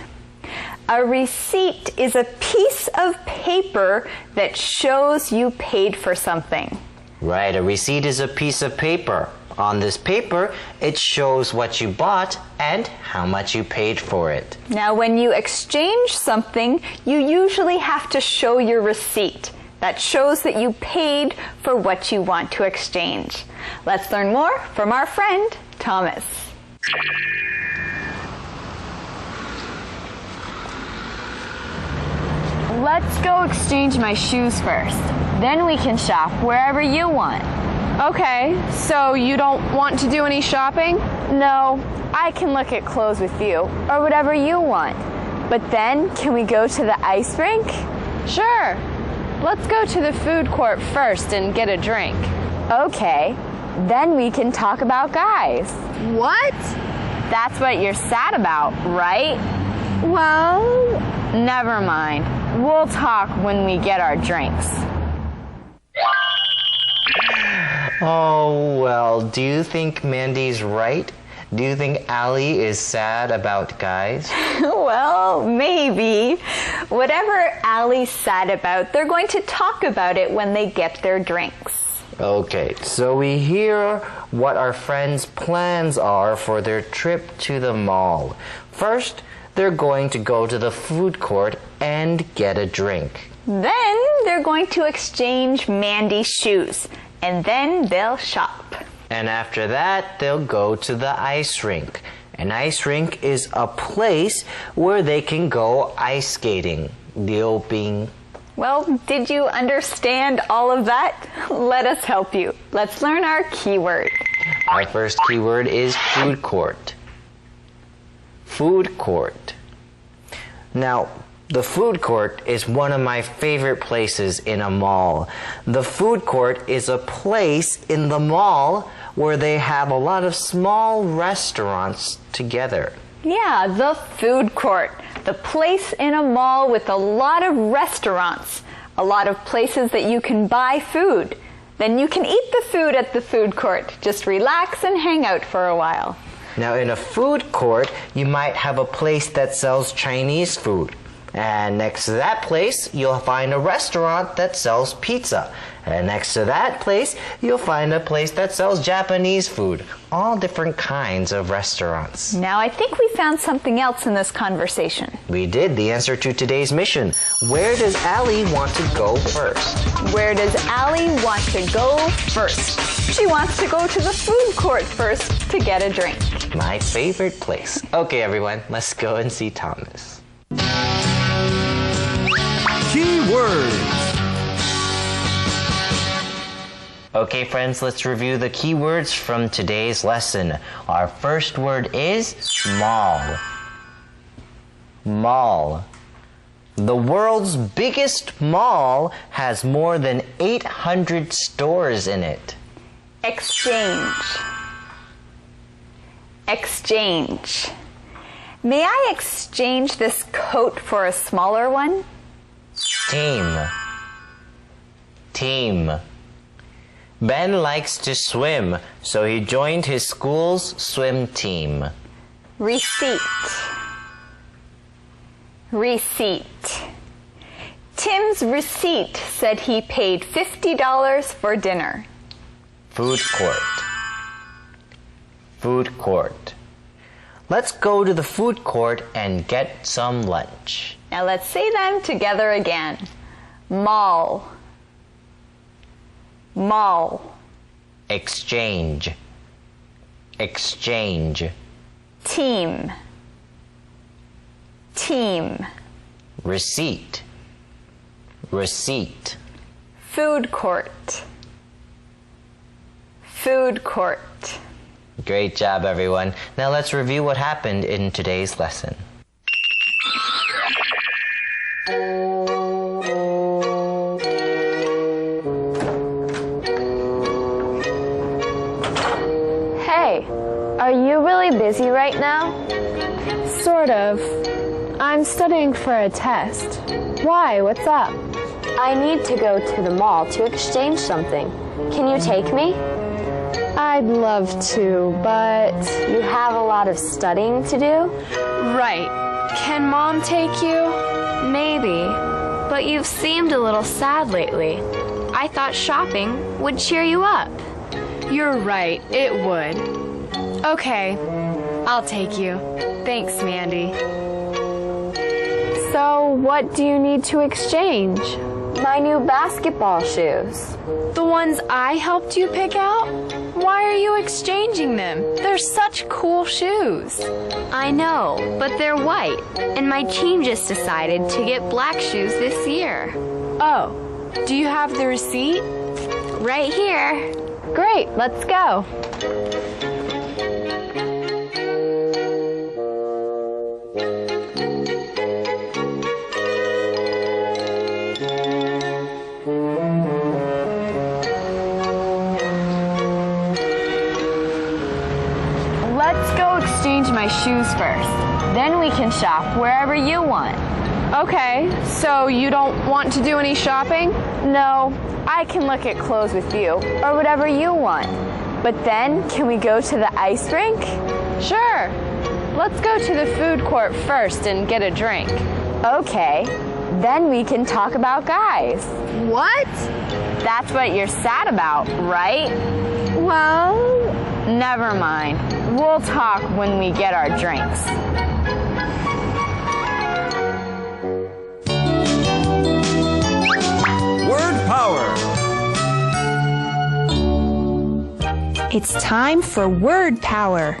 A receipt is a piece of paper that shows you paid for something. Right, a receipt is a piece of paper. On this paper, it shows what you bought and how much you paid for it. Now, when you exchange something, you usually have to show your receipt. That shows that you paid for what you want to exchange. Let's learn more from our friend, Thomas. Let's go exchange my shoes first. Then we can shop wherever you want. Okay, so you don't want to do any shopping? No, I can look at clothes with you, or whatever you want. But then, can we go to the ice rink? Sure. Let's go to the food court first and get a drink. Okay, then we can talk about guys. What? That's what you're sad about, right? Well, never mind. We'll talk when we get our drinks. Oh, well, do you think Mandy's right? Do you think Allie is sad about guys? Well, maybe. Whatever Allie's sad about, they're going to talk about it when they get their drinks. Okay, so we hear what our friends' plans are for their trip to the mall. First, they're going to go to the food court and get a drink. Then they're going to exchange Mandy's shoes, and then they'll shop. And after that, they'll go to the ice rink. An ice rink is a place where they can go ice skating. Well, did you understand all of that? Let us help you. Let's learn our keyword. Our first keyword is food court. Food court. Now, the food court is one of my favorite places in a mall. The food court is a place in the mall where they have a lot of small restaurants together. Yeah, the food court. The place in a mall with a lot of restaurants. A lot of places that you can buy food. Then you can eat the food at the food court. Just relax and hang out for a while. Now, in a food court, you might have a place that sells Chinese food. And next to that place, you'll find a restaurant that sells pizza. And next to that place, you'll find a place that sells Japanese food. All different kinds of restaurants. Now, I think we found something else in this conversation. We did. The answer to today's mission. Where does Allie want to go first? Where does Allie want to go first? She wants to go to the food court first to get a drink. My favorite place. Okay, everyone, let's go and see Thomas. Keywords. Okay, friends, let's review the keywords from today's lesson. Our first word is mall. Mall. The world's biggest mall has more than 800 stores in it. Exchange. Exchange. May I exchange this coat for a smaller one? Team. Team. Ben likes to swim, so he joined his school's swim team. Receipt. Receipt. Tim's receipt said he paid $50 for dinner. Food court. Food court. Let's go to the food court and get some lunch. Now let's say them together again. Mall. Mall. Exchange. Exchange. Team. Team. Receipt. Receipt. Food court. Food court. Great job, everyone. Now let's review what happened in today's lesson. Hey, are you really busy right now? Sort of. I'm studying for a test. Why? What's up? I need to go to the mall to exchange something. Can you take me? I'd love to, but... You have a lot of studying to do? Right. Can Mom take you? Maybe, but you've seemed a little sad lately. I thought shopping would cheer you up. You're right, it would. Okay, I'll take you. Thanks, Mandy. So, what do you need to exchange? My new basketball shoes. The ones I helped you pick out? Why are you exchanging them? They're such cool shoes. I know, but they're white, and my team just decided to get black shoes this year. Oh, do you have the receipt? Right here. Great, let's go. Let's go exchange my shoes first. Then we can shop wherever you want. Okay, so you don't want to do any shopping? No, I can look at clothes with you, or whatever you want. But then, can we go to the ice rink? Sure. Let's go to the food court first and get a drink. Okay, then we can talk about guys. What? That's what you're sad about, right? Well, never mind. We'll talk when we get our drinks. It's time for word power.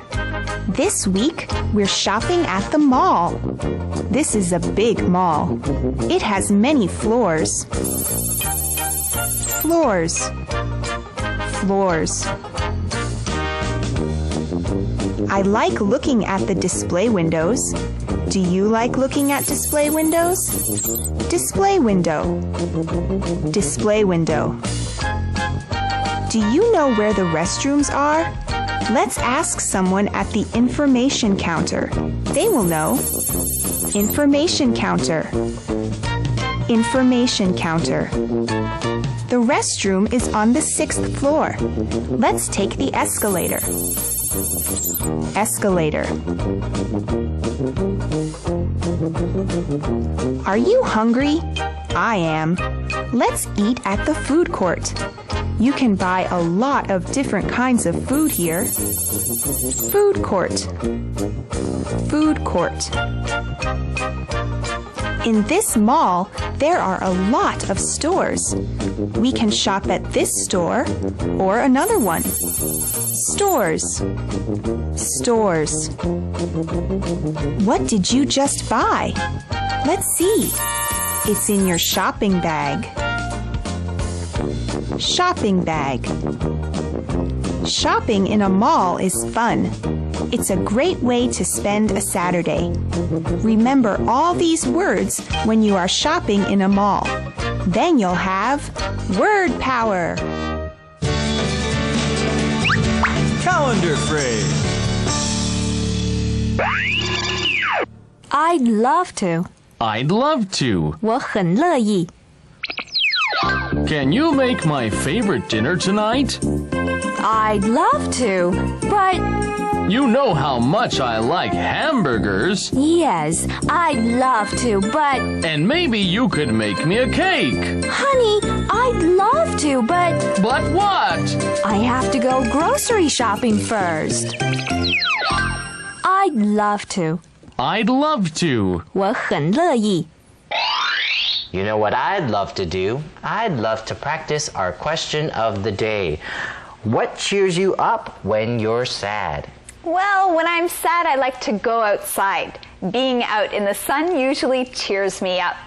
This week, we're shopping at the mall. This is a big mall. It has many floors. Floors. Floors. I like looking at the display windows. Do you like looking at display windows? Display window. Display window. Do you know where the restrooms are? Let's ask someone at the information counter. They will know. Information counter. Information counter. The restroom is on the 6th floor. Let's take the escalator. Escalator. Are you hungry? I am. Let's eat at the food court. You can buy a lot of different kinds of food here. Food court. Food court. In this mall, there are a lot of stores. We can shop at this store or another one. Stores. Stores. What did you just buy? Let's see. It's in your shopping bag. Shopping bag. Shopping in a mall is fun. It's a great way to spend a Saturday. Remember all these words when you are shopping in a mall. Then you'll have word power. Calendar phrase. I'd love to. I'd love to. 我很乐意。 Can you make my favorite dinner tonight? I'd love to, but... You know how much I like hamburgers. Yes, I'd love to, but... And maybe you could make me a cake. Honey, I'd love to, but... But what? I have to go grocery shopping first. I'd love to. I'd love to. 我很乐意。 You know what I'd love to do? I'd love to practice our question of the day. What cheers you up when you're sad? Well, when I'm sad, I like to go outside. Being out in the sun usually cheers me up.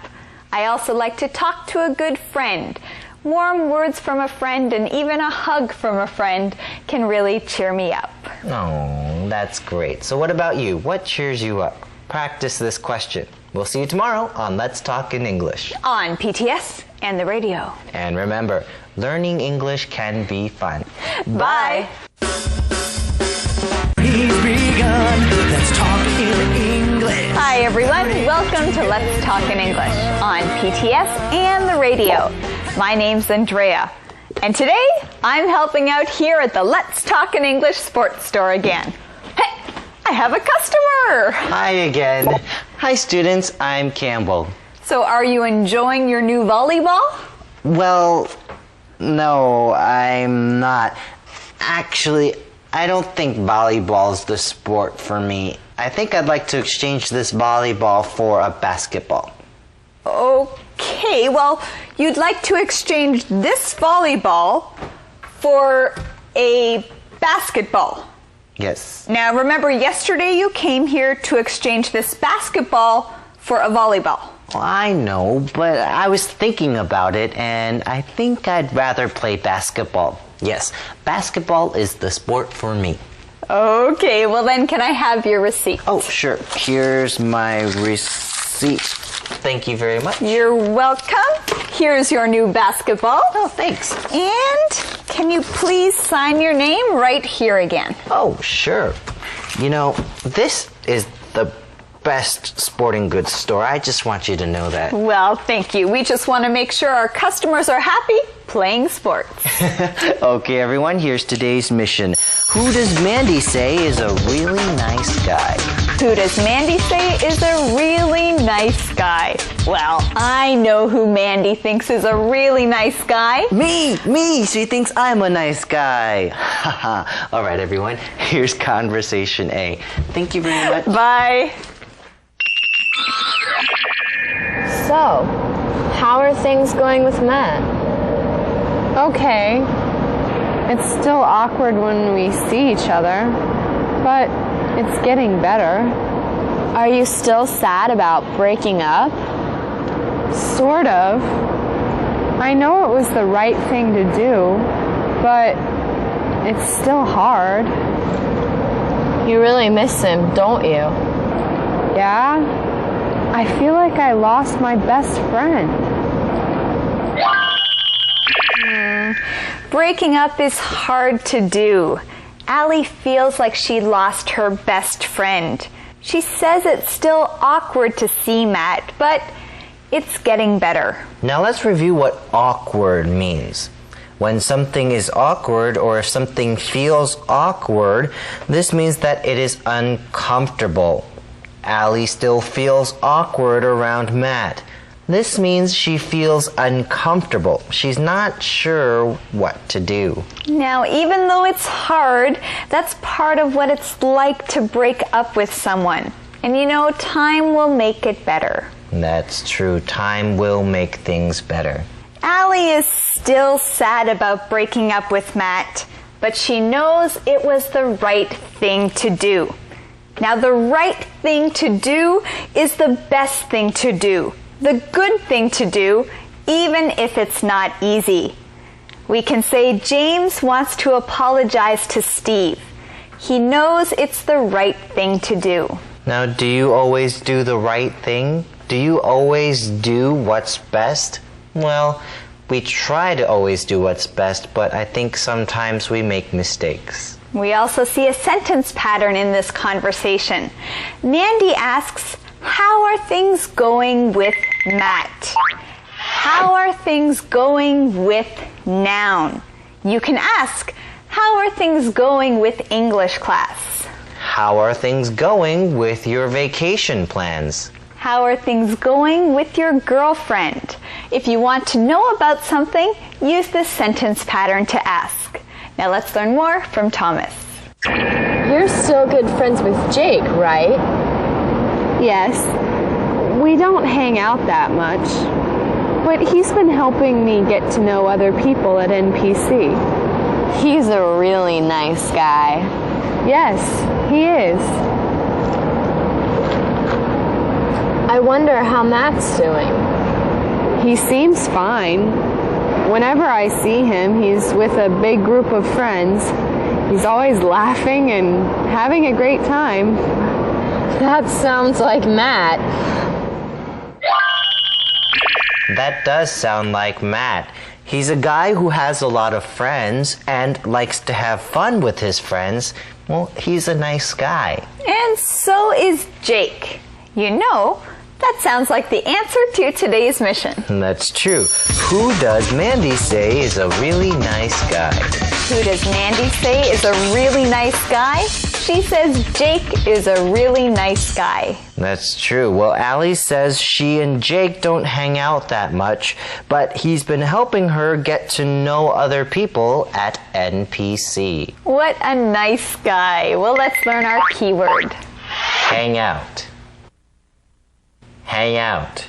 I also like to talk to a good friend. Warm words from a friend and even a hug from a friend can really cheer me up. Oh, that's great. So what about you? What cheers you up? Practice this question. We'll see you tomorrow on Let's Talk in English. On PTS and the radio. And remember, learning English can be fun. Bye. He's begun. Let's talk in English. Hi everyone, welcome to Let's Talk in English on PTS and the radio. My name's Andrea, and today I'm helping out here at the Let's Talk in English sports store again. Hey, I have a customer! Hi again. Hi students, I'm Campbell. So are you enjoying your new volleyball? Well, no, I'm not. Actually, I don't think volleyball's the sport for me. I think I'd like to exchange this volleyball for a basketball. Okay, well, you'd like to exchange this volleyball for a basketball. Yes. Now, remember, yesterday you came here to exchange this basketball for a volleyball. Well, I know, but I was thinking about it, and I think I'd rather play basketball. Yes, basketball is the sport for me. Okay, well then can I have your receipt? Oh, sure. Here's my receipt. Thank you very much. You're welcome. Here's your new basketball. Oh, thanks. And can you please sign your name right here again? Oh, sure. You know, this is the best sporting goods store. I just want you to know that. Well, thank you. We just want to make sure our customers are happy playing sports. Okay, everyone, here's today's mission. Who does Mandy say is a really nice guy? Who does Mandy say is a really nice guy? Well, I know who Mandy thinks is a really nice guy. Me! She thinks I'm a nice guy. All right, everyone, here's conversation A. Thank you very much. Bye. So, how are things going with Matt? Okay. It's still awkward when we see each other, but it's getting better. Are you still sad about breaking up? Sort of. I know it was the right thing to do, but it's still hard. You really miss him, don't you? Yeah? I feel like I lost my best friend. Breaking up is hard to do. Allie feels like she lost her best friend. She says it's still awkward to see Matt, but it's getting better. Now let's review what awkward means. When something is awkward or if something feels awkward, this means that it is uncomfortable. Allie still feels awkward around Matt. This means she feels uncomfortable. She's not sure what to do. Now, even though it's hard, that's part of what it's like to break up with someone. And you know, time will make it better. That's true. Time will make things better. Allie is still sad about breaking up with Matt, but she knows it was the right thing to do. Now, the right thing to do is the best thing to do. The good thing to do, even if it's not easy. We can say James wants to apologize to Steve. He knows it's the right thing to do. Now, do you always do the right thing? Do you always do what's best? Well, we try to always do what's best, but I think sometimes we make mistakes. We also see a sentence pattern in this conversation. Mandy asks, how are things going with Matt? How are things going with noun? You can ask, how are things going with English class? How are things going with your vacation plans? How are things going with your girlfriend? If you want to know about something, use this sentence pattern to ask. Now let's learn more from Thomas. You're still good friends with Jake, right? Yes. We don't hang out that much, but he's been helping me get to know other people at NPC. He's a really nice guy. Yes, he is. I wonder how Matt's doing. He seems fine. Whenever I see him, he's with a big group of friends. He's always laughing and having a great time. That sounds like Matt. That does sound like Matt. He's a guy who has a lot of friends and likes to have fun with his friends. Well, he's a nice guy. And so is Jake. You know, that sounds like the answer to today's mission. That's true. Who does Mandy say is a really nice guy? Who does Mandy say is a really nice guy? She says Jake is a really nice guy. That's true. Well, Allie says she and Jake don't hang out that much, but he's been helping her get to know other people at NPC. What a nice guy. Well, let's learn our keyword. Hang out. Hang out.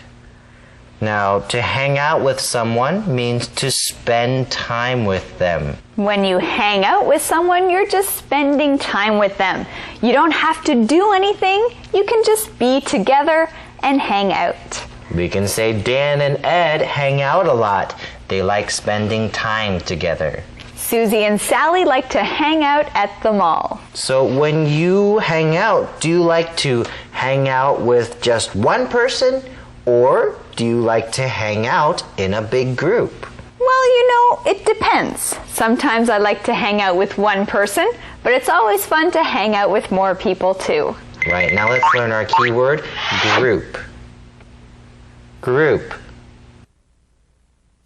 Now, to hang out with someone means to spend time with them. When you hang out with someone, you're just spending time with them. You don't have to do anything. You can just be together and hang out. We can say Dan and Ed hang out a lot. They like spending time together. Susie and Sally like to hang out at the mall. So when you hang out, do you like to hang out with just one person, or do you like to hang out in a big group? Well, you know, it depends. Sometimes I like to hang out with one person, but it's always fun to hang out with more people too. Right, now let's learn our keyword, group. Group.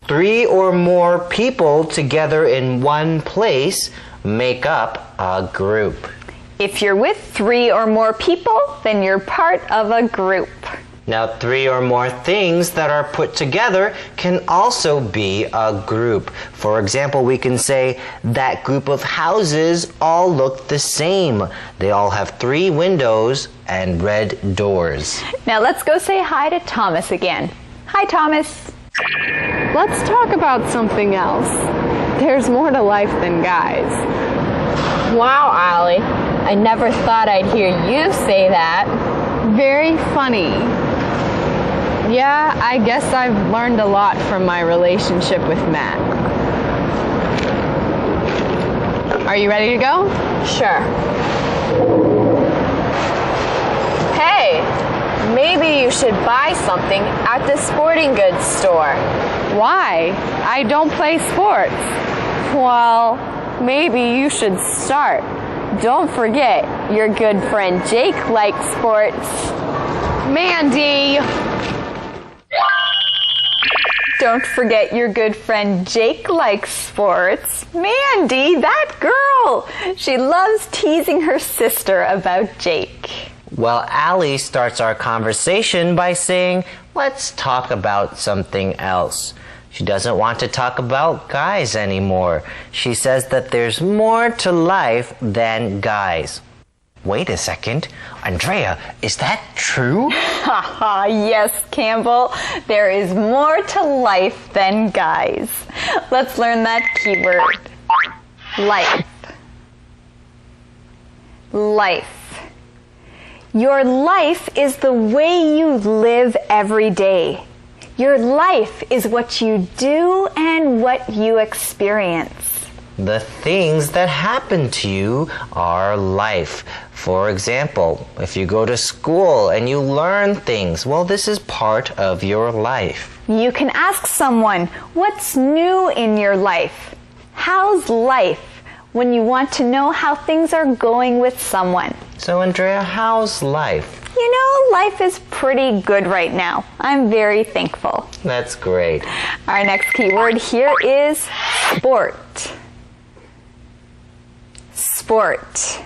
3 or more people together in one place make up a group. If you're with 3 or more people, then you're part of a group. Now, 3 or more things that are put together can also be a group. For example, we can say that group of houses all look the same. They all have 3 windows and red doors. Now let's go say hi to Thomas again. Hi, Thomas. Let's talk about something else. there's more to life than guys. Wow, Allie. I never thought I'd hear you say that. Very funny. Yeah, I guess I've learned a lot from my relationship with Matt. Are you ready to go? Sure. Hey, maybe you should buy something at the sporting goods store. Why? I don't play sports. Well, maybe you should start. Don't forget, your good friend Jake likes sports. Mandy! Don't forget your good friend Jake likes sports. Mandy, that girl! She loves teasing her sister about Jake. Well, Allie starts our conversation by saying, let's talk about something else. She doesn't want to talk about guys anymore. She says that there's more to life than guys. Wait a second. Andrea, is that true? Haha, yes, Campbell. There is more to life than guys. Let's learn that keyword. Life. Life. Your life is the way you live every day. Your life is what you do and what you experience. The things that happen to you are life. For example, if you go to school and you learn things, well, this is part of your life. You can ask someone, what's new in your life? How's life? When you want to know how things are going with someone. So, Andrea, how's life? You know, life is pretty good right now. I'm very thankful. That's great. Our next keyword here is sport. Sport.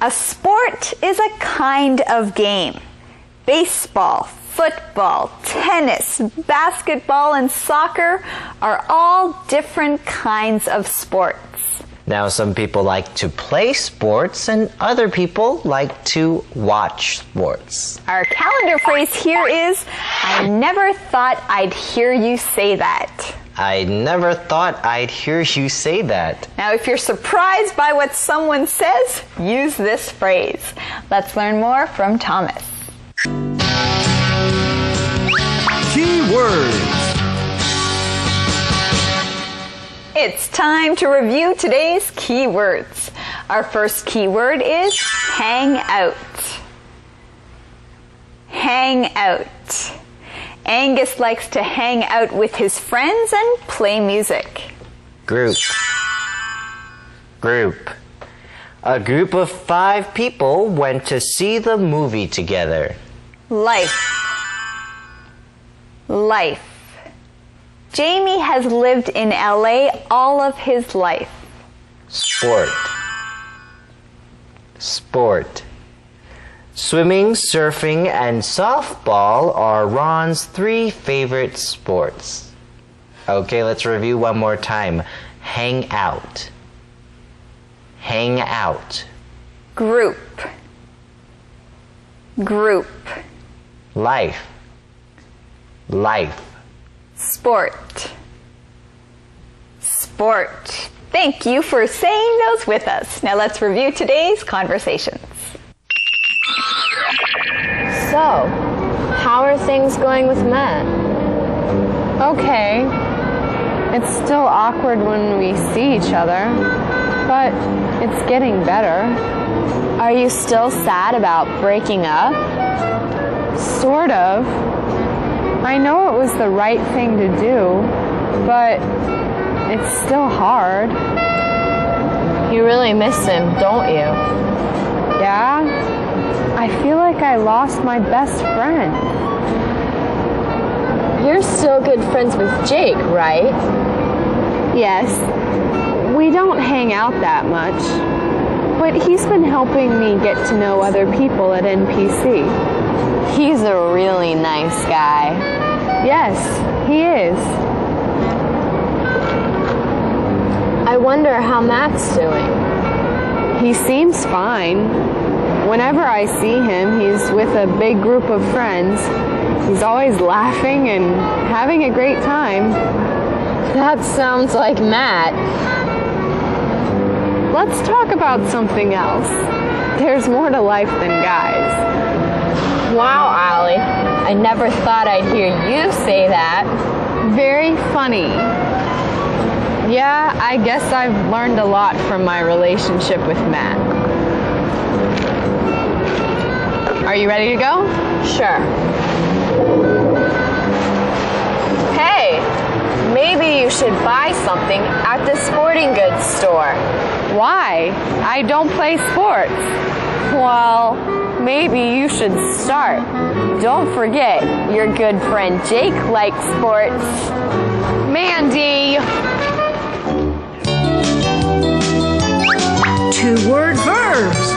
A sport is a kind of game. Baseball, football, tennis, basketball, and soccer are all different kinds of sports. Now, some people like to play sports and other people like to watch sports. Our calendar phrase here is, I never thought I'd hear you say that. I never thought I'd hear you say that. Now, if you're surprised by what someone says, use this phrase. Let's learn more from Thomas. Keywords. It's time to review today's keywords. Our first keyword is hang out. Hang out. Angus likes to hang out with his friends and play music. Group. Group. A group of 5 people went to see the movie together. Life. Life. Jamie has lived in LA all of his life. Sport. Sport. Swimming, surfing, and softball are Ron's 3 favorite sports. Okay, let's review one more time. Hang out. Hang out. Group. Group. Life. Life. Sport. Sport. Thank you for saying those with us. Now let's review today's conversations. So, how are things going with Matt? Okay. It's still awkward when we see each other, but it's getting better. Are you still sad about breaking up? Sort of. I know it was the right thing to do, but it's still hard. You really miss him, don't you? Yeah? I feel like I lost my best friend. You're still good friends with Jake, right? Yes. We don't hang out that much, but he's been helping me get to know other people at NPC. He's a really nice guy. Yes, he is. I wonder how Matt's doing. He seems fine. Whenever I see him, he's with a big group of friends. He's always laughing and having a great time. That sounds like Matt. Let's talk about something else. There's more to life than guys. Wow, Allie. I never thought I'd hear you say that. Very funny. Yeah, I guess I've learned a lot from my relationship with Matt. Are you ready to go? Sure. Hey, maybe you should buy something at the sporting goods store. Why? I don't play sports. Well, maybe you should start. Don't forget, your good friend Jake likes sports. Mandy! 2-word verbs.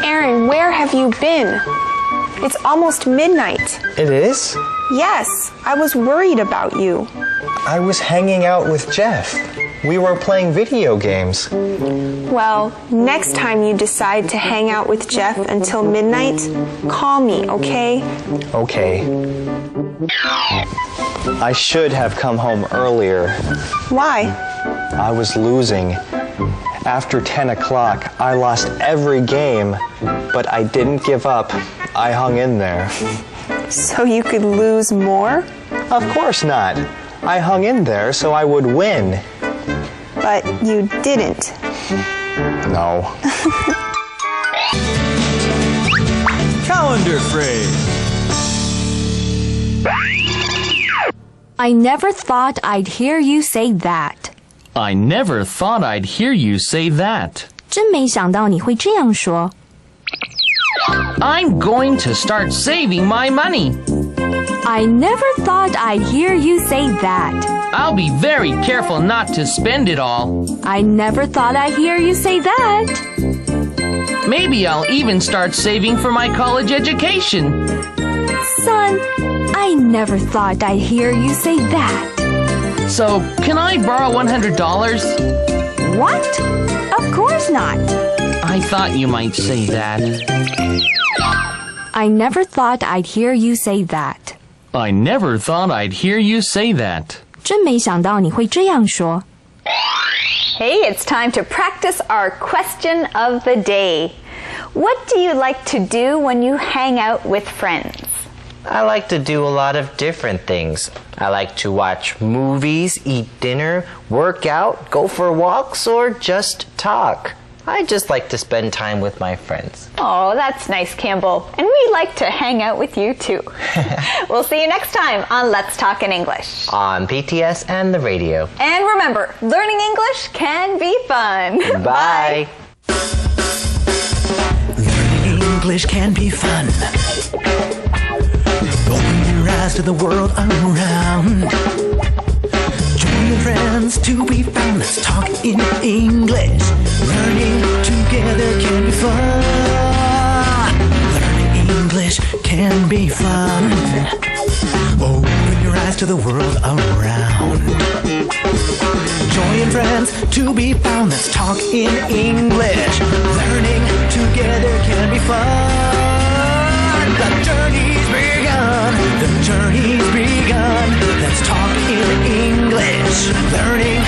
Aaron, where have you been? It's almost midnight. It is? Yes, I was worried about you. I was hanging out with Jeff. We were playing video games. Well, next time you decide to hang out with Jeff until midnight, call me, okay? Okay. I should have come home earlier. Why? I was losing. After 10 o'clock, I lost every game, but I didn't give up. I hung in there. So you could lose more? Of course not. I hung in there so I would win. But you didn't. No. Calendar phrase. I never thought I'd hear you say that. I never thought I'd hear you say that. 真没想到你会这样说。 I'm going to start saving my money. I never thought I'd hear you say that. I'll be very careful not to spend it all. I never thought I'd hear you say that. Maybe I'll even start saving for my college education. Son, I never thought I'd hear you say that. So, can I borrow $100? What? Of course not. I thought you might say that. I never thought I'd hear you say that. I never thought I'd hear you say that. 真没想到你会这样说。 Hey, it's time to practice our question of the day. What do you like to do when you hang out with friends? I like to do a lot of different things. I like to watch movies, eat dinner, work out, go for walks, or just talk. I just like to spend time with my friends. Oh, that's nice, Campbell. And we like to hang out with you too. We'll see you next time on Let's Talk in English. On PTS and the radio. And remember, learning English can be fun. Bye. Learning English can be fun. Open your eyes to the world around. Join your friends to be found. Let's talk in English. Learning together can be fun. Learning English can be fun. Open your eyes to the world around. Join friends to be found. Let's talk in English. Learning together can be fun. The journey's begun. The journey's begun. Let's talk in English. Learning